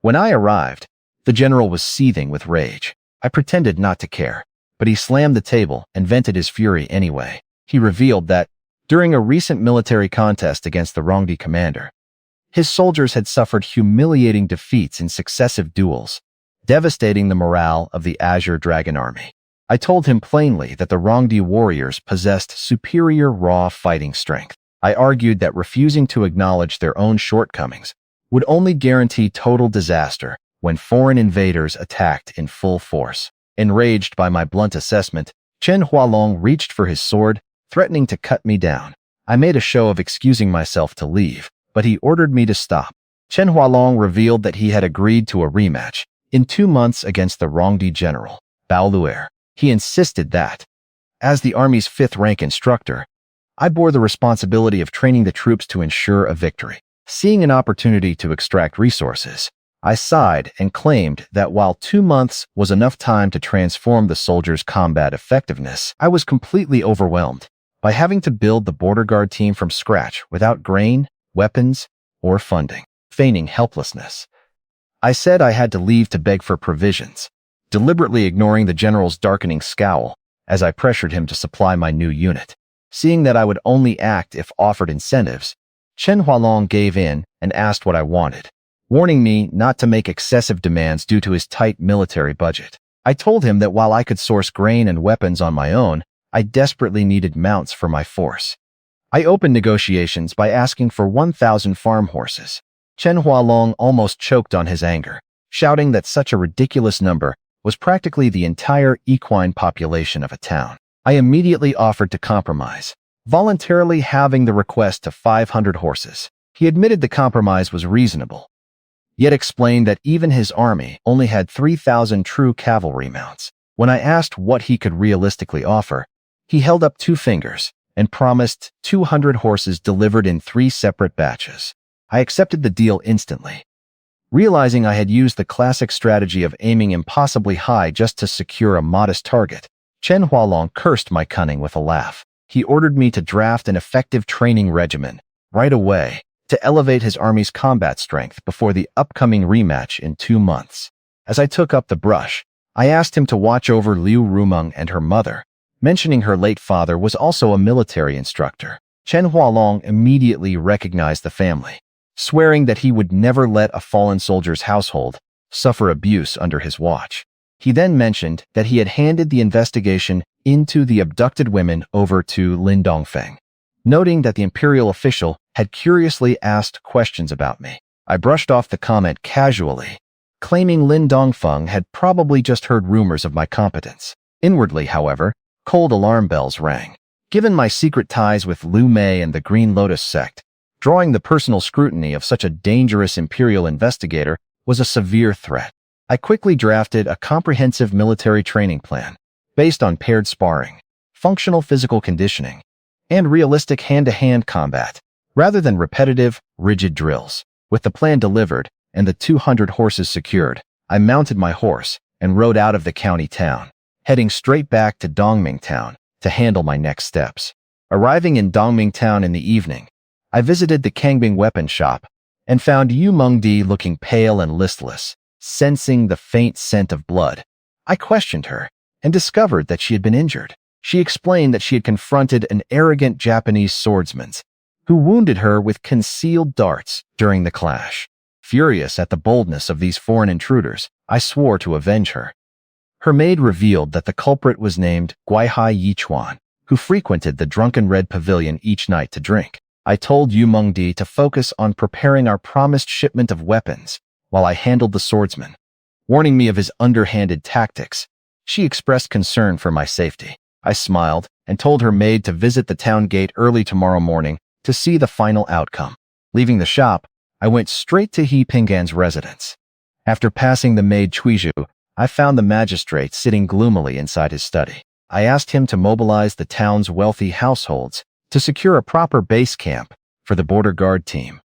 When I arrived, the general was seething with rage. I pretended not to care, but he slammed the table and vented his fury anyway. He revealed that, during a recent military contest against the Rongdi commander, his soldiers had suffered humiliating defeats in successive duels, devastating the morale of the Azure Dragon army. I told him plainly that the Rongdi warriors possessed superior raw fighting strength. I argued that refusing to acknowledge their own shortcomings would only guarantee total disaster when foreign invaders attacked in full force. Enraged by my blunt assessment, Chen Hualong reached for his sword, threatening to cut me down. I made a show of excusing myself to leave, but he ordered me to stop. Chen Hualong revealed that he had agreed to a rematch in 2 months against the Rongdi general, Bao Luer. He insisted that, as the army's 5th-rank instructor, I bore the responsibility of training the troops to ensure a victory. Seeing an opportunity to extract resources, I sighed and claimed that while 2 months was enough time to transform the soldiers' combat effectiveness, I was completely overwhelmed by having to build the border guard team from scratch without grain, weapons, or funding. Feigning helplessness, I said I had to leave to beg for provisions, deliberately ignoring the general's darkening scowl as I pressured him to supply my new unit. Seeing that I would only act if offered incentives, Chen Hualong gave in and asked what I wanted, warning me not to make excessive demands due to his tight military budget. I told him that while I could source grain and weapons on my own, I desperately needed mounts for my force. I opened negotiations by asking for 1,000 farm horses. Chen Hualong almost choked on his anger, shouting that such a ridiculous number was practically the entire equine population of a town. I immediately offered to compromise, voluntarily halving the request to 500 horses. He admitted the compromise was reasonable, yet explained that even his army only had 3,000 true cavalry mounts. When I asked what he could realistically offer, he held up 2 fingers and promised 200 horses delivered in 3 separate batches. I accepted the deal instantly. Realizing I had used the classic strategy of aiming impossibly high just to secure a modest target, Chen Hualong cursed my cunning with a laugh. He ordered me to draft an effective training regimen right away to elevate his army's combat strength before the upcoming rematch in 2 months. As I took up the brush, I asked him to watch over Liu Rumeng and her mother, mentioning her late father was also a military instructor. Chen Hualong immediately recognized the family, swearing that he would never let a fallen soldier's household suffer abuse under his watch. He then mentioned that he had handed the investigation into the abducted women over to Lin Dongfeng, noting that the imperial official had curiously asked questions about me. I brushed off the comment casually, claiming Lin Dongfeng had probably just heard rumors of my competence. Inwardly, however, cold alarm bells rang. Given my secret ties with Lu Mei and the Green Lotus sect, drawing the personal scrutiny of such a dangerous imperial investigator was a severe threat. I quickly drafted a comprehensive military training plan based on paired sparring, functional physical conditioning, and realistic hand-to-hand combat, rather than repetitive, rigid drills. With the plan delivered and the 200 horses secured, I mounted my horse and rode out of the county town, heading straight back to Dongming Town to handle my next steps. Arriving in Dongming Town in the evening, I visited the Kangbing weapon shop and found Yu Mengdi looking pale and listless, sensing the faint scent of blood. I questioned her and discovered that she had been injured. She explained that she had confronted an arrogant Japanese swordsman who wounded her with concealed darts during the clash. Furious at the boldness of these foreign intruders, I swore to avenge her. Her maid revealed that the culprit was named Guihai Yichuan, who frequented the Drunken Red Pavilion each night to drink. I told Yu Mengdi to focus on preparing our promised shipment of weapons while I handled the swordsman. warning me of his underhanded tactics. She expressed concern for my safety. I smiled and told her maid to visit the town gate early tomorrow morning to see the final outcome. Leaving the shop, I went straight to He Pingan's residence. After passing the maid Chuiju, I found the magistrate sitting gloomily inside his study. I asked him to mobilize the town's wealthy households to secure a proper base camp for the border guard team,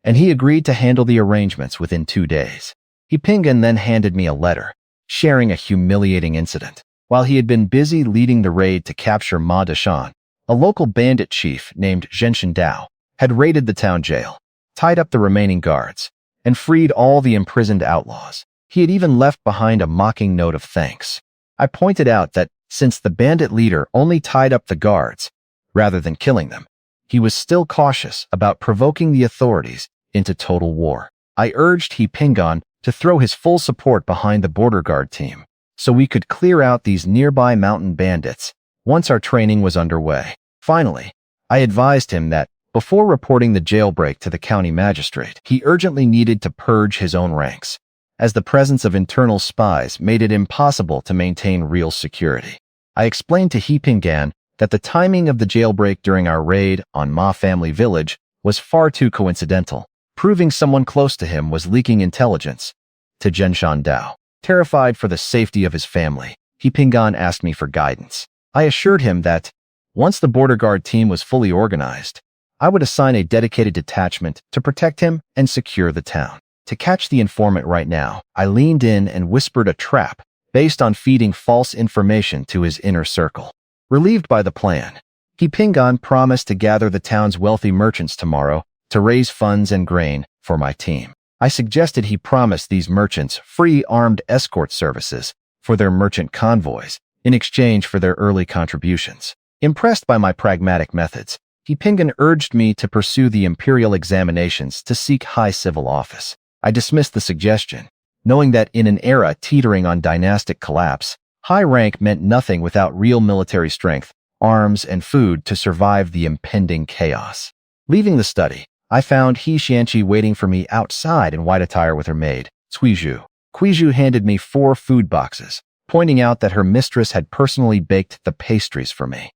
and he agreed to handle the arrangements within 2 days. He Pingan then handed me a letter, sharing a humiliating incident. While he had been busy leading the raid to capture Ma Dashan, a local bandit chief named Zhenshin Dao had raided the town jail, tied up the remaining guards, and freed all the imprisoned outlaws. He had even left behind a mocking note of thanks. I pointed out that since the bandit leader only tied up the guards, rather than killing them, he was still cautious about provoking the authorities into total war. I urged He Pingan to throw his full support behind the border guard team, so we could clear out these nearby mountain bandits once our training was underway. Finally, I advised him that before reporting the jailbreak to the county magistrate, he urgently needed to purge his own ranks, as the presence of internal spies made it impossible to maintain real security. I explained to He Pingan that the timing of the jailbreak during our raid on Ma Family Village was far too coincidental, proving someone close to him was leaking intelligence to Zhenshin Dao. Terrified for the safety of his family, He Pingan asked me for guidance. I assured him that, once the border guard team was fully organized, I would assign a dedicated detachment to protect him and secure the town. To catch the informant right now, I leaned in and whispered a trap based on feeding false information to his inner circle. Relieved by the plan, He Pingan promised to gather the town's wealthy merchants tomorrow to raise funds and grain for my team. I suggested he promise these merchants free armed escort services for their merchant convoys in exchange for their early contributions. Impressed by my pragmatic methods, He Pingan urged me to pursue the imperial examinations to seek high civil office. I dismissed the suggestion, knowing that in an era teetering on dynastic collapse, high rank meant nothing without real military strength, arms, and food to survive the impending chaos. Leaving the study, I found He Xianqi waiting for me outside in white attire with her maid, Cuiju. Cuiju handed me 4 food boxes, pointing out that her mistress had personally baked the pastries for me.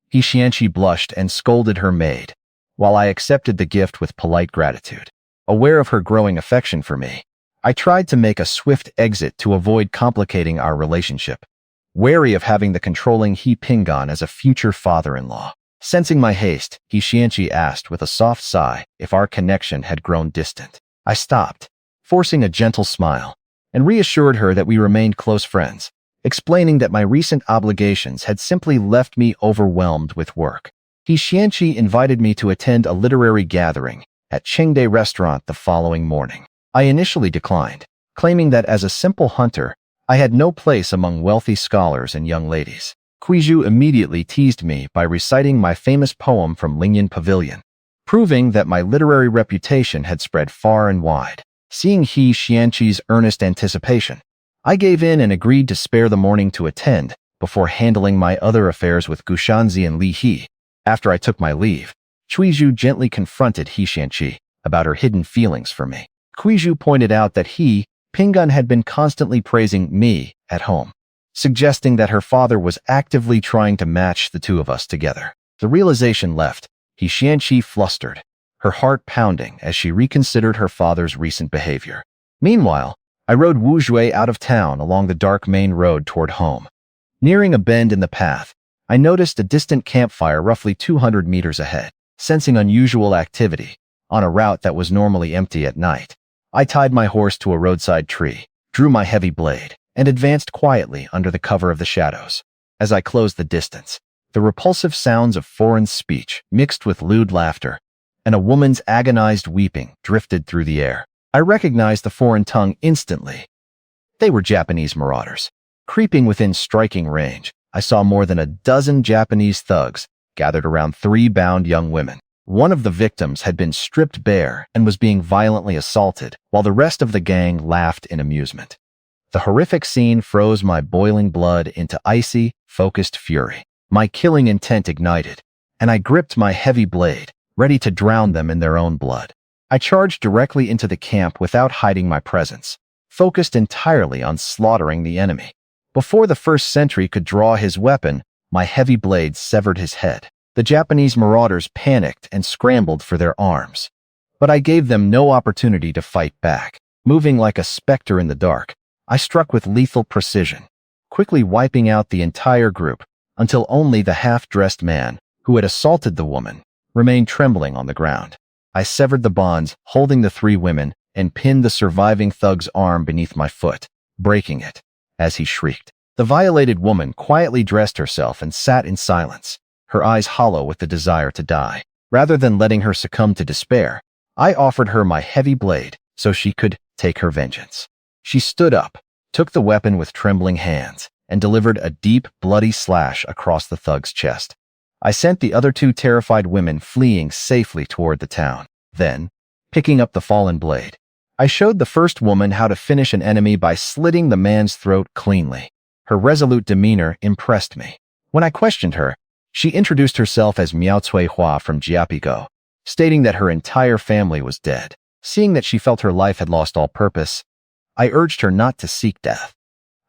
He Xianqi blushed and scolded her maid, while I accepted the gift with polite gratitude. Aware of her growing affection for me, I tried to make a swift exit to avoid complicating our relationship, wary of having the controlling He Pingan as a future father-in-law. Sensing my haste, He Xianqi asked with a soft sigh if our connection had grown distant. I stopped, forcing a gentle smile, and reassured her that we remained close friends, explaining that my recent obligations had simply left me overwhelmed with work. He Xianqi invited me to attend a literary gathering at Chengde Restaurant the following morning. I initially declined, claiming that as a simple hunter, I had no place among wealthy scholars and young ladies. Cuiju immediately teased me by reciting my famous poem from Lingyan Pavilion, proving that my literary reputation had spread far and wide. Seeing He Xianqi's earnest anticipation, I gave in and agreed to spare the morning to attend before handling my other affairs with Gushanzi and Li He. After I took my leave, Cuiju gently confronted He Xianqi about her hidden feelings for me. Cuiju pointed out that He Pingan had been constantly praising me at home, suggesting that her father was actively trying to match the two of us together. The realization left He Xianqi flustered, her heart pounding as she reconsidered her father's recent behavior. Meanwhile, I rode Wu Jue out of town along the dark main road toward home. Nearing a bend in the path, I noticed a distant campfire roughly 200 meters ahead. Sensing unusual activity on a route that was normally empty at night, I tied my horse to a roadside tree, drew my heavy blade, and advanced quietly under the cover of the shadows. As I closed the distance, the repulsive sounds of foreign speech mixed with lewd laughter and a woman's agonized weeping drifted through the air. I recognized the foreign tongue instantly. They were Japanese marauders. Creeping within striking range, I saw more than a dozen Japanese thugs gathered around 3 bound young women. One of the victims had been stripped bare and was being violently assaulted, while the rest of the gang laughed in amusement. The horrific scene froze my boiling blood into icy, focused fury. My killing intent ignited, and I gripped my heavy blade, ready to drown them in their own blood. I charged directly into the camp without hiding my presence, focused entirely on slaughtering the enemy. Before the first sentry could draw his weapon, my heavy blade severed his head. The Japanese marauders panicked and scrambled for their arms. But I gave them no opportunity to fight back. Moving like a specter in the dark, I struck with lethal precision, quickly wiping out the entire group until only the half-dressed man, who had assaulted the woman, remained trembling on the ground. I severed the bonds, holding the 3 women, and pinned the surviving thug's arm beneath my foot, breaking it as he shrieked. The violated woman quietly dressed herself and sat in silence, her eyes hollow with the desire to die. Rather than letting her succumb to despair, I offered her my heavy blade so she could take her vengeance. She stood up, took the weapon with trembling hands, and delivered a deep, bloody slash across the thug's chest. I sent the other 2 terrified women fleeing safely toward the town. Then, picking up the fallen blade, I showed the first woman how to finish an enemy by slitting the man's throat cleanly. Her resolute demeanor impressed me. When I questioned her, she introduced herself as Miao Hua from Jiapigo, stating that her entire family was dead. Seeing that she felt her life had lost all purpose, I urged her not to seek death.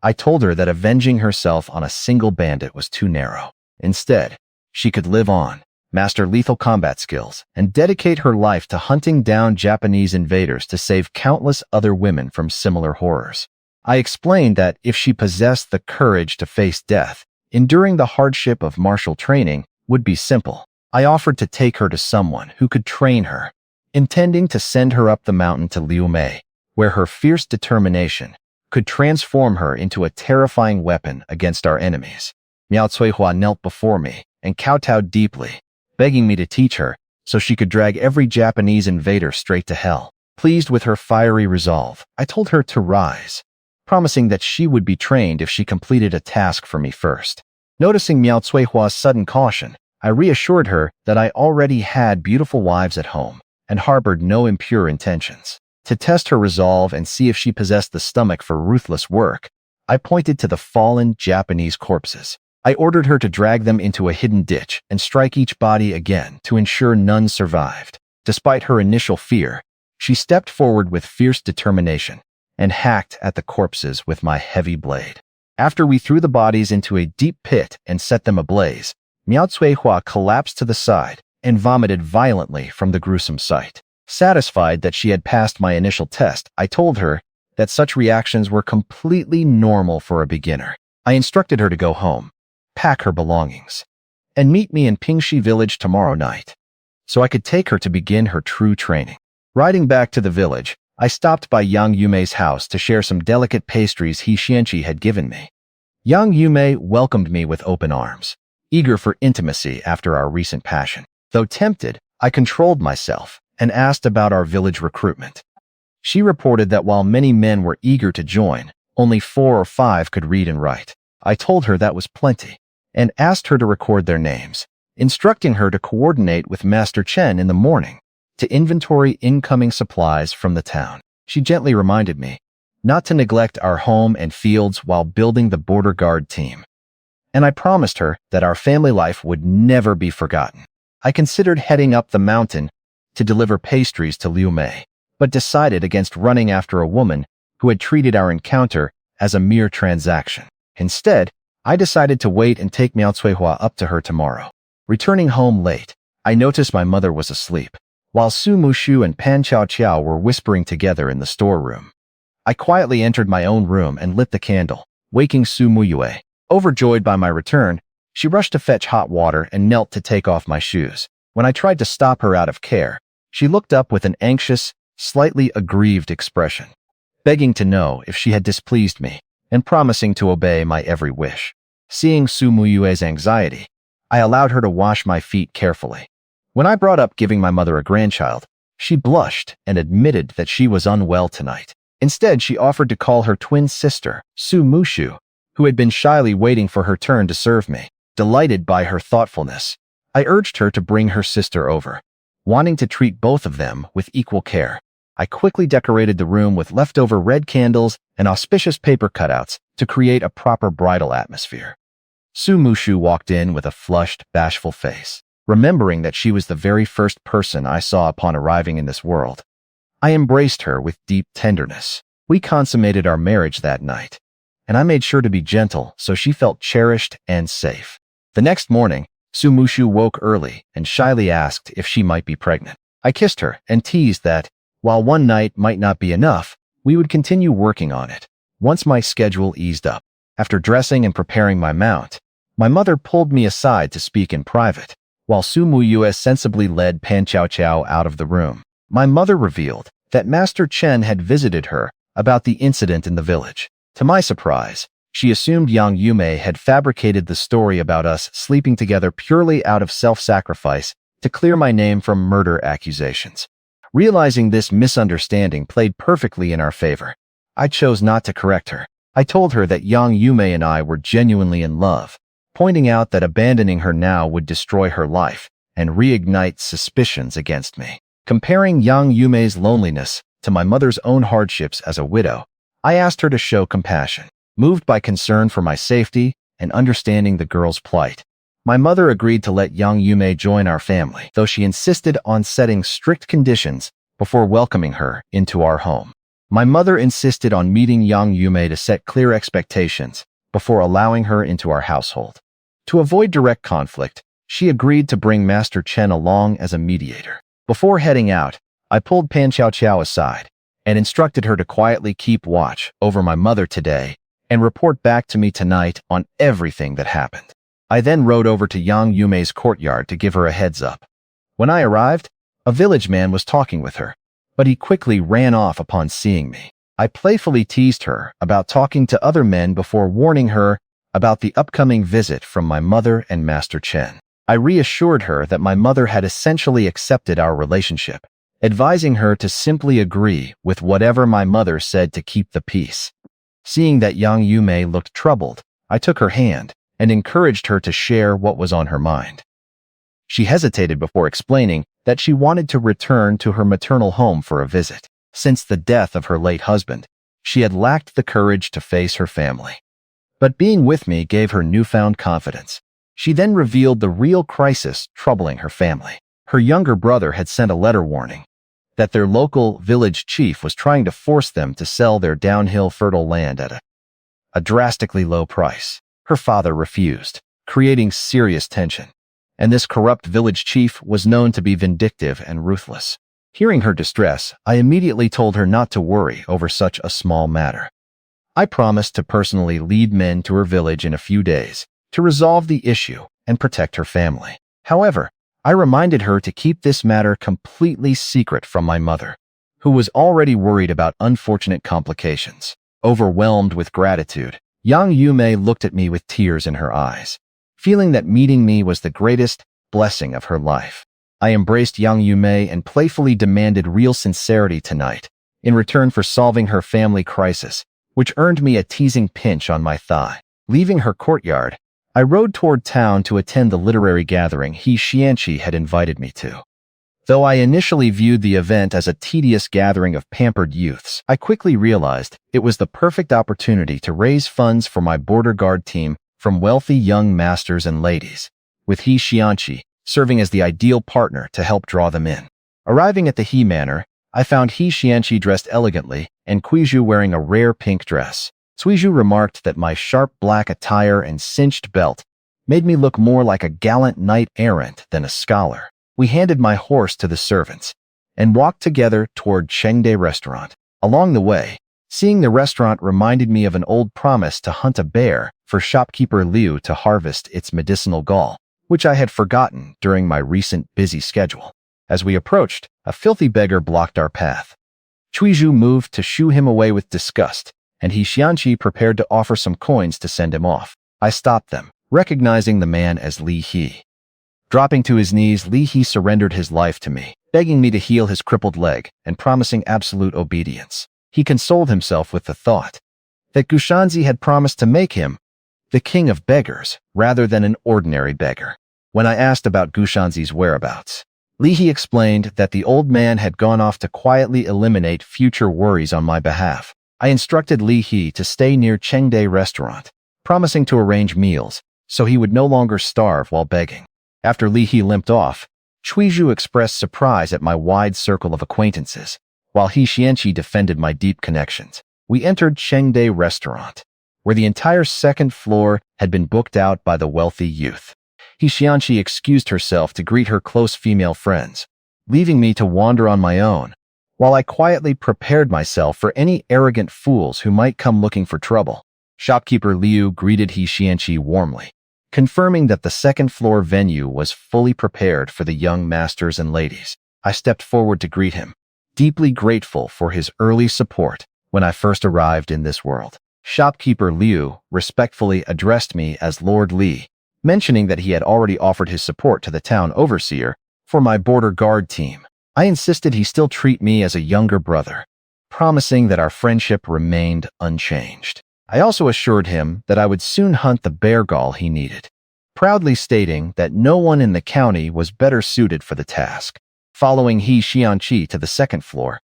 I told her that avenging herself on a single bandit was too narrow. Instead, she could live on, master lethal combat skills, and dedicate her life to hunting down Japanese invaders to save countless other women from similar horrors. I explained that if she possessed the courage to face death, enduring the hardship of martial training would be simple. I offered to take her to someone who could train her, intending to send her up the mountain to Liu Mei, where her fierce determination could transform her into a terrifying weapon against our enemies. Miao Hua knelt before me and kowtowed deeply, begging me to teach her so she could drag every Japanese invader straight to hell. Pleased with her fiery resolve, I told her to rise, promising that she would be trained if she completed a task for me first. Noticing Miao Hua's sudden caution, I reassured her that I already had beautiful wives at home and harbored no impure intentions. To test her resolve and see if she possessed the stomach for ruthless work, I pointed to the fallen Japanese corpses. I ordered her to drag them into a hidden ditch and strike each body again to ensure none survived. Despite her initial fear, she stepped forward with fierce determination and hacked at the corpses with my heavy blade. After we threw the bodies into a deep pit and set them ablaze, Miao Hua collapsed to the side and vomited violently from the gruesome sight. Satisfied that she had passed my initial test, I told her that such reactions were completely normal for a beginner. I instructed her to go home, pack her belongings, and meet me in Pingxi village tomorrow night, so I could take her to begin her true training. Riding back to the village, I stopped by Yang Yumei's house to share some delicate pastries he Xianqi had given me. Yang Yumei welcomed me with open arms, eager for intimacy after our recent passion. Though tempted, I controlled myself and asked about our village recruitment. She reported that while many men were eager to join, only 4 or 5 could read and write. I told her that was plenty, and asked her to record their names, instructing her to coordinate with Master Chen in the morning to inventory incoming supplies from the town. She gently reminded me not to neglect our home and fields while building the border guard team, and I promised her that our family life would never be forgotten. I considered heading up the mountain to deliver pastries to Liu Mei, but decided against running after a woman who had treated our encounter as a mere transaction. Instead, I decided to wait and take Miao Hua up to her tomorrow. Returning home late, I noticed my mother was asleep, while Su Mushu and Pan Chao Chiao were whispering together in the storeroom. I quietly entered my own room and lit the candle, waking Su Muyue. Overjoyed by my return, she rushed to fetch hot water and knelt to take off my shoes. When I tried to stop her out of care, she looked up with an anxious, slightly aggrieved expression, begging to know if she had displeased me and promising to obey my every wish. Seeing Su Muyue's anxiety, I allowed her to wash my feet carefully. When I brought up giving my mother a grandchild, she blushed and admitted that she was unwell tonight. Instead, she offered to call her twin sister, Su Mushu, who had been shyly waiting for her turn to serve me. Delighted by her thoughtfulness, I urged her to bring her sister over, wanting to treat both of them with equal care. I quickly decorated the room with leftover red candles and auspicious paper cutouts to create a proper bridal atmosphere. Su Mushu walked in with a flushed, bashful face. Remembering that she was the very first person I saw upon arriving in this world, I embraced her with deep tenderness. We consummated our marriage that night, and I made sure to be gentle so she felt cherished and safe. The next morning, Sumushu woke early and shyly asked if she might be pregnant. I kissed her and teased that, while one night might not be enough, we would continue working on it. Once my schedule eased up, after dressing and preparing my mount, my mother pulled me aside to speak in private, while Sumuyu sensibly led Pan Chao Chao out of the room. My mother revealed that Master Chen had visited her about the incident in the village. To my surprise, she assumed Yang Yume had fabricated the story about us sleeping together purely out of self-sacrifice to clear my name from murder accusations. Realizing this misunderstanding played perfectly in our favor, I chose not to correct her. I told her that Yang Yume and I were genuinely in love, pointing out that abandoning her now would destroy her life and reignite suspicions against me. Comparing Yang Yume's loneliness to my mother's own hardships as a widow, I asked her to show compassion. Moved by concern for my safety and understanding the girl's plight, my mother agreed to let Yang Yume join our family, though she insisted on setting strict conditions before welcoming her into our home. My mother insisted on meeting Yang Yume to set clear expectations before allowing her into our household. To avoid direct conflict, she agreed to bring Master Chen along as a mediator. Before heading out, I pulled Pan Chao Chao aside and instructed her to quietly keep watch over my mother today and report back to me tonight on everything that happened. I then rode over to Yang Yume's courtyard to give her a heads up. When I arrived, a village man was talking with her, but he quickly ran off upon seeing me. I playfully teased her about talking to other men before warning her about the upcoming visit from my mother and Master Chen. I reassured her that my mother had essentially accepted our relationship, advising her to simply agree with whatever my mother said to keep the peace. Seeing that Yang Yume looked troubled, I took her hand and encouraged her to share what was on her mind. She hesitated before explaining that she wanted to return to her maternal home for a visit. Since the death of her late husband, she had lacked the courage to face her family. But being with me gave her newfound confidence. She then revealed the real crisis troubling her family. Her younger brother had sent a letter warning that their local village chief was trying to force them to sell their downhill fertile land at a drastically low price. Her father refused, creating serious tension, and this corrupt village chief was known to be vindictive and ruthless. Hearing her distress, I immediately told her not to worry over such a small matter. I promised to personally lead men to her village in a few days to resolve the issue and protect her family. However, I reminded her to keep this matter completely secret from my mother, who was already worried about unfortunate complications. Overwhelmed with gratitude, Yang Yume looked at me with tears in her eyes, feeling that meeting me was the greatest blessing of her life. I embraced Yang Yume and playfully demanded real sincerity tonight, in return for solving her family crisis, which earned me a teasing pinch on my thigh. Leaving her courtyard, I rode toward town to attend the literary gathering He Xianqi had invited me to. Though I initially viewed the event as a tedious gathering of pampered youths, I quickly realized it was the perfect opportunity to raise funds for my border guard team from wealthy young masters and ladies, with He Xianqi serving as the ideal partner to help draw them in. Arriving at the He Manor, I found He Xianqi dressed elegantly and Kuizhu wearing a rare pink dress. Suizhu remarked that my sharp black attire and cinched belt made me look more like a gallant knight-errant than a scholar. We handed my horse to the servants and walked together toward Chengde Restaurant. Along the way, seeing the restaurant reminded me of an old promise to hunt a bear for shopkeeper Liu to harvest its medicinal gall, which I had forgotten during my recent busy schedule. As we approached, a filthy beggar blocked our path. Chuizhu moved to shoo him away with disgust, and He Xianqi prepared to offer some coins to send him off. I stopped them, recognizing the man as Li He. Dropping to his knees, Li He surrendered his life to me, begging me to heal his crippled leg and promising absolute obedience. He consoled himself with the thought that Gushanzi had promised to make him the king of beggars rather than an ordinary beggar. When I asked about Gushanzi's whereabouts, Li He explained that the old man had gone off to quietly eliminate future worries on my behalf. I instructed Li He to stay near Chengde Restaurant, promising to arrange meals so he would no longer starve while begging. After Li He limped off, Chuizhu expressed surprise at my wide circle of acquaintances, while He Xianqi defended my deep connections. We entered Chengde Restaurant, where the entire second floor had been booked out by the wealthy youth. Xianqi excused herself to greet her close female friends, leaving me to wander on my own, while I quietly prepared myself for any arrogant fools who might come looking for trouble. Shopkeeper Liu greeted Xianqi warmly, confirming that the second-floor venue was fully prepared for the young masters and ladies. I stepped forward to greet him, deeply grateful for his early support when I first arrived in this world. Shopkeeper Liu respectfully addressed me as Lord Li, mentioning that he had already offered his support to the town overseer for my border guard team. I insisted he still treat me as a younger brother, promising that our friendship remained unchanged. I also assured him that I would soon hunt the bear gall he needed, proudly stating that no one in the county was better suited for the task. Following Xianqi to the second floor,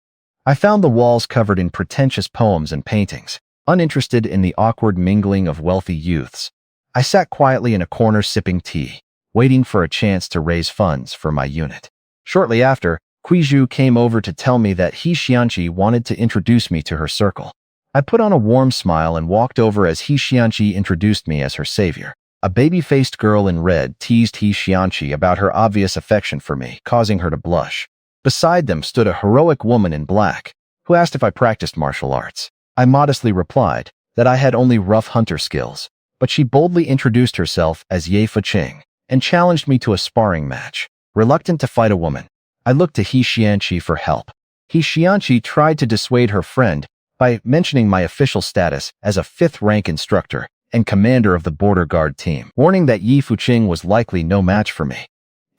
I found the walls covered in pretentious poems and paintings. Uninterested in the awkward mingling of wealthy youths, I sat quietly in a corner sipping tea, waiting for a chance to raise funds for my unit. Shortly after, Kuizhu came over to tell me that Xianqi wanted to introduce me to her circle. I put on a warm smile and walked over as Xianqi introduced me as her savior. A baby-faced girl in red teased Xianqi about her obvious affection for me, causing her to blush. Beside them stood a heroic woman in black, who asked if I practiced martial arts. I modestly replied that I had only rough hunter skills, but she boldly introduced herself as Ye Fuqing and challenged me to a sparring match. Reluctant to fight a woman, I looked to Xianqi for help. Xianqi tried to dissuade her friend by mentioning my official status as a 5th-rank instructor and commander of the border guard team, warning that Ye Fuqing was likely no match for me.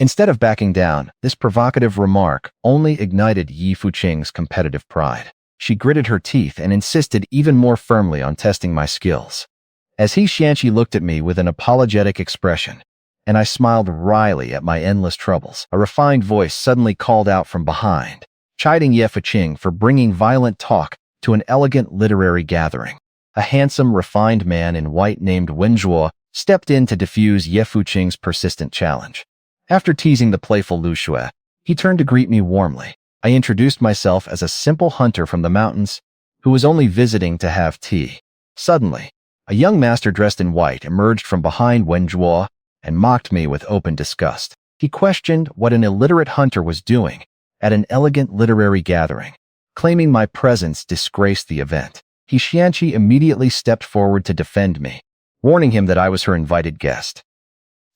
Instead of backing down, this provocative remark only ignited Ye Fuqing's competitive pride. She gritted her teeth and insisted even more firmly on testing my skills. As Xianqi looked at me with an apologetic expression, and I smiled wryly at my endless troubles, a refined voice suddenly called out from behind, chiding Ye Fuqing for bringing violent talk to an elegant literary gathering. A handsome, refined man in white named Wenjuo stepped in to defuse Ye Fuqing's persistent challenge. After teasing the playful Lu Xue, he turned to greet me warmly. I introduced myself as a simple hunter from the mountains who was only visiting to have tea. Suddenly, a young master dressed in white emerged from behind Wenjuo and mocked me with open disgust. He questioned what an illiterate hunter was doing at an elegant literary gathering, claiming my presence disgraced the event. Xianqi immediately stepped forward to defend me, warning him that I was her invited guest.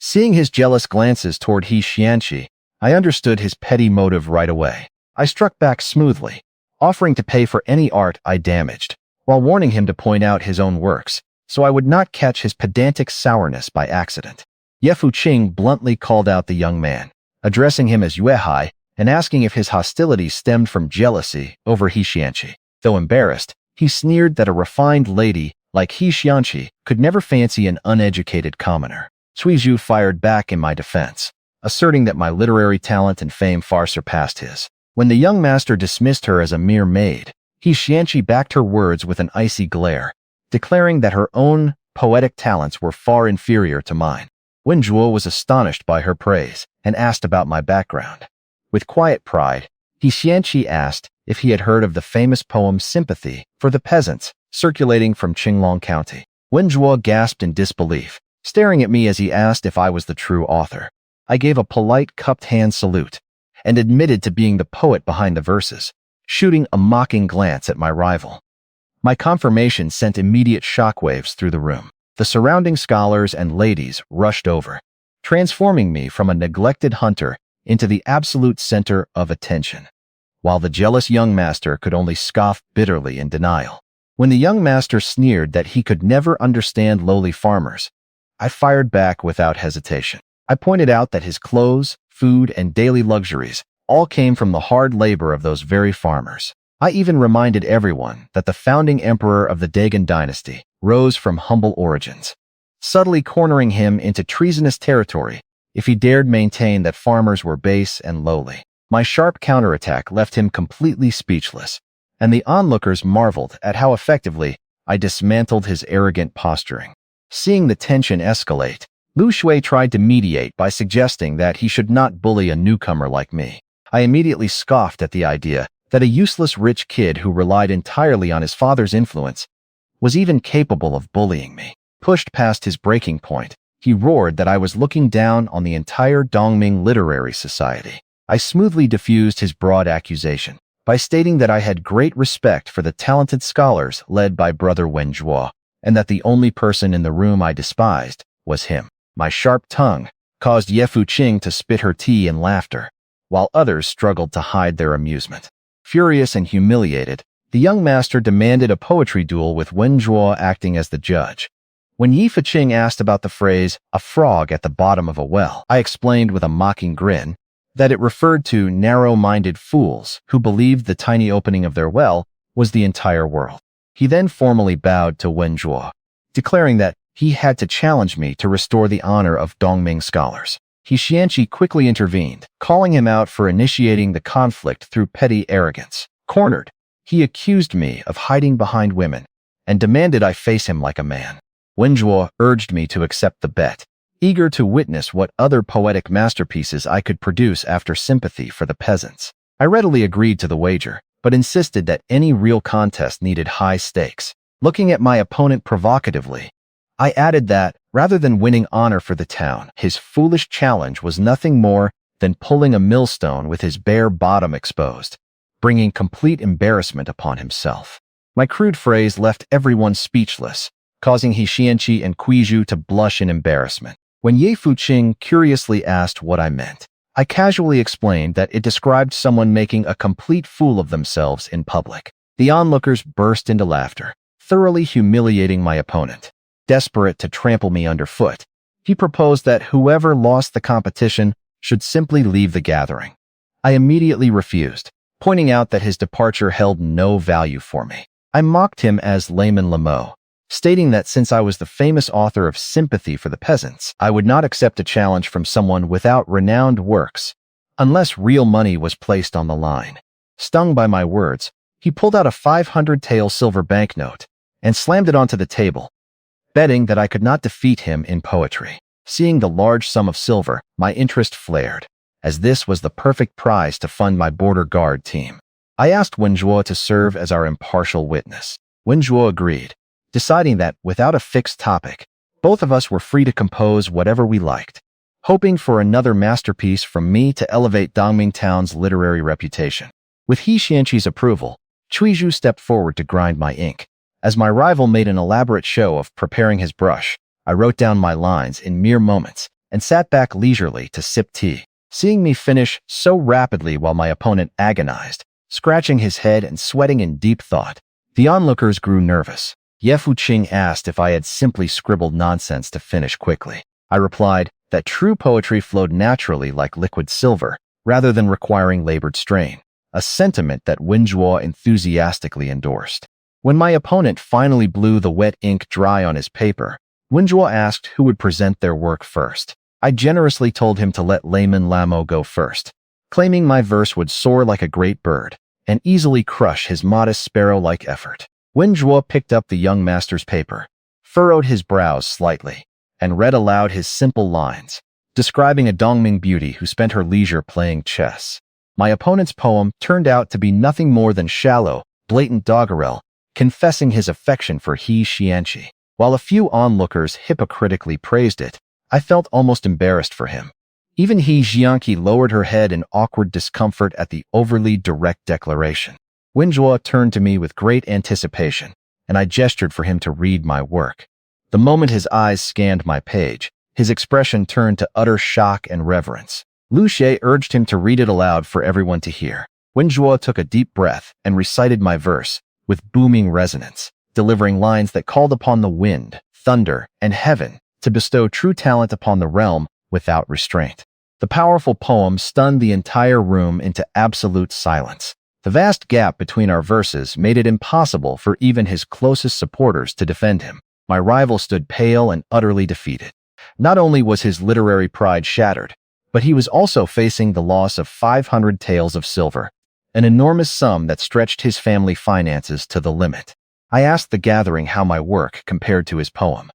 Seeing his jealous glances toward Xianqi, I understood his petty motive right away. I struck back smoothly, offering to pay for any art I damaged, while warning him to point out his own works, so I would not catch his pedantic sourness by accident. Ye Fuqing bluntly called out the young man, addressing him as Yuehai and asking if his hostility stemmed from jealousy over Xianqi. Though embarrassed, he sneered that a refined lady like Xianqi could never fancy an uneducated commoner. Suizhu fired back in my defense, asserting that my literary talent and fame far surpassed his. When the young master dismissed her as a mere maid, Xianqi backed her words with an icy glare, declaring that her own poetic talents were far inferior to mine. Wenjuo was astonished by her praise and asked about my background. With quiet pride, Xianqi asked if he had heard of the famous poem Sympathy for the Peasants, circulating from Qinglong County. Wenjuo gasped in disbelief, staring at me as he asked if I was the true author. I gave a polite cupped hand salute and admitted to being the poet behind the verses, shooting a mocking glance at my rival. My confirmation sent immediate shockwaves through the room. The surrounding scholars and ladies rushed over, transforming me from a neglected hunter into the absolute center of attention, while the jealous young master could only scoff bitterly in denial. When the young master sneered that he could never understand lowly farmers, I fired back without hesitation. I pointed out that his clothes, food, and daily luxuries all came from the hard labor of those very farmers. I even reminded everyone that the founding emperor of the Dagon dynasty rose from humble origins, subtly cornering him into treasonous territory if he dared maintain that farmers were base and lowly. My sharp counterattack left him completely speechless, and the onlookers marveled at how effectively I dismantled his arrogant posturing. Seeing the tension escalate, Lu Xue tried to mediate by suggesting that he should not bully a newcomer like me. I immediately scoffed at the idea that a useless rich kid who relied entirely on his father's influence was even capable of bullying me. Pushed past his breaking point, he roared that I was looking down on the entire Dongming literary society. I smoothly diffused his broad accusation by stating that I had great respect for the talented scholars led by brother Wenjuo, and that the only person in the room I despised was him. My sharp tongue caused Ye Fuqing to spit her tea in laughter, while others struggled to hide their amusement. Furious and humiliated, the young master demanded a poetry duel with Wenjuo acting as the judge. When Ye Fuqing asked about the phrase, "a frog at the bottom of a well," I explained with a mocking grin that it referred to narrow-minded fools who believed the tiny opening of their well was the entire world. He then formally bowed to Wenjuo, declaring that he had to challenge me to restore the honor of Dongming scholars. He Xianqi quickly intervened, calling him out for initiating the conflict through petty arrogance. Cornered, he accused me of hiding behind women and demanded I face him like a man. Wenjuo urged me to accept the bet, eager to witness what other poetic masterpieces I could produce after sympathy for the peasants. I readily agreed to the wager, but insisted that any real contest needed high stakes. Looking at my opponent provocatively, I added that, rather than winning honor for the town, his foolish challenge was nothing more than pulling a millstone with his bare bottom exposed, bringing complete embarrassment upon himself. My crude phrase left everyone speechless, causing He Xianqi and Kuizhu to blush in embarrassment. When Ye Fuqing curiously asked what I meant, I casually explained that it described someone making a complete fool of themselves in public. The onlookers burst into laughter, thoroughly humiliating my opponent. Desperate to trample me underfoot, he proposed that whoever lost the competition should simply leave the gathering. I immediately refused, pointing out that his departure held no value for me. I mocked him as layman Lamo, stating that since I was the famous author of Sympathy for the Peasants, I would not accept a challenge from someone without renowned works, unless real money was placed on the line. Stung by my words, he pulled out a 500-tael silver banknote and slammed it onto the table, betting that I could not defeat him in poetry. Seeing the large sum of silver, my interest flared, as this was the perfect prize to fund my border guard team. I asked Wenjuo to serve as our impartial witness. Wenjuo agreed, deciding that, without a fixed topic, both of us were free to compose whatever we liked. Hoping for another masterpiece from me to elevate Dongming Town's literary reputation. With He Xianqi's approval, Kuizhu stepped forward to grind my ink. As my rival made an elaborate show of preparing his brush, I wrote down my lines in mere moments and sat back leisurely to sip tea. Seeing me finish so rapidly while my opponent agonized, scratching his head and sweating in deep thought, the onlookers grew nervous. Ye Fuqing asked if I had simply scribbled nonsense to finish quickly. I replied that true poetry flowed naturally like liquid silver, rather than requiring labored strain, a sentiment that Wenjuo enthusiastically endorsed. When my opponent finally blew the wet ink dry on his paper, Wenjuo asked who would present their work first. I generously told him to let layman Lamo go first, claiming my verse would soar like a great bird and easily crush his modest sparrow-like effort. Wenjuo picked up the young master's paper, furrowed his brows slightly, and read aloud his simple lines, describing a Dongming beauty who spent her leisure playing chess. My opponent's poem turned out to be nothing more than shallow, blatant doggerel, confessing his affection for He Xianqi. While a few onlookers hypocritically praised it, I felt almost embarrassed for him. Even He Xianqi lowered her head in awkward discomfort at the overly direct declaration. Wenjuo turned to me with great anticipation, and I gestured for him to read my work. The moment his eyes scanned my page, his expression turned to utter shock and reverence. Lu Xie urged him to read it aloud for everyone to hear. Wenjuo took a deep breath and recited my verse with booming resonance, delivering lines that called upon the wind, thunder, and heaven to bestow true talent upon the realm without restraint. The powerful poem stunned the entire room into absolute silence. The vast gap between our verses made it impossible for even his closest supporters to defend him. My rival stood pale and utterly defeated. Not only was his literary pride shattered, but he was also facing the loss of 500 taels of silver, an enormous sum that stretched his family finances to the limit. I asked the gathering how my work compared to his poem.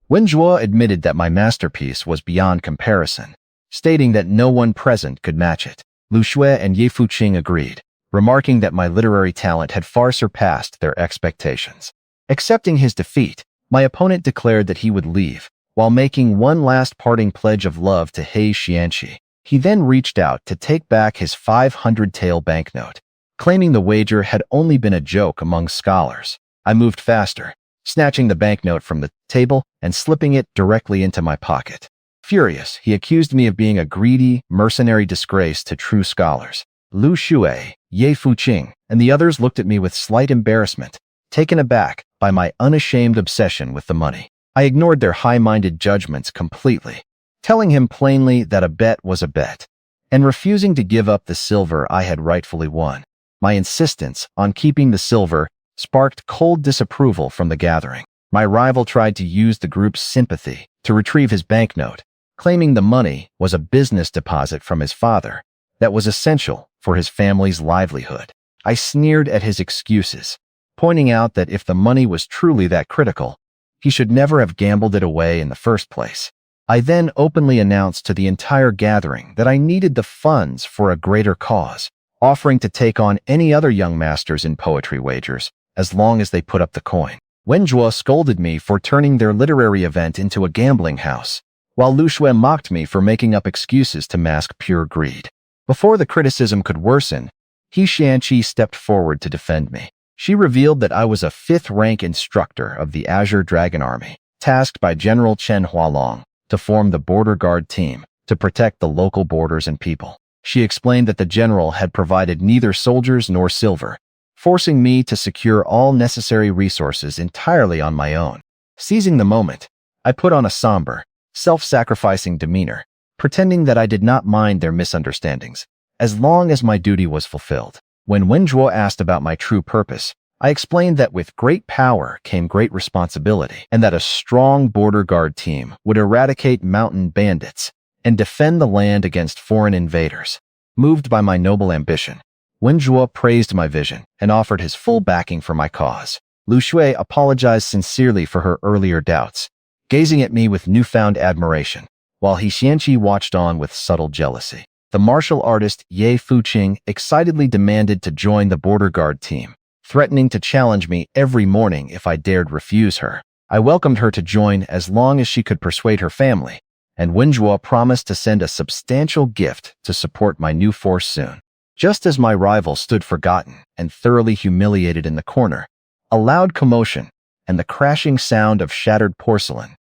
Wenjuo admitted that my masterpiece was beyond comparison, stating that no one present could match it. Lu Xue and Ye Fuqing agreed, remarking that my literary talent had far surpassed their expectations. Accepting his defeat, my opponent declared that he would leave, while making one last parting pledge of love to Hei Xianqi. He then reached out to take back his 500-tael banknote, claiming the wager had only been a joke among scholars. I moved faster, snatching the banknote from the table and slipping it directly into my pocket. Furious, he accused me of being a greedy, mercenary disgrace to true scholars. Lu Shui, Ye Fuqing, and the others looked at me with slight embarrassment, taken aback by my unashamed obsession with the money. I ignored their high-minded judgments completely, telling him plainly that a bet was a bet, and refusing to give up the silver I had rightfully won. My insistence on keeping the silver sparked cold disapproval from the gathering. My rival tried to use the group's sympathy to retrieve his banknote, claiming the money was a business deposit from his father that was essential for his family's livelihood. I sneered at his excuses, pointing out that if the money was truly that critical, he should never have gambled it away in the first place. I then openly announced to the entire gathering that I needed the funds for a greater cause, offering to take on any other young masters in poetry wagers as long as they put up the coin. Wenjue scolded me for turning their literary event into a gambling house, while Lu Shui mocked me for making up excuses to mask pure greed. Before the criticism could worsen, He Xianqi stepped forward to defend me. She revealed that I was a 5th-rank instructor of the Azure Dragon Army, tasked by General Chen Hualong to form the border guard team to protect the local borders and people. She explained that the general had provided neither soldiers nor silver, forcing me to secure all necessary resources entirely on my own. Seizing the moment, I put on a somber, self-sacrificing demeanor, pretending that I did not mind their misunderstandings, as long as my duty was fulfilled. When Wenjue asked about my true purpose, I explained that with great power came great responsibility, and that a strong border guard team would eradicate mountain bandits and defend the land against foreign invaders. Moved by my noble ambition, Wenjue praised my vision and offered his full backing for my cause. Lu Shui apologized sincerely for her earlier doubts, gazing at me with newfound admiration, while He Xianqi watched on with subtle jealousy. The martial artist Ye Fuqing excitedly demanded to join the border guard team, threatening to challenge me every morning if I dared refuse her. I welcomed her to join as long as she could persuade her family, and Wenjue promised to send a substantial gift to support my new force soon. Just as my rival stood forgotten and thoroughly humiliated in the corner, a loud commotion and the crashing sound of shattered porcelain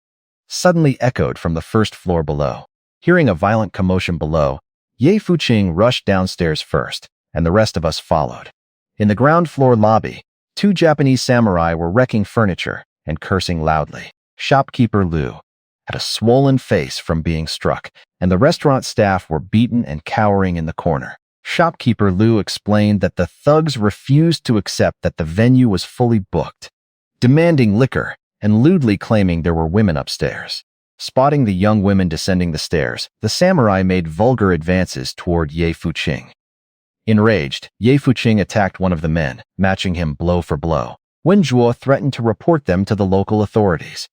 suddenly echoed from the first floor below. Hearing a violent commotion below, Ye Fuqing rushed downstairs first, and the rest of us followed. In the ground floor lobby, 2 Japanese samurai were wrecking furniture and cursing loudly. Shopkeeper Lu had a swollen face from being struck, and the restaurant staff were beaten and cowering in the corner. Shopkeeper Lu explained that the thugs refused to accept that the venue was fully booked, demanding liquor and lewdly claiming there were women upstairs. Spotting the young women descending the stairs, the samurai made vulgar advances toward Ye Fuqing. Enraged, Ye Fuqing attacked one of the men, matching him blow for blow. Wenjue threatened to report them to the local authorities.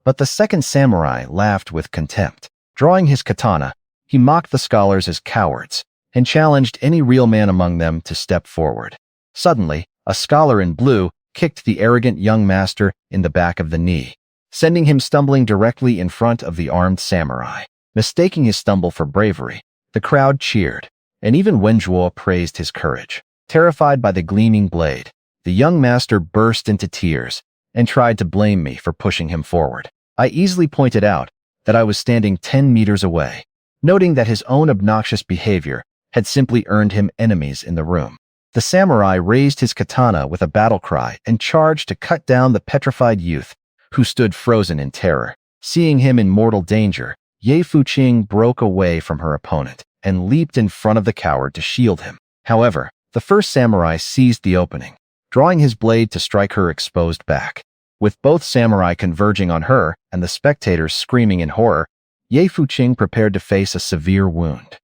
But the second samurai laughed with contempt. Drawing his katana, he mocked the scholars as cowards and challenged any real man among them to step forward. Suddenly, a scholar in blue kicked the arrogant young master in the back of the knee, sending him stumbling directly in front of the armed samurai. Mistaking his stumble for bravery, the crowd cheered, and even Wenjue praised his courage. Terrified by the gleaming blade, the young master burst into tears and tried to blame me for pushing him forward. I easily pointed out that I was standing 10 meters away, noting that his own obnoxious behavior had simply earned him enemies in the room. The samurai raised his katana with a battle cry and charged to cut down the petrified youth, who stood frozen in terror. Seeing him in mortal danger, Ye Fuqing broke away from her opponent and leaped in front of the coward to shield him. However, the first samurai seized the opening, drawing his blade to strike her exposed back. With both samurai converging on her and the spectators screaming in horror, Ye Fuqing prepared to face a severe wound.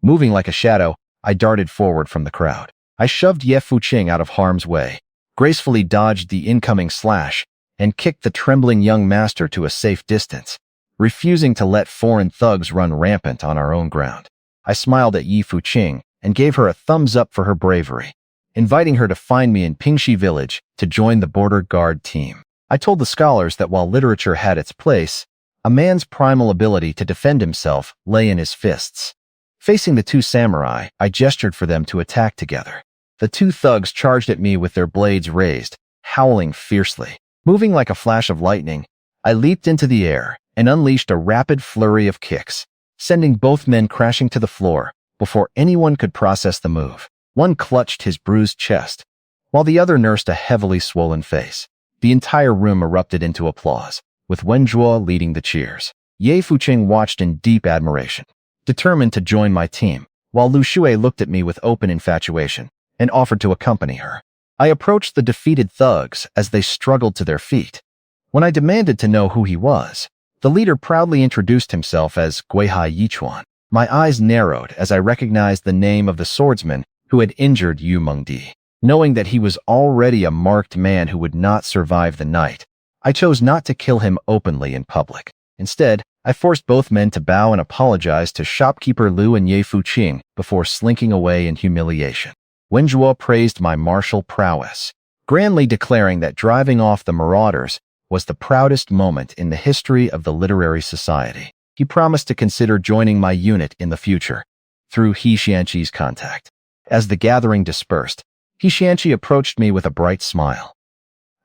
Moving like a shadow, I darted forward from the crowd. I shoved Ye Fuqing out of harm's way, gracefully dodged the incoming slash, and kicked the trembling young master to a safe distance, refusing to let foreign thugs run rampant on our own ground. I smiled at Ye Fuqing and gave her a thumbs up for her bravery, inviting her to find me in Pingxi village to join the border guard team. I told the scholars that while literature had its place, a man's primal ability to defend himself lay in his fists. Facing the two samurai, I gestured for them to attack together. The two thugs charged at me with their blades raised, howling fiercely. Moving like a flash of lightning, I leaped into the air and unleashed a rapid flurry of kicks, sending both men crashing to the floor before anyone could process the move. One clutched his bruised chest, while the other nursed a heavily swollen face. The entire room erupted into applause, with Wenjuo leading the cheers. Ye Fuqing watched in deep admiration, determined to join my team, while Lu Shui looked at me with open infatuation and offered to accompany her. I approached the defeated thugs as they struggled to their feet. When I demanded to know who he was, the leader proudly introduced himself as Guihai Yichuan. My eyes narrowed as I recognized the name of the swordsman who had injured Yu Mengdi. Knowing that he was already a marked man who would not survive the night, I chose not to kill him openly in public. Instead, I forced both men to bow and apologize to shopkeeper Lu and Ye Fuqing before slinking away in humiliation. Wenjuo praised my martial prowess, grandly declaring that driving off the marauders was the proudest moment in the history of the literary society. He promised to consider joining my unit in the future, through He Xianqi's contact. As the gathering dispersed, He Xianqi approached me with a bright smile.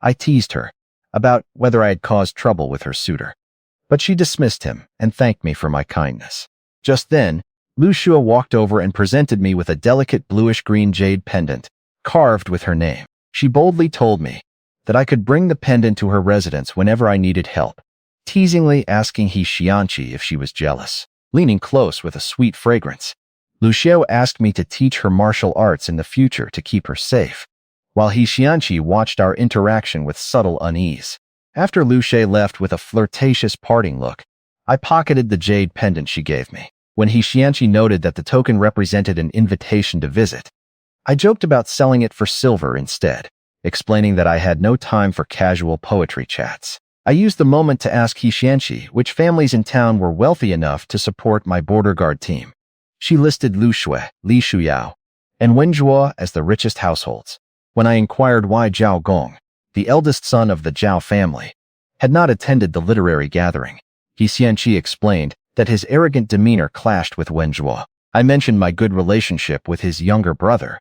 I teased her about whether I had caused trouble with her suitor, but she dismissed him and thanked me for my kindness. Just then, Lu Shua walked over and presented me with a delicate bluish-green jade pendant, carved with her name. She boldly told me that I could bring the pendant to her residence whenever I needed help, teasingly asking He Xianqi if she was jealous. Leaning close with a sweet fragrance, Lu Xiao asked me to teach her martial arts in the future to keep her safe, while He Xianqi watched our interaction with subtle unease. After Lu Xie left with a flirtatious parting look, I pocketed the jade pendant she gave me. When He Xianqi noted that the token represented an invitation to visit, I joked about selling it for silver instead, explaining that I had no time for casual poetry chats. I used the moment to ask He Xianqi which families in town were wealthy enough to support my border guard team. She listed Lu Shui, Li Shuyao, and Wenjuo as the richest households. When I inquired why Zhao Gong, the eldest son of the Zhao family, had not attended the literary gathering, He Xianqi explained that his arrogant demeanor clashed with Wenjuo. I mentioned my good relationship with his younger brother,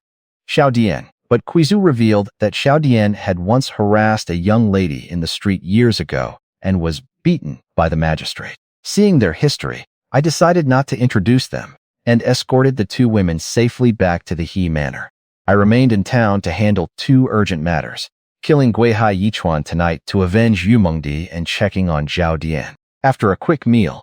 Xiao Dian, but Quizu revealed that Xiao Dian had once harassed a young lady in the street years ago and was beaten by the magistrate. Seeing their history, I decided not to introduce them and escorted the two women safely back to the He Manor. I remained in town to handle two urgent matters, killing Guihai Yichuan tonight to avenge Yu Mengdi and checking on Zhao Dian. After a quick meal,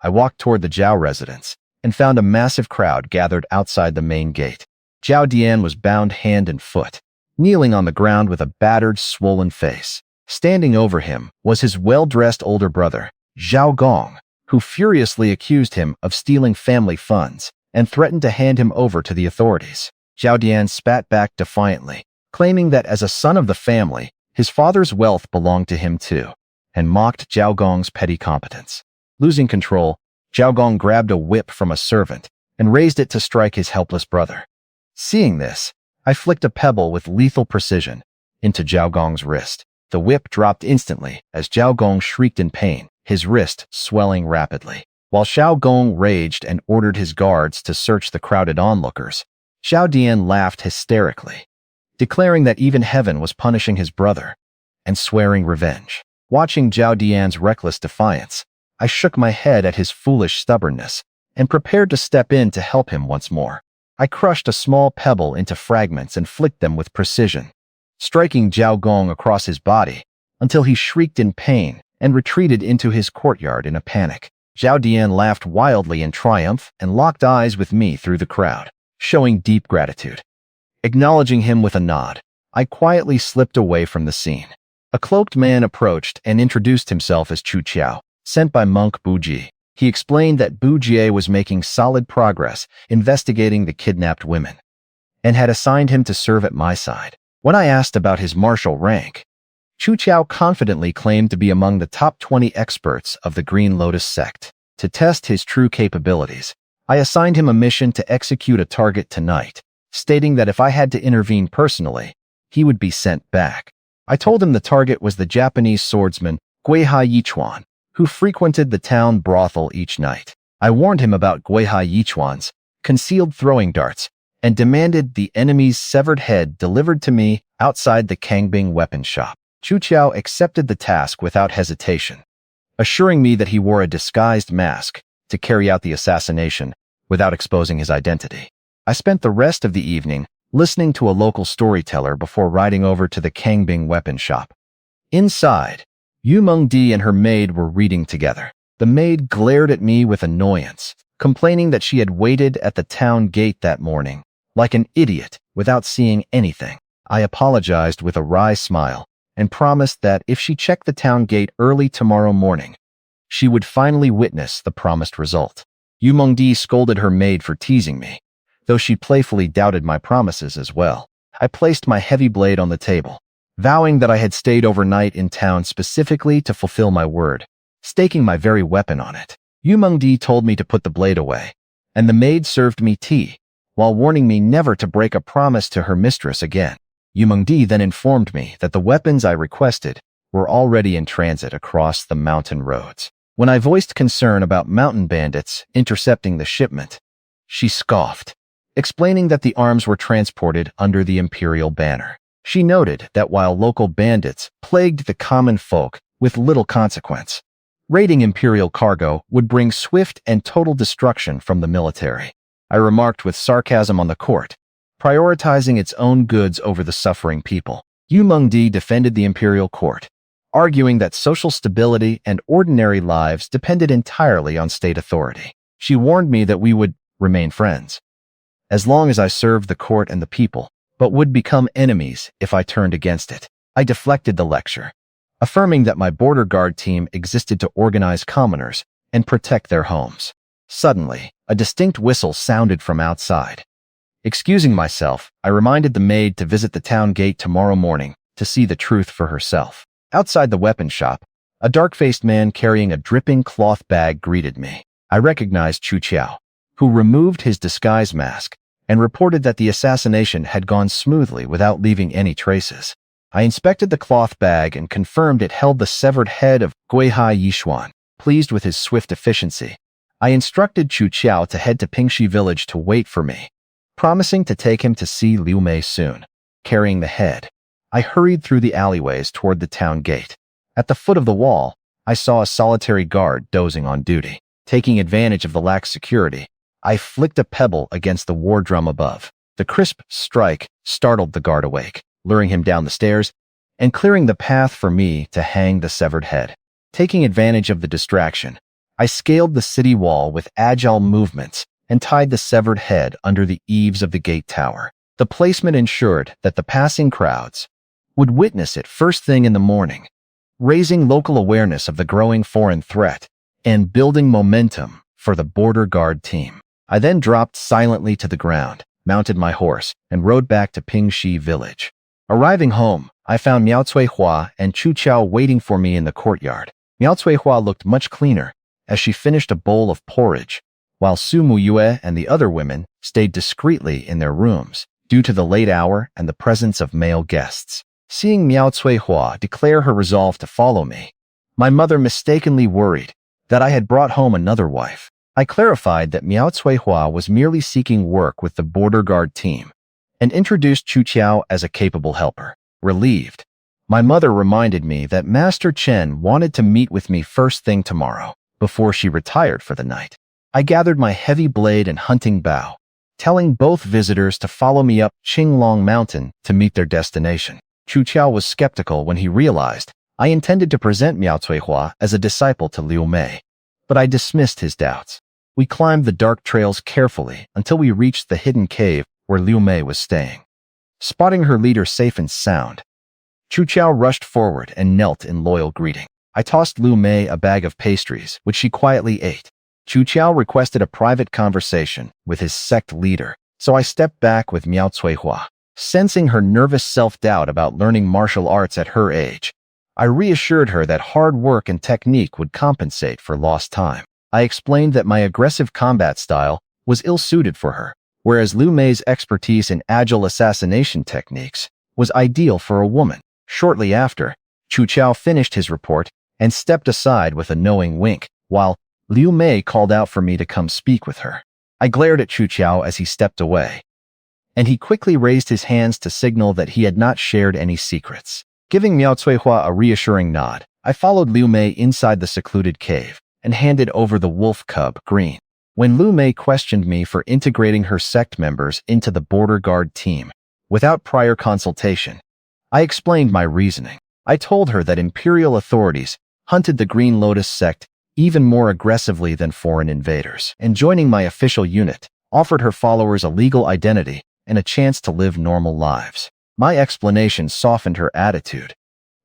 I walked toward the Zhao residence and found a massive crowd gathered outside the main gate. Zhao Dian was bound hand and foot, kneeling on the ground with a battered, swollen face. Standing over him was his well-dressed older brother, Zhao Gong, who furiously accused him of stealing family funds and threatened to hand him over to the authorities. Zhao Dian spat back defiantly, claiming that as a son of the family, his father's wealth belonged to him too, and mocked Zhao Gong's petty competence. Losing control, Zhao Gong grabbed a whip from a servant and raised it to strike his helpless brother. Seeing this, I flicked a pebble with lethal precision into Zhao Gong's wrist. The whip dropped instantly as Zhao Gong shrieked in pain, his wrist swelling rapidly. While Xiao Gong raged and ordered his guards to search the crowded onlookers, Xiao Dian laughed hysterically, declaring that even heaven was punishing his brother and swearing revenge. Watching Zhao Dian's reckless defiance, I shook my head at his foolish stubbornness and prepared to step in to help him once more. I crushed a small pebble into fragments and flicked them with precision, striking Zhao Gong across his body until he shrieked in pain and retreated into his courtyard in a panic. Zhao Dian laughed wildly in triumph and locked eyes with me through the crowd, showing deep gratitude. Acknowledging him with a nod, I quietly slipped away from the scene. A cloaked man approached and introduced himself as Chu Qiao, sent by monk Bu Ji. He explained that Bu Jie was making solid progress investigating the kidnapped women, and had assigned him to serve at my side. When I asked about his martial rank, Chu Qiao confidently claimed to be among the top 20 experts of the Green Lotus sect. To test his true capabilities, I assigned him a mission to execute a target tonight, stating that if I had to intervene personally, he would be sent back. I told him the target was the Japanese swordsman Guihai Yichuan, who frequented the town brothel each night. I warned him about Guihai Yichuan's concealed throwing darts and demanded the enemy's severed head delivered to me outside the Kangbing weapon shop. Chu Qiao accepted the task without hesitation, assuring me that he wore a disguised mask to carry out the assassination without exposing his identity. I spent the rest of the evening listening to a local storyteller before riding over to the Kangbing weapon shop. Inside, Yu Mengdi and her maid were reading together. The maid glared at me with annoyance, complaining that she had waited at the town gate that morning, like an idiot, without seeing anything. I apologized with a wry smile and promised that if she checked the town gate early tomorrow morning, she would finally witness the promised result. Yu Mengdi scolded her maid for teasing me, though she playfully doubted my promises as well. I placed my heavy blade on the table, vowing that I had stayed overnight in town specifically to fulfill my word, staking my very weapon on it. Yu Mengdi told me to put the blade away, and the maid served me tea, while warning me never to break a promise to her mistress again. Yu Mengdi then informed me that the weapons I requested were already in transit across the mountain roads. When I voiced concern about mountain bandits intercepting the shipment, she scoffed, explaining that the arms were transported under the imperial banner. She noted that while local bandits plagued the common folk with little consequence, raiding imperial cargo would bring swift and total destruction from the military. I remarked with sarcasm on the court, prioritizing its own goods over the suffering people. Yu Mengdi defended the imperial court, arguing that social stability and ordinary lives depended entirely on state authority. She warned me that we would remain friends as long as I served the court and the people, but would become enemies if I turned against it. I deflected the lecture, affirming that my border guard team existed to organize commoners and protect their homes. Suddenly, a distinct whistle sounded from outside. Excusing myself, I reminded the maid to visit the town gate tomorrow morning to see the truth for herself. Outside the weapon shop, a dark-faced man carrying a dripping cloth bag greeted me. I recognized Chu Qiao, who removed his disguise mask and reported that the assassination had gone smoothly without leaving any traces. I inspected the cloth bag and confirmed it held the severed head of Guihai Yichuan. Pleased with his swift efficiency, I instructed Chu Qiao to head to Pingxi village to wait for me, promising to take him to see Liu Mei soon. Carrying the head, I hurried through the alleyways toward the town gate. At the foot of the wall, I saw a solitary guard dozing on duty. Taking advantage of the lax security, I flicked a pebble against the war drum above. The crisp strike startled the guard awake, luring him down the stairs and clearing the path for me to hang the severed head. Taking advantage of the distraction, I scaled the city wall with agile movements and tied the severed head under the eaves of the gate tower. The placement ensured that the passing crowds would witness it first thing in the morning, raising local awareness of the growing foreign threat and building momentum for the border guard team. I then dropped silently to the ground, mounted my horse, and rode back to Pingxi village. Arriving home, I found Miao Cuihua and Chu Qiao waiting for me in the courtyard. Miao Cuihua looked much cleaner as she finished a bowl of porridge, while Su Muyue and the other women stayed discreetly in their rooms due to the late hour and the presence of male guests. Seeing Miao Cuihua declare her resolve to follow me, my mother mistakenly worried that I had brought home another wife. I clarified that Miao Cuihua was merely seeking work with the border guard team and introduced Chu Qiao as a capable helper. Relieved, my mother reminded me that Master Chen wanted to meet with me first thing tomorrow before she retired for the night. I gathered my heavy blade and hunting bow, telling both visitors to follow me up Qinglong Mountain to meet their destination. Chu Qiao was skeptical when he realized I intended to present Miao Cuihua as a disciple to Liu Mei, but I dismissed his doubts. We climbed the dark trails carefully until we reached the hidden cave where Liu Mei was staying. Spotting her leader safe and sound, Chu Qiao rushed forward and knelt in loyal greeting. I tossed Liu Mei a bag of pastries, which she quietly ate. Chu Qiao requested a private conversation with his sect leader, so I stepped back with Miao Cuihua. Sensing her nervous self-doubt about learning martial arts at her age, I reassured her that hard work and technique would compensate for lost time. I explained that my aggressive combat style was ill-suited for her, whereas Liu Mei's expertise in agile assassination techniques was ideal for a woman. Shortly after, Chu Chao finished his report and stepped aside with a knowing wink, while Liu Mei called out for me to come speak with her. I glared at Chu Chao as he stepped away, and he quickly raised his hands to signal that he had not shared any secrets. Giving Miao Cuihua a reassuring nod, I followed Liu Mei inside the secluded cave and handed over the wolf cub, Green. When Liu Mei questioned me for integrating her sect members into the border guard team without prior consultation, I explained my reasoning. I told her that imperial authorities hunted the Green Lotus sect even more aggressively than foreign invaders, and joining my official unit offered her followers a legal identity and a chance to live normal lives. My explanation softened her attitude,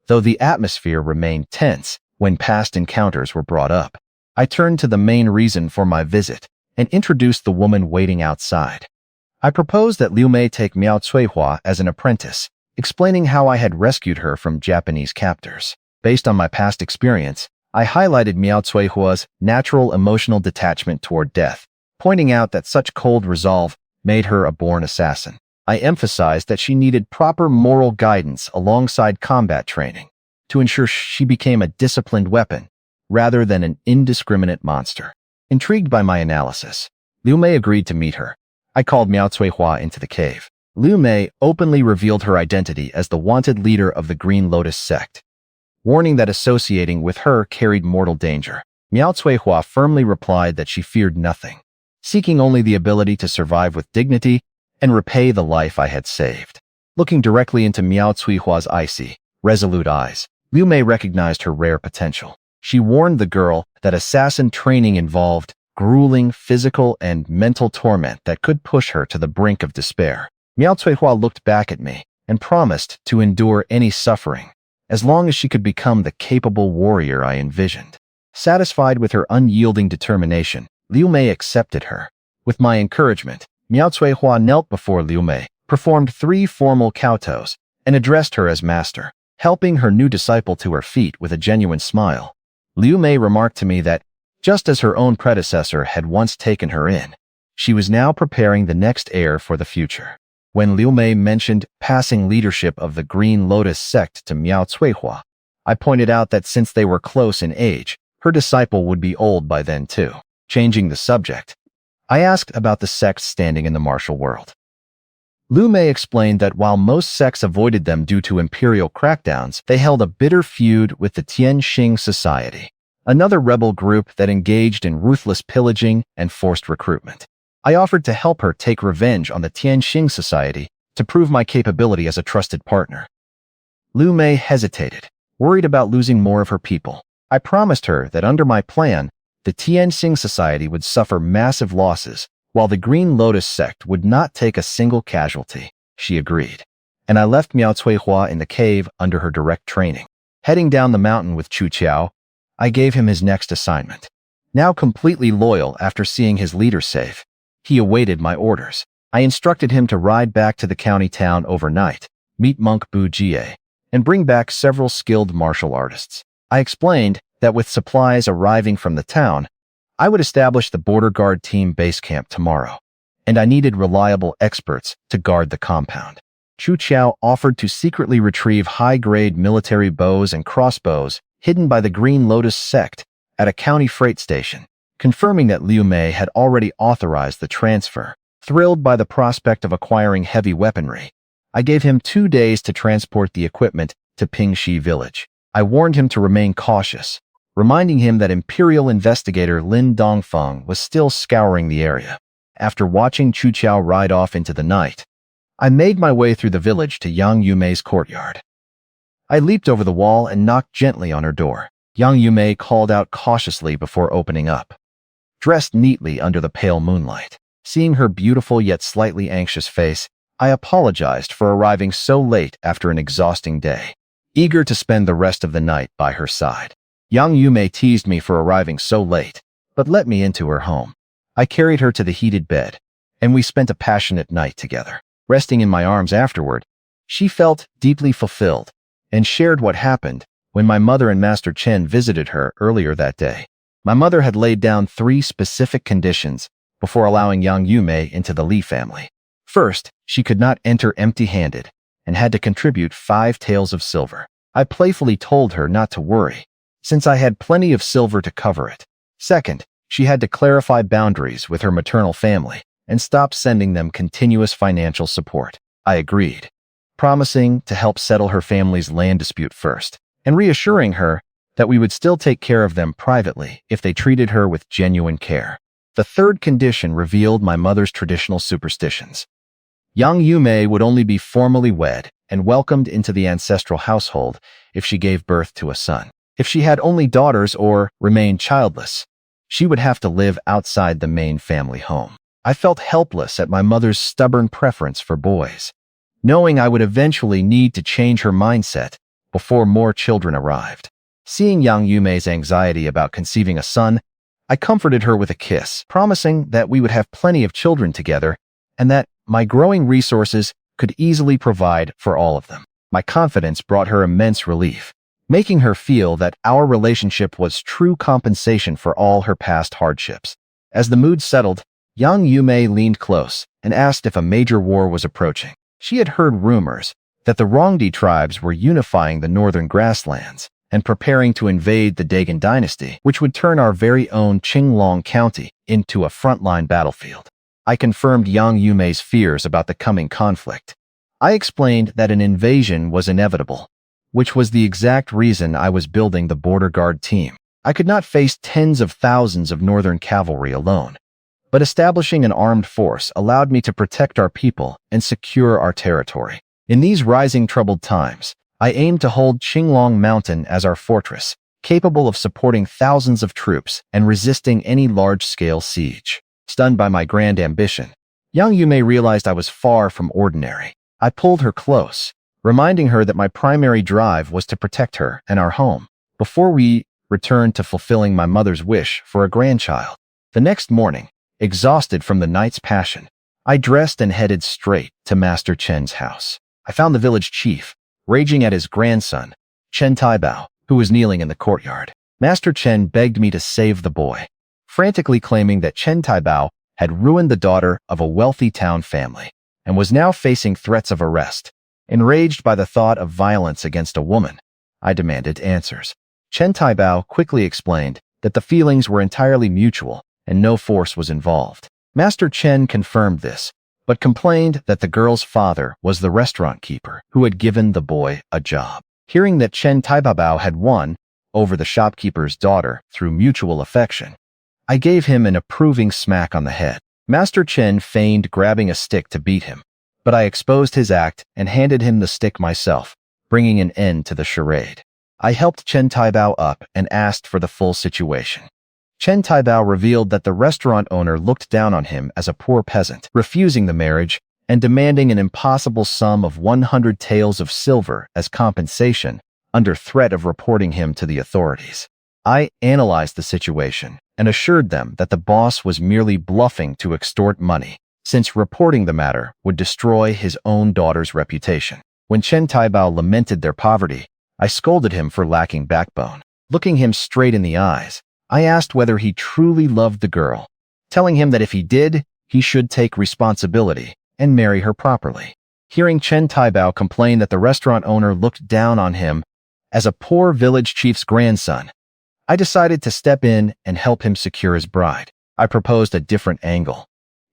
though the atmosphere remained tense when past encounters were brought up. I turned to the main reason for my visit and introduced the woman waiting outside. I proposed that Liu Mei take Miao Cuihua as an apprentice, explaining how I had rescued her from Japanese captors. Based on my past experience, I highlighted Miao Cuihua's natural emotional detachment toward death, pointing out that such cold resolve made her a born assassin. I emphasized that she needed proper moral guidance alongside combat training to ensure she became a disciplined weapon rather than an indiscriminate monster. Intrigued by my analysis, Liu Mei agreed to meet her. I called Miao Cuihua into the cave. Liu Mei openly revealed her identity as the wanted leader of the Green Lotus sect, warning that associating with her carried mortal danger. Miao Cuihua firmly replied that she feared nothing, seeking only the ability to survive with dignity and repay the life I had saved. Looking directly into Miao Cuihua's icy, resolute eyes, Liu Mei recognized her rare potential. She warned the girl that assassin training involved grueling physical and mental torment that could push her to the brink of despair. Miao Cuihua looked back at me and promised to endure any suffering as long as she could become the capable warrior I envisioned. Satisfied with her unyielding determination, Liu Mei accepted her. With my encouragement, Miao Cuihua knelt before Liu Mei, performed 3 formal kowtows, and addressed her as master, helping her new disciple to her feet with a genuine smile. Liu Mei remarked to me that, just as her own predecessor had once taken her in, she was now preparing the next heir for the future. When Liu Mei mentioned passing leadership of the Green Lotus sect to Miao Cuihua, I pointed out that since they were close in age, her disciple would be old by then too. Changing the subject, I asked about the sects standing in the martial world. Liu Mei explained that while most sects avoided them due to imperial crackdowns, they held a bitter feud with the Tianxing Society, another rebel group that engaged in ruthless pillaging and forced recruitment. I offered to help her take revenge on the Tianxing Society to prove my capability as a trusted partner. Liu Mei hesitated, worried about losing more of her people. I promised her that under my plan, the Tianxing Society would suffer massive losses, while the Green Lotus sect would not take a single casualty. She agreed, and I left Miao Cuihua in the cave under her direct training. Heading down the mountain with Chu Chao, I gave him his next assignment. Now completely loyal after seeing his leader safe, he awaited my orders. I instructed him to ride back to the county town overnight, meet monk Bu Jie, and bring back several skilled martial artists. I explained that with supplies arriving from the town, I would establish the border guard team base camp tomorrow, and I needed reliable experts to guard the compound. Chu Chao offered to secretly retrieve high-grade military bows and crossbows hidden by the Green Lotus sect at a county freight station, confirming that Liu Mei had already authorized the transfer. Thrilled by the prospect of acquiring heavy weaponry, I gave him 2 days to transport the equipment to Pingxi village. I warned him to remain cautious, reminding him that Imperial investigator Lin Dongfeng was still scouring the area. After watching Chu Chao ride off into the night, I made my way through the village to Yang Yumei's courtyard. I leaped over the wall and knocked gently on her door. Yang Yumei called out cautiously before opening up. Dressed neatly under the pale moonlight, seeing her beautiful yet slightly anxious face, I apologized for arriving so late after an exhausting day, eager to spend the rest of the night by her side. Yang Yumei teased me for arriving so late, but let me into her home. I carried her to the heated bed, and we spent a passionate night together. Resting in my arms afterward, she felt deeply fulfilled and shared what happened when my mother and Master Chen visited her earlier that day. My mother had laid down 3 specific conditions before allowing young Yume into the Lee family. First, she could not enter empty-handed and had to contribute 5 taels of silver. I playfully told her not to worry, since I had plenty of silver to cover it. Second, she had to clarify boundaries with her maternal family and stop sending them continuous financial support. I agreed, promising to help settle her family's land dispute first, and reassuring her that we would still take care of them privately if they treated her with genuine care. The third condition revealed my mother's traditional superstitions. Young Yume would only be formally wed and welcomed into the ancestral household if she gave birth to a son. If she had only daughters or remained childless, she would have to live outside the main family home. I felt helpless at my mother's stubborn preference for boys, knowing I would eventually need to change her mindset before more children arrived. Seeing young Yume's anxiety about conceiving a son, I comforted her with a kiss, promising that we would have plenty of children together and that my growing resources could easily provide for all of them. My confidence brought her immense relief, making her feel that our relationship was true compensation for all her past hardships. As the mood settled, young Yume leaned close and asked if a major war was approaching. She had heard rumors that the Rongdi tribes were unifying the northern grasslands and preparing to invade the Dagon dynasty, which would turn our very own Qinglong County into a frontline battlefield. I confirmed young Yume's fears about the coming conflict. I explained that an invasion was inevitable, which was the exact reason I was building the border guard team. I could not face tens of thousands of northern cavalry alone, but establishing an armed force allowed me to protect our people and secure our territory. In these rising troubled times, I aimed to hold Qinglong Mountain as our fortress, capable of supporting thousands of troops and resisting any large-scale siege. Stunned by my grand ambition, young Yume realized I was far from ordinary. I pulled her close, reminding her that my primary drive was to protect her and our home, before we returned to fulfilling my mother's wish for a grandchild. The next morning, exhausted from the night's passion, I dressed and headed straight to Master Chen's house. I found the village chief, raging at his grandson, Chen Taibao, who was kneeling in the courtyard. Master Chen begged me to save the boy, frantically claiming that Chen Taibao had ruined the daughter of a wealthy town family and was now facing threats of arrest. Enraged by the thought of violence against a woman, I demanded answers. Chen Taibao quickly explained that the feelings were entirely mutual and no force was involved. Master Chen confirmed this, but complained that the girl's father was the restaurant keeper who had given the boy a job. Hearing that Chen Taibao had won over the shopkeeper's daughter through mutual affection, I gave him an approving smack on the head. Master Chen feigned grabbing a stick to beat him, but I exposed his act and handed him the stick myself, bringing an end to the charade. I helped Chen Taibao up and asked for the full situation. Chen Taibao revealed that the restaurant owner looked down on him as a poor peasant, refusing the marriage and demanding an impossible sum of 100 taels of silver as compensation under threat of reporting him to the authorities. I analyzed the situation and assured them that the boss was merely bluffing to extort money, since reporting the matter would destroy his own daughter's reputation. When Chen Taibao lamented their poverty, I scolded him for lacking backbone. Looking him straight in the eyes, I asked whether he truly loved the girl, telling him that if he did, he should take responsibility and marry her properly. Hearing Chen Taibao complain that the restaurant owner looked down on him as a poor village chief's grandson, I decided to step in and help him secure his bride. I proposed a different angle.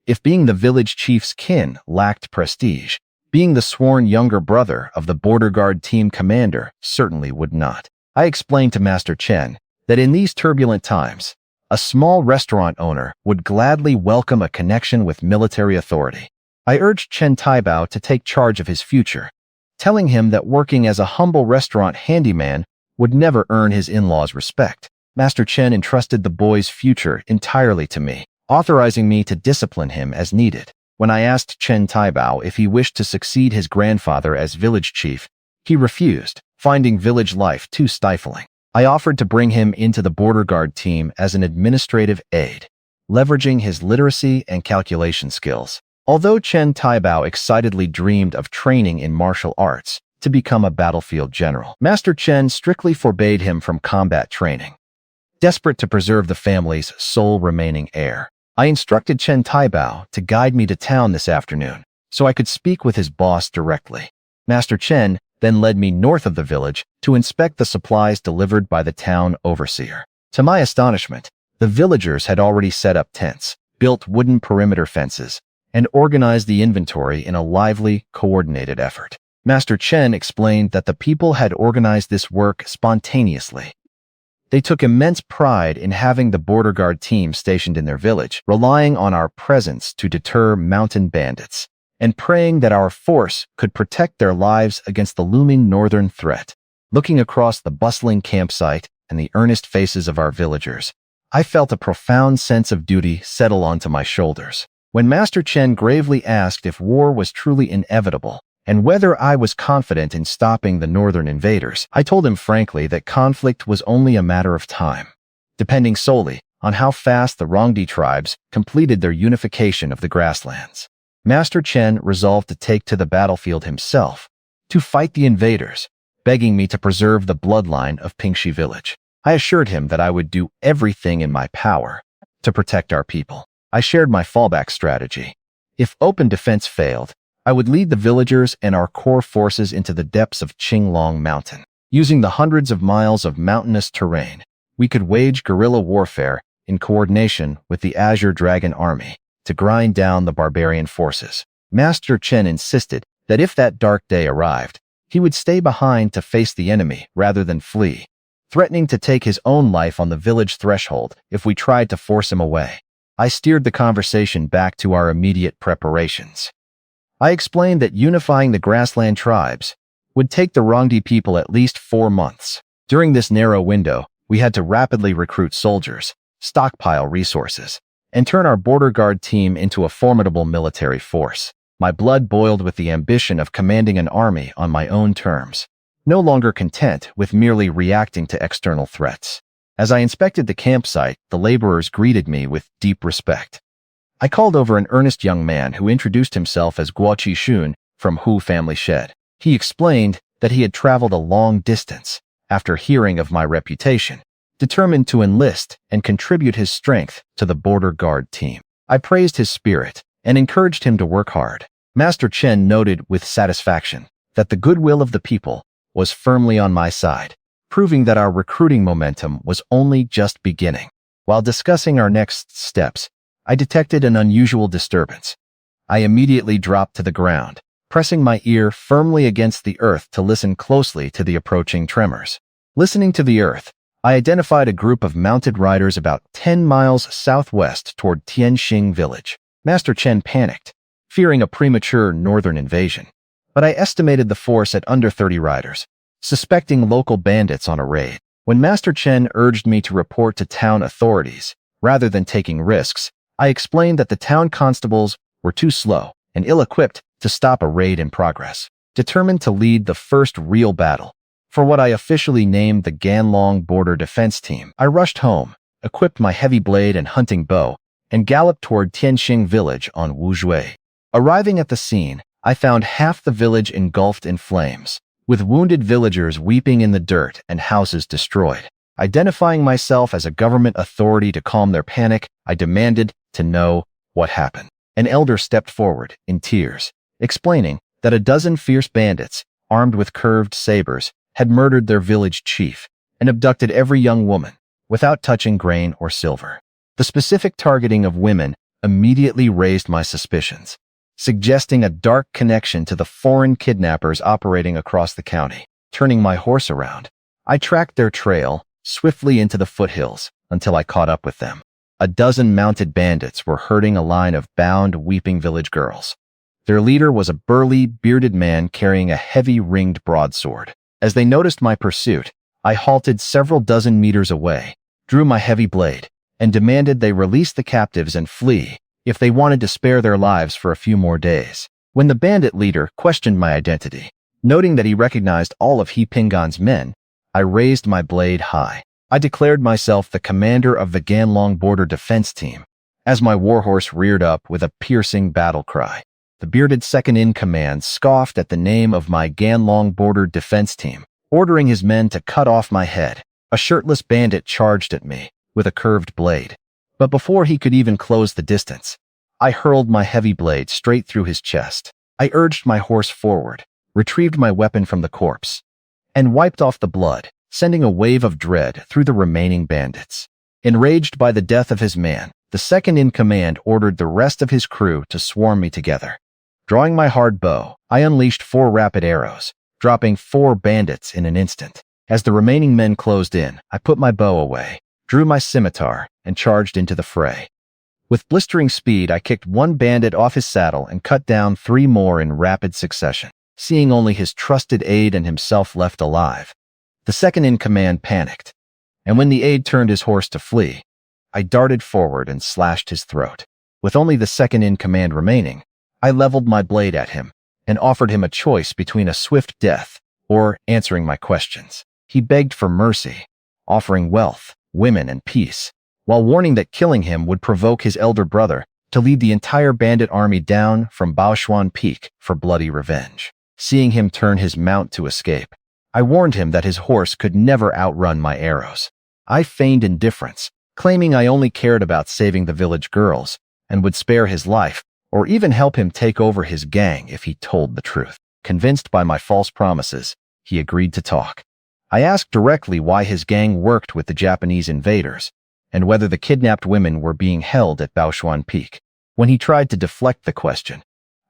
If being the village chief's kin lacked prestige, being the sworn younger brother of the border guard team commander certainly would not. I explained to Master Chen that in these turbulent times, a small restaurant owner would gladly welcome a connection with military authority. I urged Chen Taibao to take charge of his future, telling him that working as a humble restaurant handyman would never earn his in-laws' respect. Master Chen entrusted the boy's future entirely to me, authorizing me to discipline him as needed. When I asked Chen Taibao if he wished to succeed his grandfather as village chief, he refused, finding village life too stifling. I offered to bring him into the border guard team as an administrative aide, leveraging his literacy and calculation skills. Although Chen Taibao excitedly dreamed of training in martial arts to become a battlefield general, Master Chen strictly forbade him from combat training. Desperate to preserve the family's sole remaining heir, I instructed Chen Taibao to guide me to town this afternoon so I could speak with his boss directly. Master Chen then led me north of the village to inspect the supplies delivered by the town overseer. To my astonishment, the villagers had already set up tents, built wooden perimeter fences, and organized the inventory in a lively, coordinated effort. Master Chen explained that the people had organized this work spontaneously. They took immense pride in having the border guard team stationed in their village, relying on our presence to deter mountain bandits, and praying that our force could protect their lives against the looming northern threat. Looking across the bustling campsite and the earnest faces of our villagers, I felt a profound sense of duty settle onto my shoulders. When Master Chen gravely asked if war was truly inevitable, and whether I was confident in stopping the northern invaders, I told him frankly that conflict was only a matter of time, depending solely on how fast the Rongdi tribes completed their unification of the grasslands. Master Chen resolved to take to the battlefield himself to fight the invaders, begging me to preserve the bloodline of Pingxi village. I assured him that I would do everything in my power to protect our people. I shared my fallback strategy. If open defense failed, I would lead the villagers and our core forces into the depths of Qinglong Mountain. Using the hundreds of miles of mountainous terrain, we could wage guerrilla warfare in coordination with the Azure Dragon Army to grind down the barbarian forces. Master Chen insisted that if that dark day arrived, he would stay behind to face the enemy rather than flee, threatening to take his own life on the village threshold if we tried to force him away. I steered the conversation back to our immediate preparations. I explained that unifying the grassland tribes would take the Rongdi people at least 4 months. During this narrow window, we had to rapidly recruit soldiers, stockpile resources, and turn our border guard team into a formidable military force. My blood boiled with the ambition of commanding an army on my own terms, no longer content with merely reacting to external threats. As I inspected the campsite, the laborers greeted me with deep respect. I called over an earnest young man who introduced himself as Guo Qishun from Hu Family Shed. He explained that he had traveled a long distance after hearing of my reputation, determined to enlist and contribute his strength to the border guard team. I praised his spirit and encouraged him to work hard. Master Chen noted with satisfaction that the goodwill of the people was firmly on my side, proving that our recruiting momentum was only just beginning. While discussing our next steps, I detected an unusual disturbance. I immediately dropped to the ground, pressing my ear firmly against the earth to listen closely to the approaching tremors. Listening to the earth, I identified a group of mounted riders about 10 miles southwest toward Tianxing village. Master Chen panicked, fearing a premature northern invasion, but I estimated the force at under 30 riders, suspecting local bandits on a raid. When Master Chen urged me to report to town authorities, rather than taking risks, I explained that the town constables were too slow and ill-equipped to stop a raid in progress. Determined to lead the first real battle for what I officially named the Ganlong Border Defense Team, I rushed home, equipped my heavy blade and hunting bow, and galloped toward Tianxing village on Wuzhui. Arriving at the scene, I found half the village engulfed in flames, with wounded villagers weeping in the dirt and houses destroyed. Identifying myself as a government authority to calm their panic, I demanded to know what happened. An elder stepped forward in tears, explaining that a dozen fierce bandits, armed with curved sabers, had murdered their village chief and abducted every young woman without touching grain or silver. The specific targeting of women immediately raised my suspicions, suggesting a dark connection to the foreign kidnappers operating across the county. Turning my horse around, I tracked their trail swiftly into the foothills until I caught up with them. A dozen mounted bandits were herding a line of bound, weeping village girls. Their leader was a burly, bearded man carrying a heavy ringed broadsword. As they noticed my pursuit, I halted several dozen meters away, drew my heavy blade, and demanded they release the captives and flee if they wanted to spare their lives for a few more days. When the bandit leader questioned my identity, noting that he recognized all of He Pingan's men, I raised my blade high. I declared myself the commander of the Ganlong Border Defense Team, as my warhorse reared up with a piercing battle cry. The bearded second-in-command scoffed at the name of my Ganlong Border Defense Team, ordering his men to cut off my head. A shirtless bandit charged at me with a curved blade, But before he could even close the distance, I hurled my heavy blade straight through his chest. I urged my horse forward, retrieved my weapon from the corpse, and wiped off the blood, sending a wave of dread through the remaining bandits. Enraged by the death of his man, the second-in-command ordered the rest of his crew to swarm me together. Drawing my hard bow, I unleashed 4 rapid arrows, dropping 4 bandits in an instant. As the remaining men closed in, I put my bow away, drew my scimitar, and charged into the fray. With blistering speed, I kicked 1 bandit off his saddle and cut down 3 more in rapid succession. Seeing only his trusted aide and himself left alive, the second-in-command panicked, and when the aide turned his horse to flee, I darted forward and slashed his throat. With only the second-in-command remaining, I leveled my blade at him and offered him a choice between a swift death or answering my questions. He begged for mercy, offering wealth, women, and peace, while warning that killing him would provoke his elder brother to lead the entire bandit army down from Baoshuan Peak for bloody revenge. Seeing him turn his mount to escape, I warned him that his horse could never outrun my arrows. I feigned indifference, claiming I only cared about saving the village girls and would spare his life or even help him take over his gang if he told the truth. Convinced by my false promises, he agreed to talk. I asked directly why his gang worked with the Japanese invaders and whether the kidnapped women were being held at Baoshuan Peak. When he tried to deflect the question,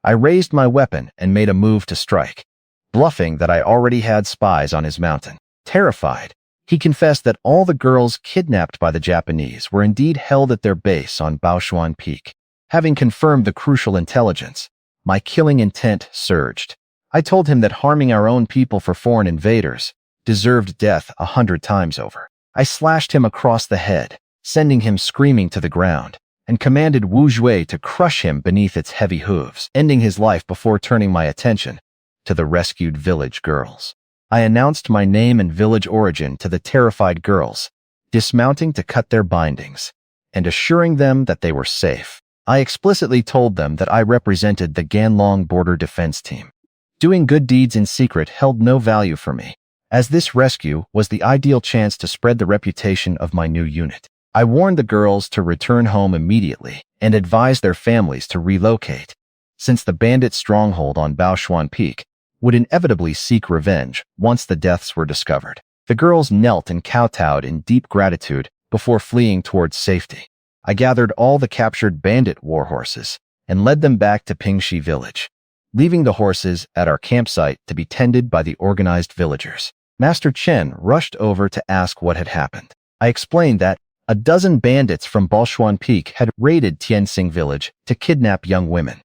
I raised my weapon and made a move to strike, bluffing that I already had spies on his mountain. Terrified, he confessed that all the girls kidnapped by the Japanese were indeed held at their base on Baoshuan Peak. Having confirmed the crucial intelligence, my killing intent surged. I told him that harming our own people for foreign invaders deserved death 100 times over. I slashed him across the head, sending him screaming to the ground, and commanded Wu Jue to crush him beneath its heavy hooves, ending his life before turning my attention to the rescued village girls. I announced my name and village origin to the terrified girls, dismounting to cut their bindings, and assuring them that they were safe. I explicitly told them that I represented the Ganlong Border Defense Team. Doing good deeds in secret held no value for me, as this rescue was the ideal chance to spread the reputation of my new unit. I warned the girls to return home immediately and advised their families to relocate, since the bandit stronghold on Baoshuan Peak would inevitably seek revenge once the deaths were discovered. The girls knelt and kowtowed in deep gratitude before fleeing towards safety. I gathered all the captured bandit warhorses and led them back to Pingxi village, leaving the horses at our campsite to be tended by the organized villagers. Master Chen rushed over to ask what had happened. I explained that a dozen bandits from Baoshuan Peak had raided Tianxing village to kidnap young women,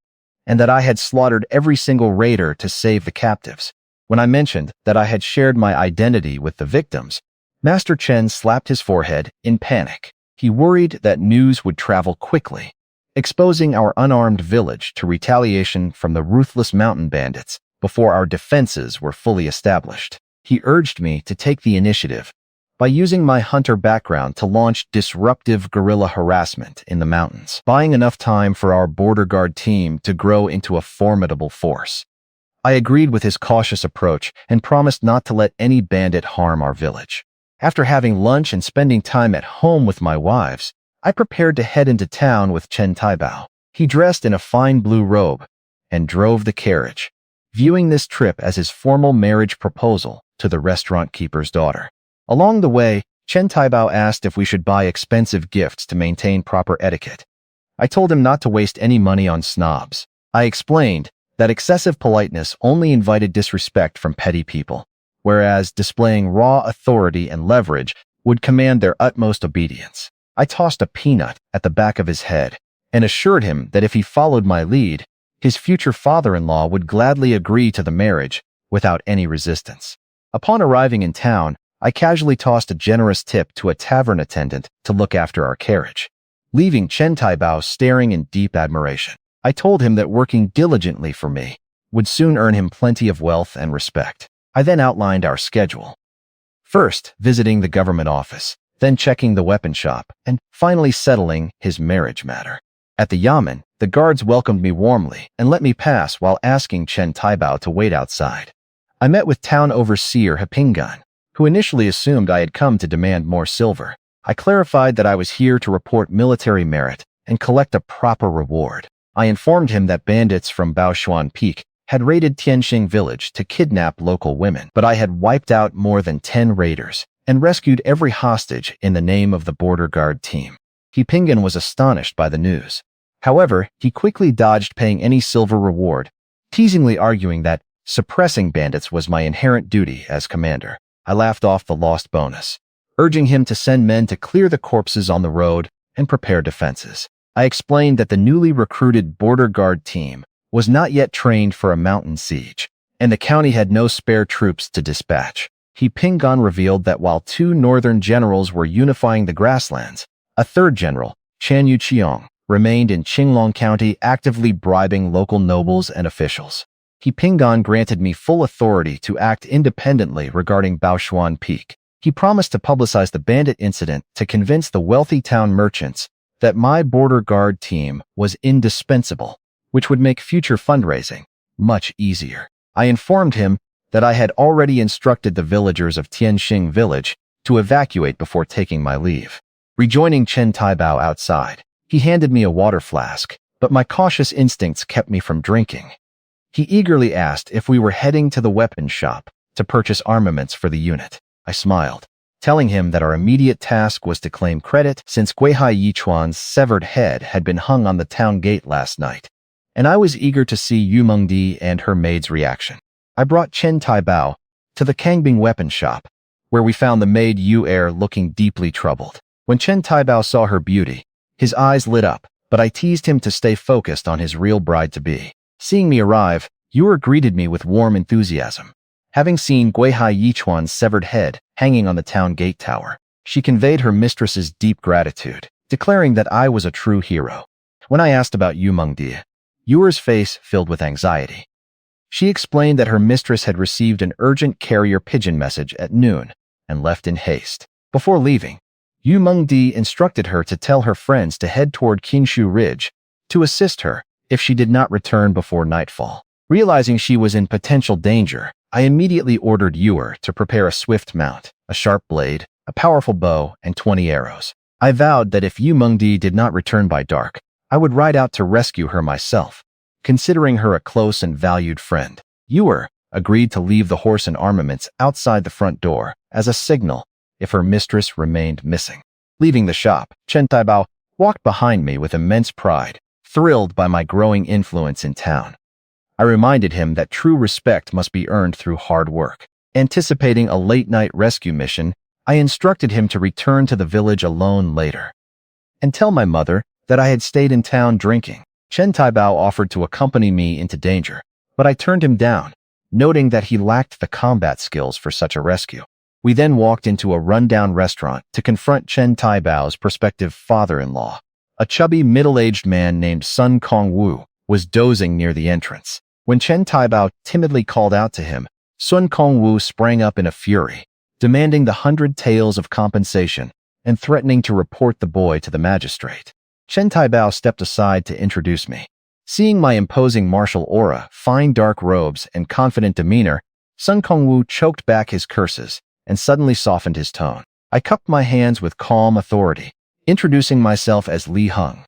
and that I had slaughtered every single raider to save the captives. When I mentioned that I had shared my identity with the victims, Master Chen slapped his forehead in panic. He worried that news would travel quickly, exposing our unarmed village to retaliation from the ruthless mountain bandits before our defenses were fully established. He urged me to take the initiative by using my hunter background to launch disruptive guerrilla harassment in the mountains, buying enough time for our border guard team to grow into a formidable force. I agreed with his cautious approach and promised not to let any bandit harm our village. After having lunch and spending time at home with my wives, I prepared to head into town with Chen Taibao. He dressed in a fine blue robe and drove the carriage, viewing this trip as his formal marriage proposal to the restaurant keeper's daughter. Along the way, Chen Taibao asked if we should buy expensive gifts to maintain proper etiquette. I told him not to waste any money on snobs. I explained that excessive politeness only invited disrespect from petty people, whereas displaying raw authority and leverage would command their utmost obedience. I tossed a peanut at the back of his head and assured him that if he followed my lead, his future father-in-law would gladly agree to the marriage without any resistance. Upon arriving in town, I casually tossed a generous tip to a tavern attendant to look after our carriage, leaving Chen Taibao staring in deep admiration. I told him that working diligently for me would soon earn him plenty of wealth and respect. I then outlined our schedule. First, visiting the government office, then checking the weapon shop, and finally settling his marriage matter. At the yamen, the guards welcomed me warmly and let me pass while asking Chen Taibao to wait outside. I met with town overseer Hepingan, who initially assumed I had come to demand more silver. I clarified that I was here to report military merit and collect a proper reward. I informed him that bandits from Baoshuan Peak had raided Tianxing village to kidnap local women, but I had wiped out more than 10 raiders and rescued every hostage in the name of the border guard team. He Pingan was astonished by the news. However, he quickly dodged paying any silver reward, teasingly arguing that suppressing bandits was my inherent duty as commander. I laughed off the lost bonus, urging him to send men to clear the corpses on the road and prepare defenses. I explained that the newly recruited border guard team was not yet trained for a mountain siege, and the county had no spare troops to dispatch. He Pingan revealed that while 2 northern generals were unifying the grasslands, a third general, Chan Yuqiong, remained in Qinglong County actively bribing local nobles and officials. He Pingan granted me full authority to act independently regarding Baoshuan Peak. He promised to publicize the bandit incident to convince the wealthy town merchants that my border guard team was indispensable, which would make future fundraising much easier. I informed him that I had already instructed the villagers of Tianxing village to evacuate before taking my leave. Rejoining Chen Taibao outside, he handed me a water flask, but my cautious instincts kept me from drinking. He eagerly asked if we were heading to the weapon shop to purchase armaments for the unit. I smiled, telling him that our immediate task was to claim credit since Guihai Yichuan's severed head had been hung on the town gate last night, and I was eager to see Yu Mengdi and her maid's reaction. I brought Chen Taibao to the Kangbing weapon shop, where we found the maid Yu Er looking deeply troubled. When Chen Taibao saw her beauty, his eyes lit up, but I teased him to stay focused on his real bride-to-be. Seeing me arrive, Yu Er greeted me with warm enthusiasm. Having seen Guihai Yichuan's severed head hanging on the town gate tower, she conveyed her mistress's deep gratitude, declaring that I was a true hero. When I asked about Yu Mengdi, Yu Er's face filled with anxiety. She explained that her mistress had received an urgent carrier pigeon message at noon and left in haste. Before leaving, Yu Mengdi instructed her to tell her friends to head toward Qingshu Ridge to assist her if she did not return before nightfall. Realizing she was in potential danger, I immediately ordered Yu Er to prepare a swift mount, a sharp blade, a powerful bow, and 20 arrows. I vowed that if Yu Mengdi did not return by dark, I would ride out to rescue her myself. Considering her a close and valued friend, Yu Er agreed to leave the horse and armaments outside the front door as a signal if her mistress remained missing. Leaving the shop, Chen Taibao walked behind me with immense pride, thrilled by my growing influence in town. I reminded him that true respect must be earned through hard work. Anticipating a late-night rescue mission, I instructed him to return to the village alone later and tell my mother that I had stayed in town drinking. Chen Taibao offered to accompany me into danger, but I turned him down, noting that he lacked the combat skills for such a rescue. We then walked into a rundown restaurant to confront Chen Taibao's prospective father-in-law. A chubby, middle-aged man named Sun Kongwu was dozing near the entrance. When Chen Taibao timidly called out to him, Sun Kongwu sprang up in a fury, demanding the 100 taels of compensation and threatening to report the boy to the magistrate. Chen Taibao stepped aside to introduce me. Seeing my imposing martial aura, fine dark robes, and confident demeanor, Sun Kongwu choked back his curses and suddenly softened his tone. I cupped my hands with calm authority, introducing myself as Li Heng,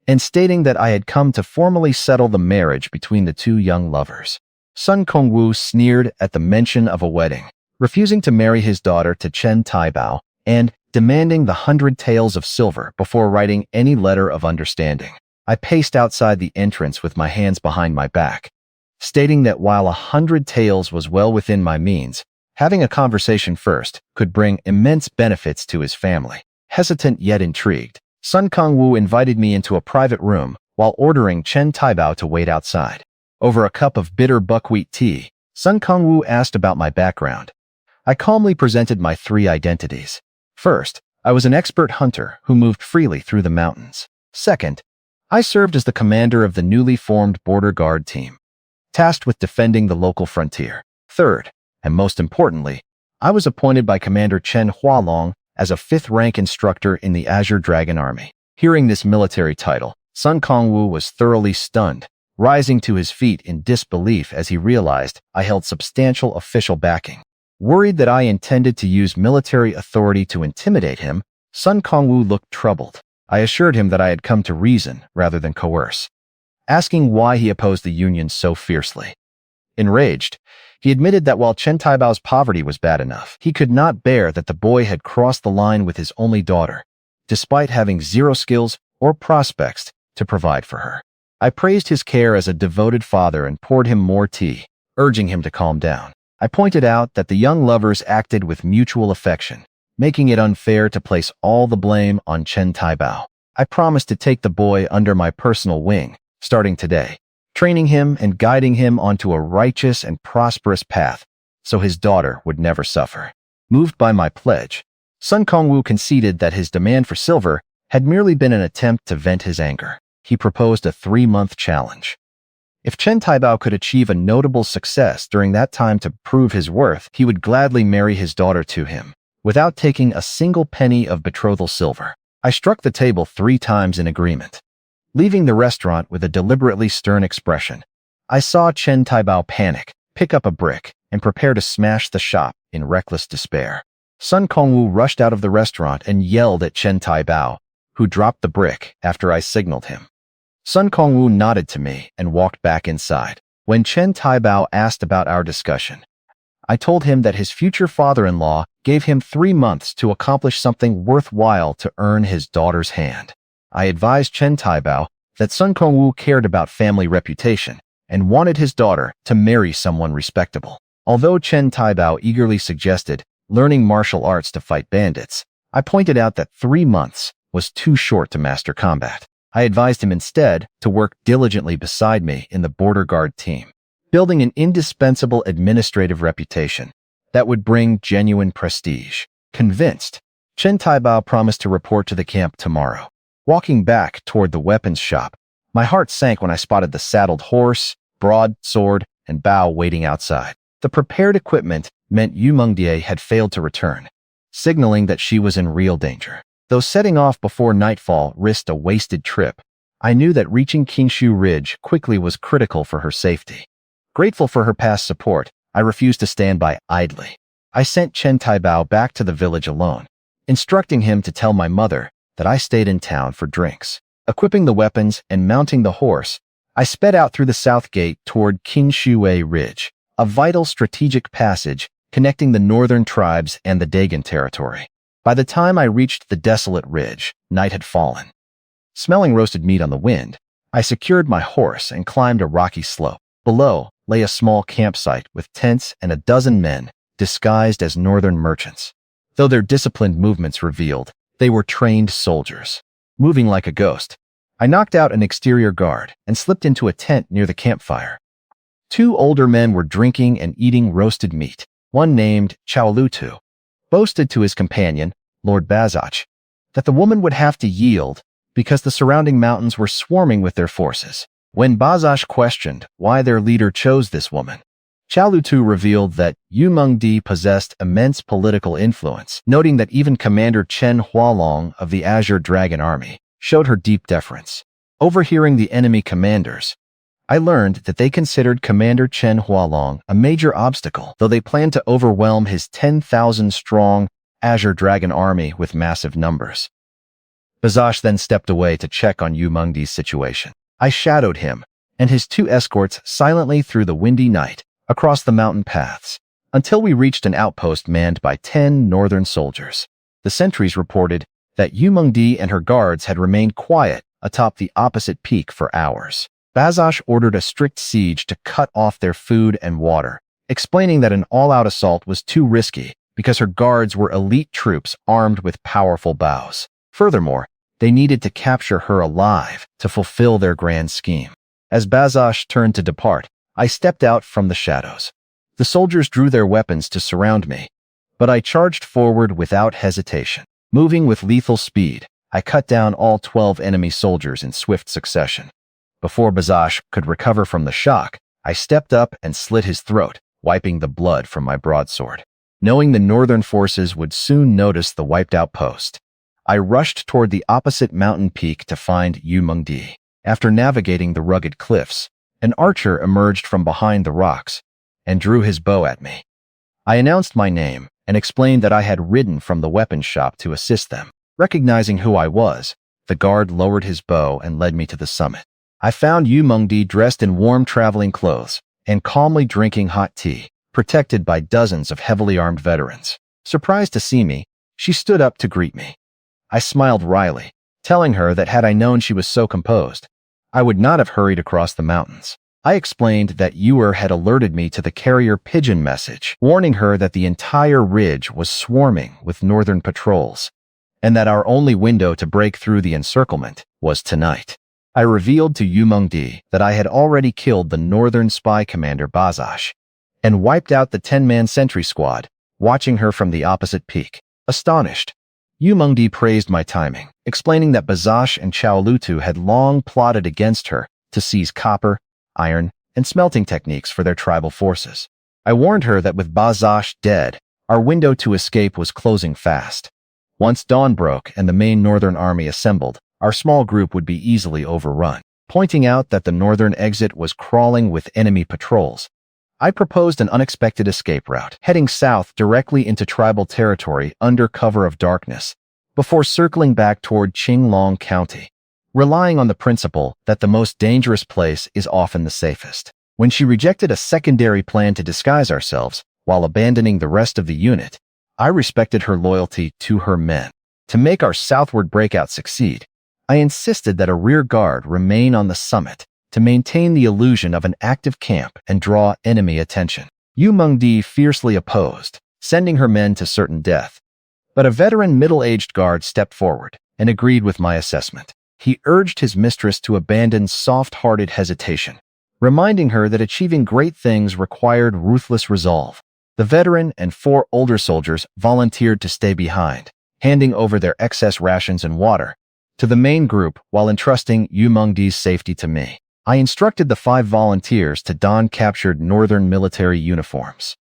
and stating that I had come to formally settle the marriage between the two young lovers. Sun Kongwu sneered at the mention of a wedding, refusing to marry his daughter to Chen Taibao and demanding the 100 taels of silver before writing any letter of understanding. I paced outside the entrance with my hands behind my back, stating that while 100 taels was well within my means, having a conversation first could bring immense benefits to his family. Hesitant yet intrigued, Sun Kongwu invited me into a private room while ordering Chen Taibao to wait outside. Over a cup of bitter buckwheat tea, Sun Kongwu asked about my background. I calmly presented my 3 identities. First, I was an expert hunter who moved freely through the mountains. Second, I served as the commander of the newly formed border guard team, tasked with defending the local frontier. Third, and most importantly, I was appointed by Commander Chen Hualong as a 5th-rank instructor in the Azure Dragon Army. Hearing this military title, Sun Kongwu was thoroughly stunned, rising to his feet in disbelief as he realized I held substantial official backing. Worried that I intended to use military authority to intimidate him, Sun Kongwu looked troubled. I assured him that I had come to reason rather than coerce, asking why he opposed the union so fiercely. Enraged, he admitted that while Chen Taibao's poverty was bad enough, he could not bear that the boy had crossed the line with his only daughter, despite having zero skills or prospects to provide for her. I praised his care as a devoted father and poured him more tea, urging him to calm down. I pointed out that the young lovers acted with mutual affection, making it unfair to place all the blame on Chen Taibao. I promised to take the boy under my personal wing, starting today, training him and guiding him onto a righteous and prosperous path so his daughter would never suffer. Moved by my pledge, Sun Kongwu conceded that his demand for silver had merely been an attempt to vent his anger. He proposed a 3-month challenge. If Chen Taibao could achieve a notable success during that time to prove his worth, he would gladly marry his daughter to him, without taking a single penny of betrothal silver. I struck the table 3 times in agreement. Leaving the restaurant with a deliberately stern expression, I saw Chen Taibao panic, pick up a brick, and prepare to smash the shop in reckless despair. Sun Kongwu rushed out of the restaurant and yelled at Chen Taibao, who dropped the brick after I signaled him. Sun Kongwu nodded to me and walked back inside. When Chen Taibao asked about our discussion, I told him that his future father-in-law gave him 3 months to accomplish something worthwhile to earn his daughter's hand. I advised Chen Taibao that Sun Kongwu cared about family reputation and wanted his daughter to marry someone respectable. Although Chen Taibao eagerly suggested learning martial arts to fight bandits, I pointed out that 3 months was too short to master combat. I advised him instead to work diligently beside me in the border guard team, building an indispensable administrative reputation that would bring genuine prestige. Convinced, Chen Taibao promised to report to the camp tomorrow. Walking back toward the weapons shop, my heart sank when I spotted the saddled horse, broadsword, and bow waiting outside. The prepared equipment meant Yu Mengdie had failed to return, signaling that she was in real danger. Though setting off before nightfall risked a wasted trip, I knew that reaching Qingshu Ridge quickly was critical for her safety. Grateful for her past support, I refused to stand by idly. I sent Chen Taibao back to the village alone, instructing him to tell my mother that I stayed in town for drinks. Equipping the weapons and mounting the horse, I sped out through the south gate toward Qingshu Ridge, a vital strategic passage connecting the northern tribes and the Dagon territory. By the time I reached the desolate ridge, night had fallen. Smelling roasted meat on the wind, I secured my horse and climbed a rocky slope. Below lay a small campsite with tents and a dozen men disguised as northern merchants. Though their disciplined movements revealed they were trained soldiers. Moving like a ghost, I knocked out an exterior guard and slipped into a tent near the campfire. 2 older men were drinking and eating roasted meat. One, named Chaolutu, boasted to his companion, Lord Bazach, that the woman would have to yield because the surrounding mountains were swarming with their forces. When Bazach questioned why their leader chose this woman, Chaolutu revealed that Yu Mengdi possessed immense political influence, noting that even Commander Chen Hualong of the Azure Dragon Army showed her deep deference. Overhearing the enemy commanders, I learned that they considered Commander Chen Hualong a major obstacle, though they planned to overwhelm his 10,000-strong Azure Dragon Army with massive numbers. Bazach then stepped away to check on Yu Mengdi's situation. I shadowed him and his 2 escorts silently through the windy night, across the mountain paths, until we reached an outpost manned by 10 northern soldiers. The sentries reported that Yu Mengdi and her guards had remained quiet atop the opposite peak for hours. Bazach ordered a strict siege to cut off their food and water, explaining that an all-out assault was too risky because her guards were elite troops armed with powerful bows. Furthermore, they needed to capture her alive to fulfill their grand scheme. As Bazach turned to depart, I stepped out from the shadows. The soldiers drew their weapons to surround me, but I charged forward without hesitation. Moving with lethal speed, I cut down all 12 enemy soldiers in swift succession. Before Bazach could recover from the shock, I stepped up and slit his throat, wiping the blood from my broadsword. Knowing the northern forces would soon notice the wiped-out post, I rushed toward the opposite mountain peak to find Yu Mengdi. After navigating the rugged cliffs, an archer emerged from behind the rocks and drew his bow at me. I announced my name and explained that I had ridden from the weapons shop to assist them. Recognizing who I was, the guard lowered his bow and led me to the summit. I found Yu Mengdi dressed in warm traveling clothes and calmly drinking hot tea, protected by dozens of heavily armed veterans. Surprised to see me, she stood up to greet me. I smiled wryly, telling her that had I known she was so composed, I would not have hurried across the mountains. I explained that Yuer had alerted me to the carrier pigeon message, warning her that the entire ridge was swarming with northern patrols, and that our only window to break through the encirclement was tonight. I revealed to Yu Mengdi that I had already killed the northern spy commander Bazash and wiped out the 10-man sentry squad, watching her from the opposite peak. Astonished, Yu Mengdi praised my timing, explaining that Bazash and Chaolutu had long plotted against her to seize copper, iron, and smelting techniques for their tribal forces. I warned her that with Bazash dead, our window to escape was closing fast. Once dawn broke and the main northern army assembled, our small group would be easily overrun. Pointing out that the northern exit was crawling with enemy patrols, I proposed an unexpected escape route, heading south directly into tribal territory under cover of darkness, before circling back toward Qinglong County, relying on the principle that the most dangerous place is often the safest. When she rejected a secondary plan to disguise ourselves while abandoning the rest of the unit, I respected her loyalty to her men. To make our southward breakout succeed, I insisted that a rear guard remain on the summit to maintain the illusion of an active camp and draw enemy attention. Yu Mengdi fiercely opposed, sending her men to certain death. But a veteran middle-aged guard stepped forward and agreed with my assessment. He urged his mistress to abandon soft-hearted hesitation, reminding her that achieving great things required ruthless resolve. The veteran and 4 older soldiers volunteered to stay behind, handing over their excess rations and water to the main group while entrusting Yu Mengdi's safety to me. I instructed the 5 volunteers to don captured northern military uniforms.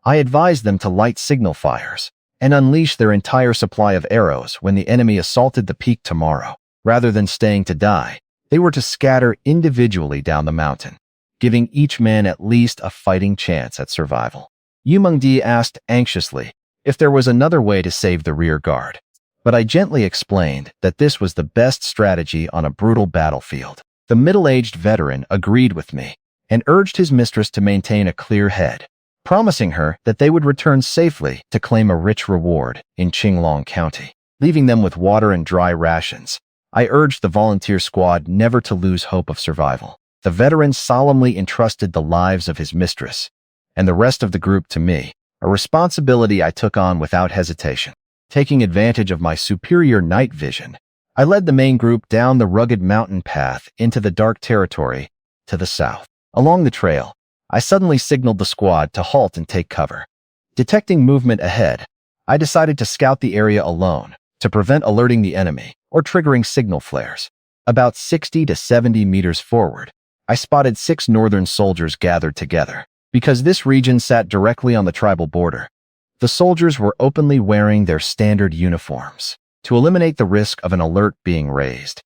I advised them to light signal fires and unleash their entire supply of arrows when the enemy assaulted the peak tomorrow. Rather than staying to die, they were to scatter individually down the mountain, giving each man at least a fighting chance at survival. Yu Mengdi asked anxiously if there was another way to save the rear guard, but I gently explained that this was the best strategy on a brutal battlefield. The middle-aged veteran agreed with me and urged his mistress to maintain a clear head, promising her that they would return safely to claim a rich reward in Qinglong County. Leaving them with water and dry rations, I urged the volunteer squad never to lose hope of survival. The veteran solemnly entrusted the lives of his mistress and the rest of the group to me, a responsibility I took on without hesitation. Taking advantage of my superior night vision, I led the main group down the rugged mountain path into the dark territory to the south. Along the trail, I suddenly signaled the squad to halt and take cover. Detecting movement ahead, I decided to scout the area alone to prevent alerting the enemy or triggering signal flares. About 60 to 70 meters forward, I spotted 6 northern soldiers gathered together. Because this region sat directly on the tribal border, the soldiers were openly wearing their standard uniforms to eliminate the risk of an alert being raised.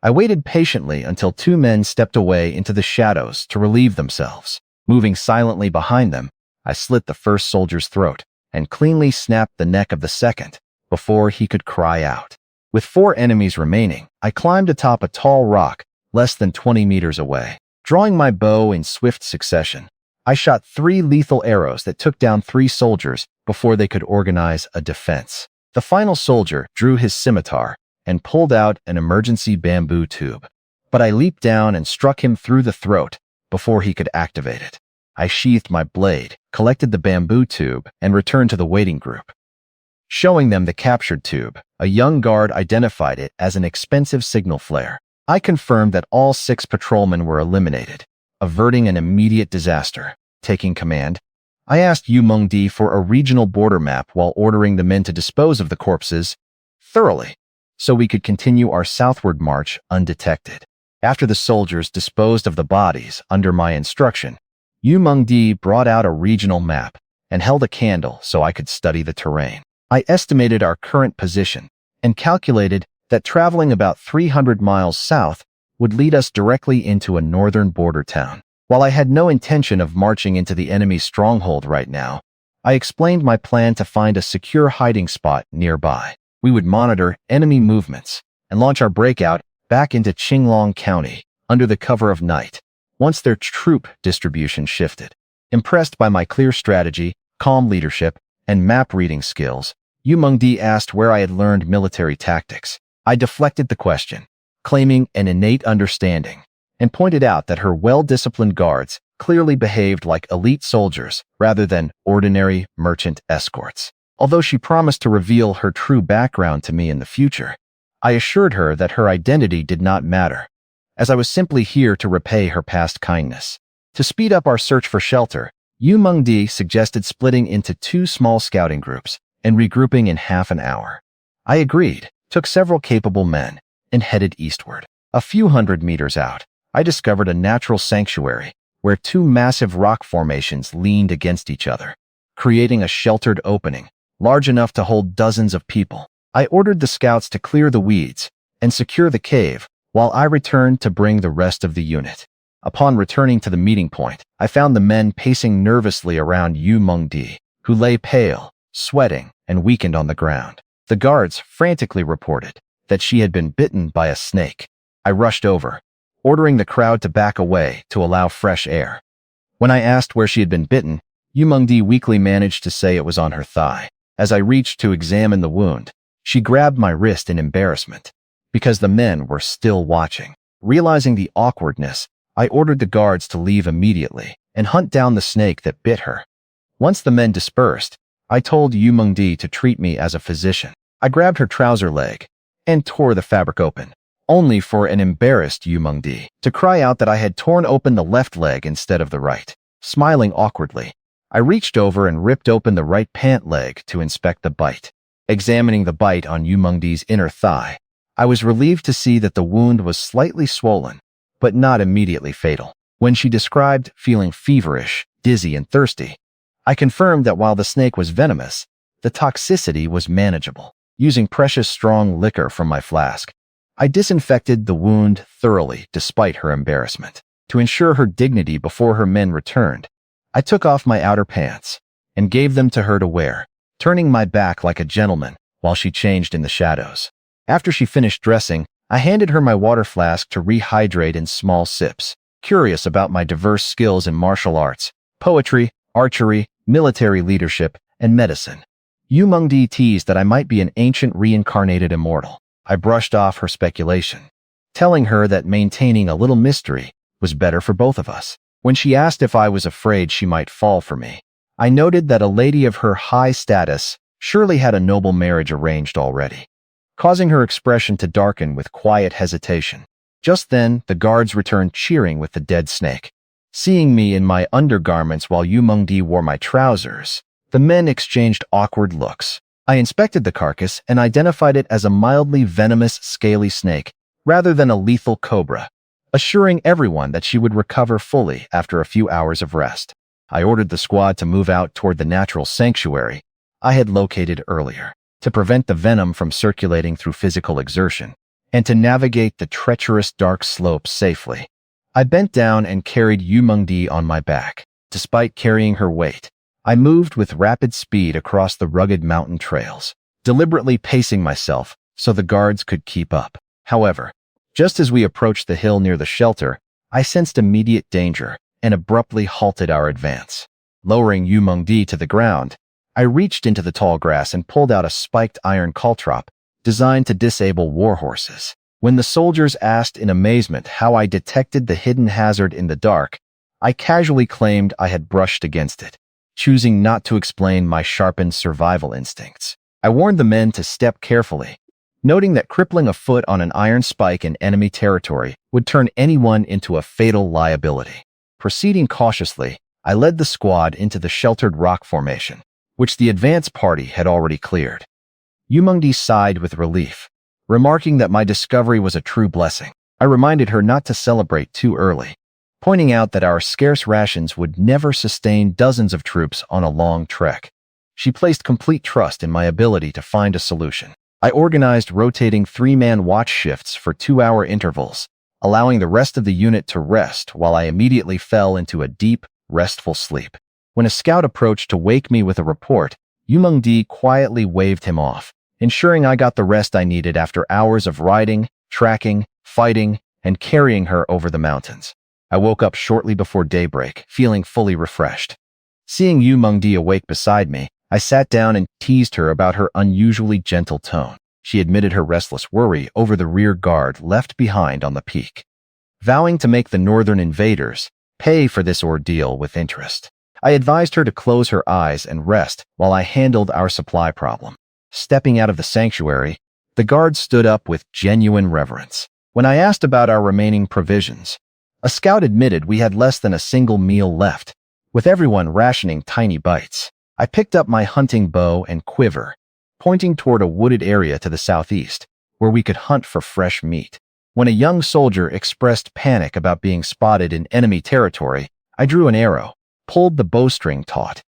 I waited patiently until 2 men stepped away into the shadows to relieve themselves. Moving silently behind them, I slit the first soldier's throat and cleanly snapped the neck of the second before he could cry out. With 4 enemies remaining, I climbed atop a tall rock less than 20 meters away. Drawing my bow in swift succession, I shot 3 lethal arrows that took down 3 soldiers before they could organize a defense. The final soldier drew his scimitar and pulled out an emergency bamboo tube, but I leaped down and struck him through the throat before he could activate it. I sheathed my blade, collected the bamboo tube, and returned to the waiting group. Showing them the captured tube, a young guard identified it as an expensive signal flare. I confirmed that all 6 patrolmen were eliminated, averting an immediate disaster. Taking command, I asked Yu Mengdi for a regional border map while ordering the men to dispose of the corpses thoroughly, so we could continue our southward march undetected. After the soldiers disposed of the bodies under my instruction, Yu Mengdi brought out a regional map and held a candle so I could study the terrain. I estimated our current position and calculated that traveling about 300 miles south would lead us directly into a northern border town. While I had no intention of marching into the enemy's stronghold right now, I explained my plan to find a secure hiding spot nearby. We would monitor enemy movements and launch our breakout back into Qinglong County under the cover of night, once their troop distribution shifted. Impressed by my clear strategy, calm leadership, and map-reading skills, Yu Mengdi asked where I had learned military tactics. I deflected the question, claiming an innate understanding, and pointed out that her well-disciplined guards clearly behaved like elite soldiers rather than ordinary merchant escorts. Although she promised to reveal her true background to me in the future, I assured her that her identity did not matter, as I was simply here to repay her past kindness. To speed up our search for shelter, Yu Mengdi suggested splitting into 2 small scouting groups and regrouping in half an hour. I agreed, took several capable men, and headed eastward. A few hundred meters out, I discovered a natural sanctuary where 2 massive rock formations leaned against each other, creating a sheltered opening large enough to hold dozens of people. I ordered the scouts to clear the weeds and secure the cave while I returned to bring the rest of the unit. Upon returning to the meeting point, I found the men pacing nervously around Yu Mengdi, who lay pale, sweating, and weakened on the ground. The guards frantically reported that she had been bitten by a snake. I rushed over, ordering the crowd to back away to allow fresh air. When I asked where she had been bitten, Yu Mengdi weakly managed to say it was on her thigh. As I reached to examine the wound, she grabbed my wrist in embarrassment, because the men were still watching. Realizing the awkwardness, I ordered the guards to leave immediately and hunt down the snake that bit her. Once the men dispersed, I told Yu Mengdi to treat me as a physician. I grabbed her trouser leg and tore the fabric open, only for an embarrassed Yu Mengdi to cry out that I had torn open the left leg instead of the right. Smiling awkwardly, I reached over and ripped open the right pant leg to inspect the bite. Examining the bite on Yu Mengdi's inner thigh, I was relieved to see that the wound was slightly swollen, but not immediately fatal. When she described feeling feverish, dizzy, and thirsty, I confirmed that while the snake was venomous, the toxicity was manageable. Using precious strong liquor from my flask, I disinfected the wound thoroughly despite her embarrassment. To ensure her dignity before her men returned, I took off my outer pants and gave them to her to wear, turning my back like a gentleman while she changed in the shadows. After she finished dressing, I handed her my water flask to rehydrate in small sips. Curious about my diverse skills in martial arts, poetry, archery, military leadership, and medicine, Yu Mengdi teased that I might be an ancient reincarnated immortal. I brushed off her speculation, telling her that maintaining a little mystery was better for both of us. When she asked if I was afraid she might fall for me, I noted that a lady of her high status surely had a noble marriage arranged already, causing her expression to darken with quiet hesitation. Just then, the guards returned cheering with the dead snake. Seeing me in my undergarments while Yu Mengdi wore my trousers, the men exchanged awkward looks. I inspected the carcass and identified it as a mildly venomous, scaly snake rather than a lethal cobra, assuring everyone that she would recover fully after a few hours of rest. I ordered the squad to move out toward the natural sanctuary I had located earlier, to prevent the venom from circulating through physical exertion, and to navigate the treacherous dark slopes safely. I bent down and carried Yu Mengdi on my back. Despite carrying her weight, I moved with rapid speed across the rugged mountain trails, deliberately pacing myself so the guards could keep up. However, just as we approached the hill near the shelter, I sensed immediate danger and abruptly halted our advance. Lowering Yu Mengdi to the ground, I reached into the tall grass and pulled out a spiked iron caltrop designed to disable warhorses. When the soldiers asked in amazement how I detected the hidden hazard in the dark, I casually claimed I had brushed against it, choosing not to explain my sharpened survival instincts. I warned the men to step carefully, noting that crippling a foot on an iron spike in enemy territory would turn anyone into a fatal liability. Proceeding cautiously, I led the squad into the sheltered rock formation, which the advance party had already cleared. Yu Mengdi sighed with relief, remarking that my discovery was a true blessing. I reminded her not to celebrate too early, pointing out that our scarce rations would never sustain dozens of troops on a long trek. She placed complete trust in my ability to find a solution. I organized rotating 3-man watch shifts for 2-hour intervals, allowing the rest of the unit to rest while I immediately fell into a deep, restful sleep. When a scout approached to wake me with a report, Yu Mengdi quietly waved him off ensuring I got the rest I needed after hours of riding, tracking, fighting, and carrying her over the mountains. I woke up shortly before daybreak, feeling fully refreshed. Seeing Yu Mengdi awake beside me, I sat down and teased her about her unusually gentle tone. She admitted her restless worry over the rear guard left behind on the peak, vowing to make the northern invaders pay for this ordeal with interest. I advised her to close her eyes and rest while I handled our supply problem. Stepping out of the sanctuary, the guard stood up with genuine reverence. When I asked about our remaining provisions, a scout admitted we had less than a single meal left, with everyone rationing tiny bites. I picked up my hunting bow and quiver, pointing toward a wooded area to the southeast, where we could hunt for fresh meat. When a young soldier expressed panic about being spotted in enemy territory, I drew an arrow, pulled the bowstring taut,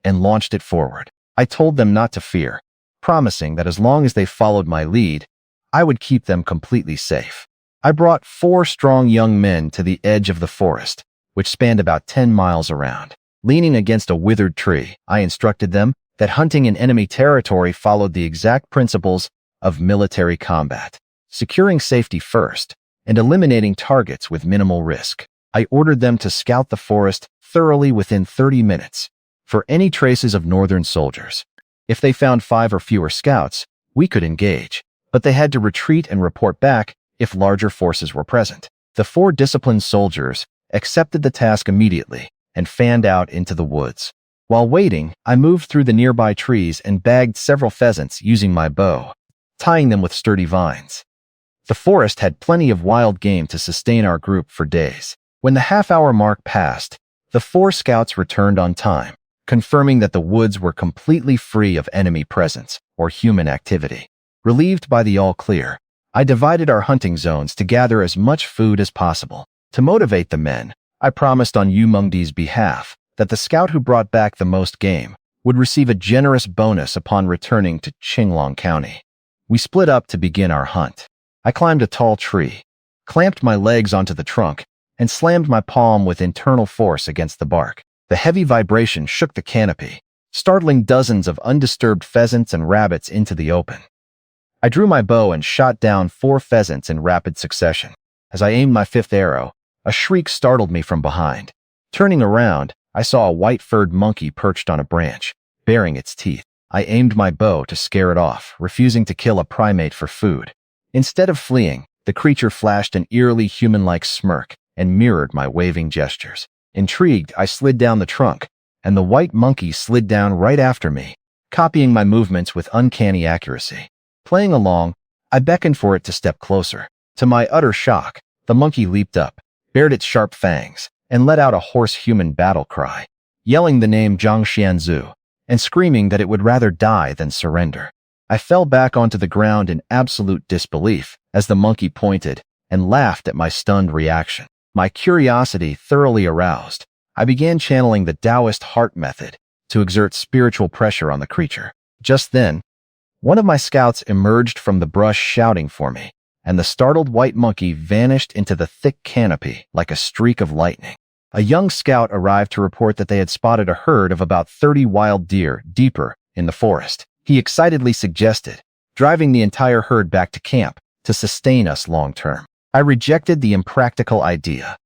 and launched it forward. I told them not to fear, promising that as long as they followed my lead, I would keep them completely safe. I brought 4 strong young men to the edge of the forest, which spanned about 10 miles around. Leaning against a withered tree, I instructed them that hunting in enemy territory followed the exact principles of military combat, securing safety first and eliminating targets with minimal risk. I ordered them to scout the forest thoroughly within 30 minutes for any traces of northern soldiers. If they found 5 or fewer scouts, we could engage, but they had to retreat and report back if larger forces were present. The 4 disciplined soldiers accepted the task immediately and fanned out into the woods. While waiting, I moved through the nearby trees and bagged several pheasants using my bow, tying them with sturdy vines. The forest had plenty of wild game to sustain our group for days. When the half-hour mark passed, the 4 scouts returned on time, confirming that the woods were completely free of enemy presence or human activity. Relieved by the all-clear, I divided our hunting zones to gather as much food as possible. To motivate the men, I promised on Yu Mengdi's behalf that the scout who brought back the most game would receive a generous bonus upon returning to Qinglong County. We split up to begin our hunt. I climbed a tall tree, clamped my legs onto the trunk, and slammed my palm with internal force against the bark. The heavy vibration shook the canopy, startling dozens of undisturbed pheasants and rabbits into the open. I drew my bow and shot down 4 pheasants in rapid succession. As I aimed my 5th arrow, a shriek startled me from behind. Turning around, I saw a white-furred monkey perched on a branch, baring its teeth. I aimed my bow to scare it off, refusing to kill a primate for food. Instead of fleeing, the creature flashed an eerily human-like smirk and mirrored my waving gestures. Intrigued, I slid down the trunk, and the white monkey slid down right after me, copying my movements with uncanny accuracy. Playing along, I beckoned for it to step closer. To my utter shock, the monkey leaped up, bared its sharp fangs, and let out a hoarse human battle cry, yelling the name Zhang Xianzu, and screaming that it would rather die than surrender. I fell back onto the ground in absolute disbelief as the monkey pointed and laughed at my stunned reaction. My curiosity thoroughly aroused, I began channeling the Taoist heart method to exert spiritual pressure on the creature. Just then, one of my scouts emerged from the brush shouting for me, and the startled white monkey vanished into the thick canopy like a streak of lightning. A young scout arrived to report that they had spotted a herd of about 30 wild deer deeper in the forest. He excitedly suggested driving the entire herd back to camp to sustain us long-term. I rejected the impractical idea,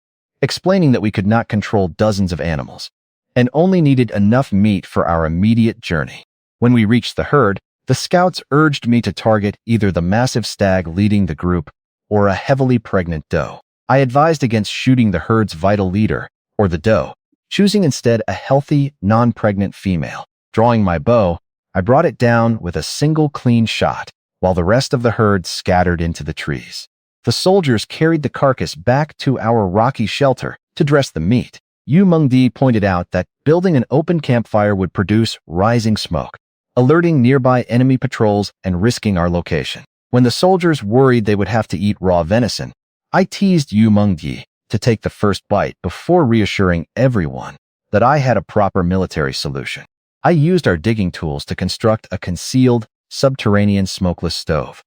explaining that we could not control dozens of animals and only needed enough meat for our immediate journey. When we reached the herd, the scouts urged me to target either the massive stag leading the group or a heavily pregnant doe. I advised against shooting the herd's vital leader, or the doe, choosing instead a healthy, non-pregnant female. Drawing my bow, I brought it down with a single clean shot, while the rest of the herd scattered into the trees. The soldiers carried the carcass back to our rocky shelter to dress the meat. Yu Mengdi pointed out that building an open campfire would produce rising smoke, alerting nearby enemy patrols and risking our location. When the soldiers worried they would have to eat raw venison, I teased Yu Mengdi to take the first bite before reassuring everyone that I had a proper military solution. I used our digging tools to construct a concealed, subterranean smokeless stove.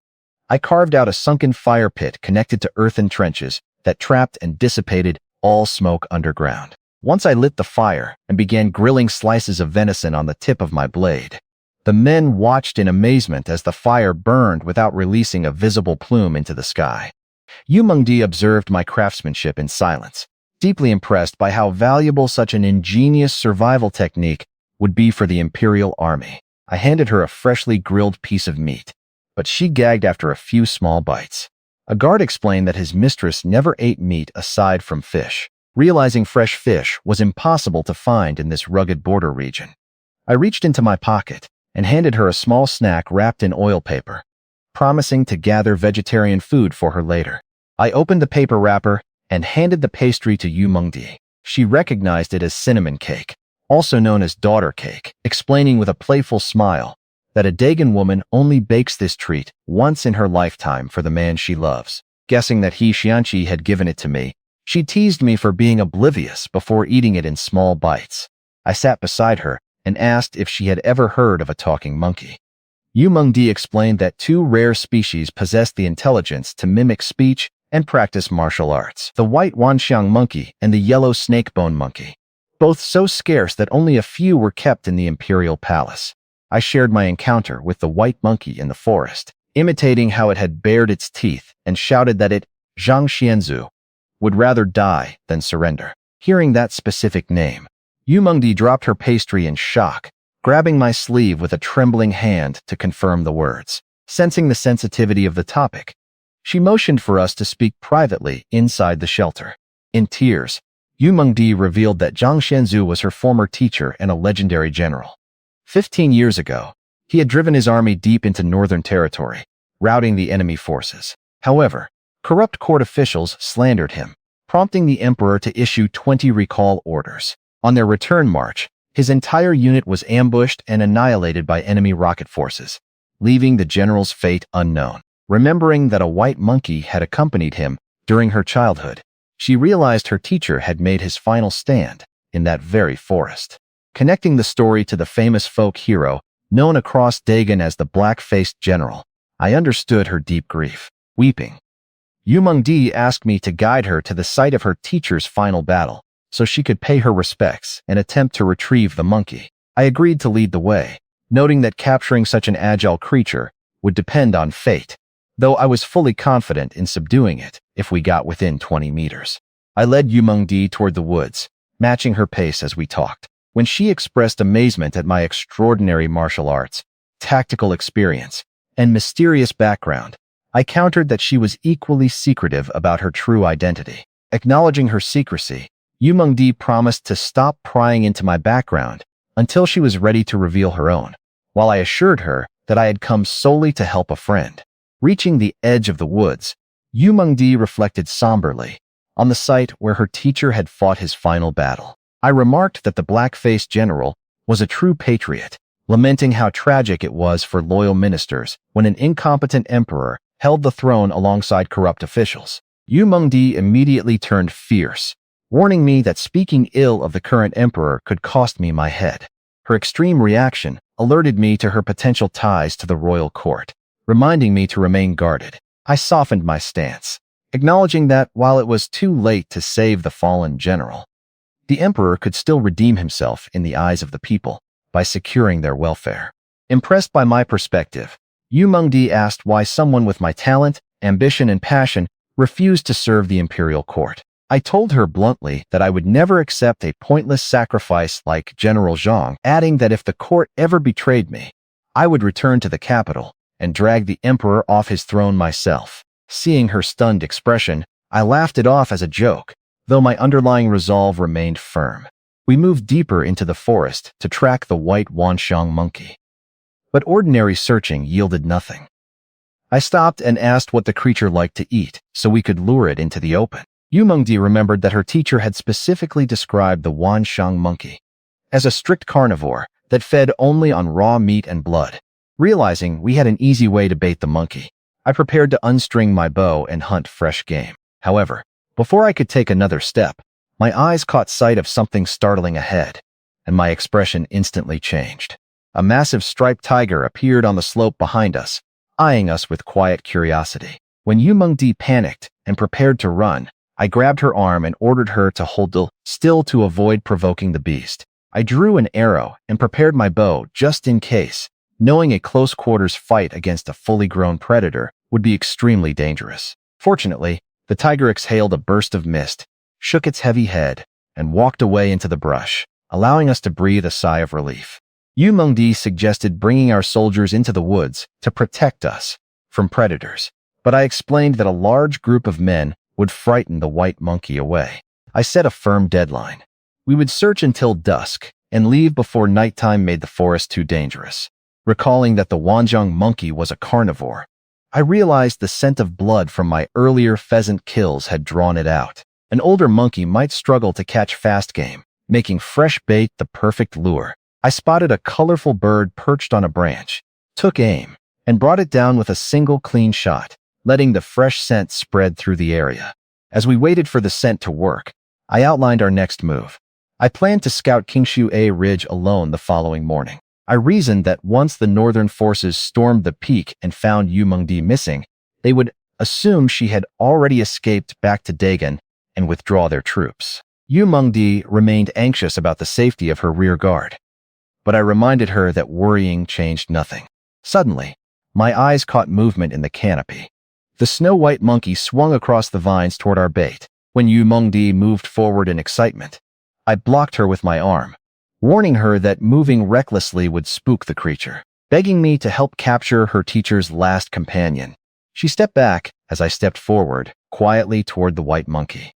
I carved out a sunken fire pit connected to earthen trenches that trapped and dissipated all smoke underground. Once I lit the fire and began grilling slices of venison on the tip of my blade, The men watched in amazement as the fire burned without releasing a visible plume into the sky. Yu Mengdi observed my craftsmanship in silence, deeply impressed by how valuable such an ingenious survival technique would be for the Imperial Army. I handed her a freshly grilled piece of meat, but she gagged after a few small bites. A guard explained that his mistress never ate meat aside from fish, realizing fresh fish was impossible to find in this rugged border region. I reached into my pocket and handed her a small snack wrapped in oil paper, promising to gather vegetarian food for her later. I opened the paper wrapper and handed the pastry to Yu Mengdi. She recognized it as cinnamon cake, also known as daughter cake, explaining with a playful smile that a Dagon woman only bakes this treat once in her lifetime for the man she loves. Guessing that Xianqi had given it to me, she teased me for being oblivious before eating it in small bites. I sat beside her and asked if she had ever heard of a talking monkey. Yu Mengdi explained that two rare species possessed the intelligence to mimic speech and practice martial arts: the white Wanxiang monkey and the yellow snakebone monkey, both so scarce that only a few were kept in the imperial palace. I shared my encounter with the white monkey in the forest, imitating how it had bared its teeth, and shouted that it, Zhang Xianzu, would rather die than surrender. Hearing that specific name, Yu Mengdi dropped her pastry in shock, grabbing my sleeve with a trembling hand to confirm the words. Sensing the sensitivity of the topic, she motioned for us to speak privately inside the shelter. In tears, Yu Mengdi revealed that Zhang Xianzu was her former teacher and a legendary general. 15 years ago, he had driven his army deep into northern territory, routing the enemy forces. However, corrupt court officials slandered him, prompting the emperor to issue 20 recall orders. On their return march, his entire unit was ambushed and annihilated by enemy rocket forces, leaving the general's fate unknown. Remembering that a white monkey had accompanied him during her childhood, she realized her teacher had made his final stand in that very forest. Connecting the story to the famous folk hero known across Dagon as the Black-Faced General, I understood her deep grief. Weeping, Yu Mengdi asked me to guide her to the site of her teacher's final battle so she could pay her respects and attempt to retrieve the monkey. I agreed to lead the way, noting that capturing such an agile creature would depend on fate, though I was fully confident in subduing it if we got within 20 meters. I led Yu Mengdi toward the woods, matching her pace as we talked. When she expressed amazement at my extraordinary martial arts, tactical experience, and mysterious background, I countered that she was equally secretive about her true identity. Acknowledging her secrecy, Yu Mengdi promised to stop prying into my background until she was ready to reveal her own, while I assured her that I had come solely to help a friend. Reaching the edge of the woods, Yu Mengdi reflected somberly on the site where her teacher had fought his final battle. I remarked that the black-faced general was a true patriot, lamenting how tragic it was for loyal ministers when an incompetent emperor held the throne alongside corrupt officials. Yu Mengdi immediately turned fierce, warning me that speaking ill of the current emperor could cost me my head. Her extreme reaction alerted me to her potential ties to the royal court, reminding me to remain guarded. I softened my stance, acknowledging that while it was too late to save the fallen general, the emperor could still redeem himself in the eyes of the people by securing their welfare. Impressed by my perspective, Yu Mengdi asked why someone with my talent, ambition, and passion refused to serve the imperial court. I told her bluntly that I would never accept a pointless sacrifice like General Zhang, adding that if the court ever betrayed me, I would return to the capital and drag the emperor off his throne myself. Seeing her stunned expression, I laughed it off as a joke, though my underlying resolve remained firm. We moved deeper into the forest to track the white Wanxiang monkey. But ordinary searching yielded nothing. I stopped and asked what the creature liked to eat so we could lure it into the open. Yu Mengdi remembered that her teacher had specifically described the Wanxiang monkey as a strict carnivore that fed only on raw meat and blood. Realizing we had an easy way to bait the monkey, I prepared to unstring my bow and hunt fresh game. However, before I could take another step, my eyes caught sight of something startling ahead, and my expression instantly changed. A massive striped tiger appeared on the slope behind us, eyeing us with quiet curiosity. When Yu Mengdi panicked and prepared to run, I grabbed her arm and ordered her to hold still to avoid provoking the beast. I drew an arrow and prepared my bow just in case, Knowing a close-quarters fight against a fully grown predator would be extremely dangerous. Fortunately, the tiger exhaled a burst of mist, shook its heavy head, and walked away into the brush, allowing us to breathe a sigh of relief. Yu Mengdi suggested bringing our soldiers into the woods to protect us from predators, but I explained that a large group of men would frighten the white monkey away. I set a firm deadline. We would search until dusk and leave before nighttime made the forest too dangerous. Recalling that the Wanjiang monkey was a carnivore, I realized the scent of blood from my earlier pheasant kills had drawn it out. An older monkey might struggle to catch fast game, making fresh bait the perfect lure. I spotted a colorful bird perched on a branch, took aim, and brought it down with a single clean shot, letting the fresh scent spread through the area. As we waited for the scent to work, I outlined our next move. I planned to scout Qingshu A Ridge alone the following morning. I reasoned that once the northern forces stormed the peak and found Yu Mengdi missing, they would assume she had already escaped back to Dagon and withdraw their troops. Yu Mengdi remained anxious about the safety of her rear guard, but I reminded her that worrying changed nothing. Suddenly, my eyes caught movement in the canopy. The snow-white monkey swung across the vines toward our bait. When Yu Mengdi moved forward in excitement, I blocked her with my arm, warning her that moving recklessly would spook the creature. Begging me to help capture her teacher's last companion, she stepped back as I stepped forward, quietly toward the white monkey.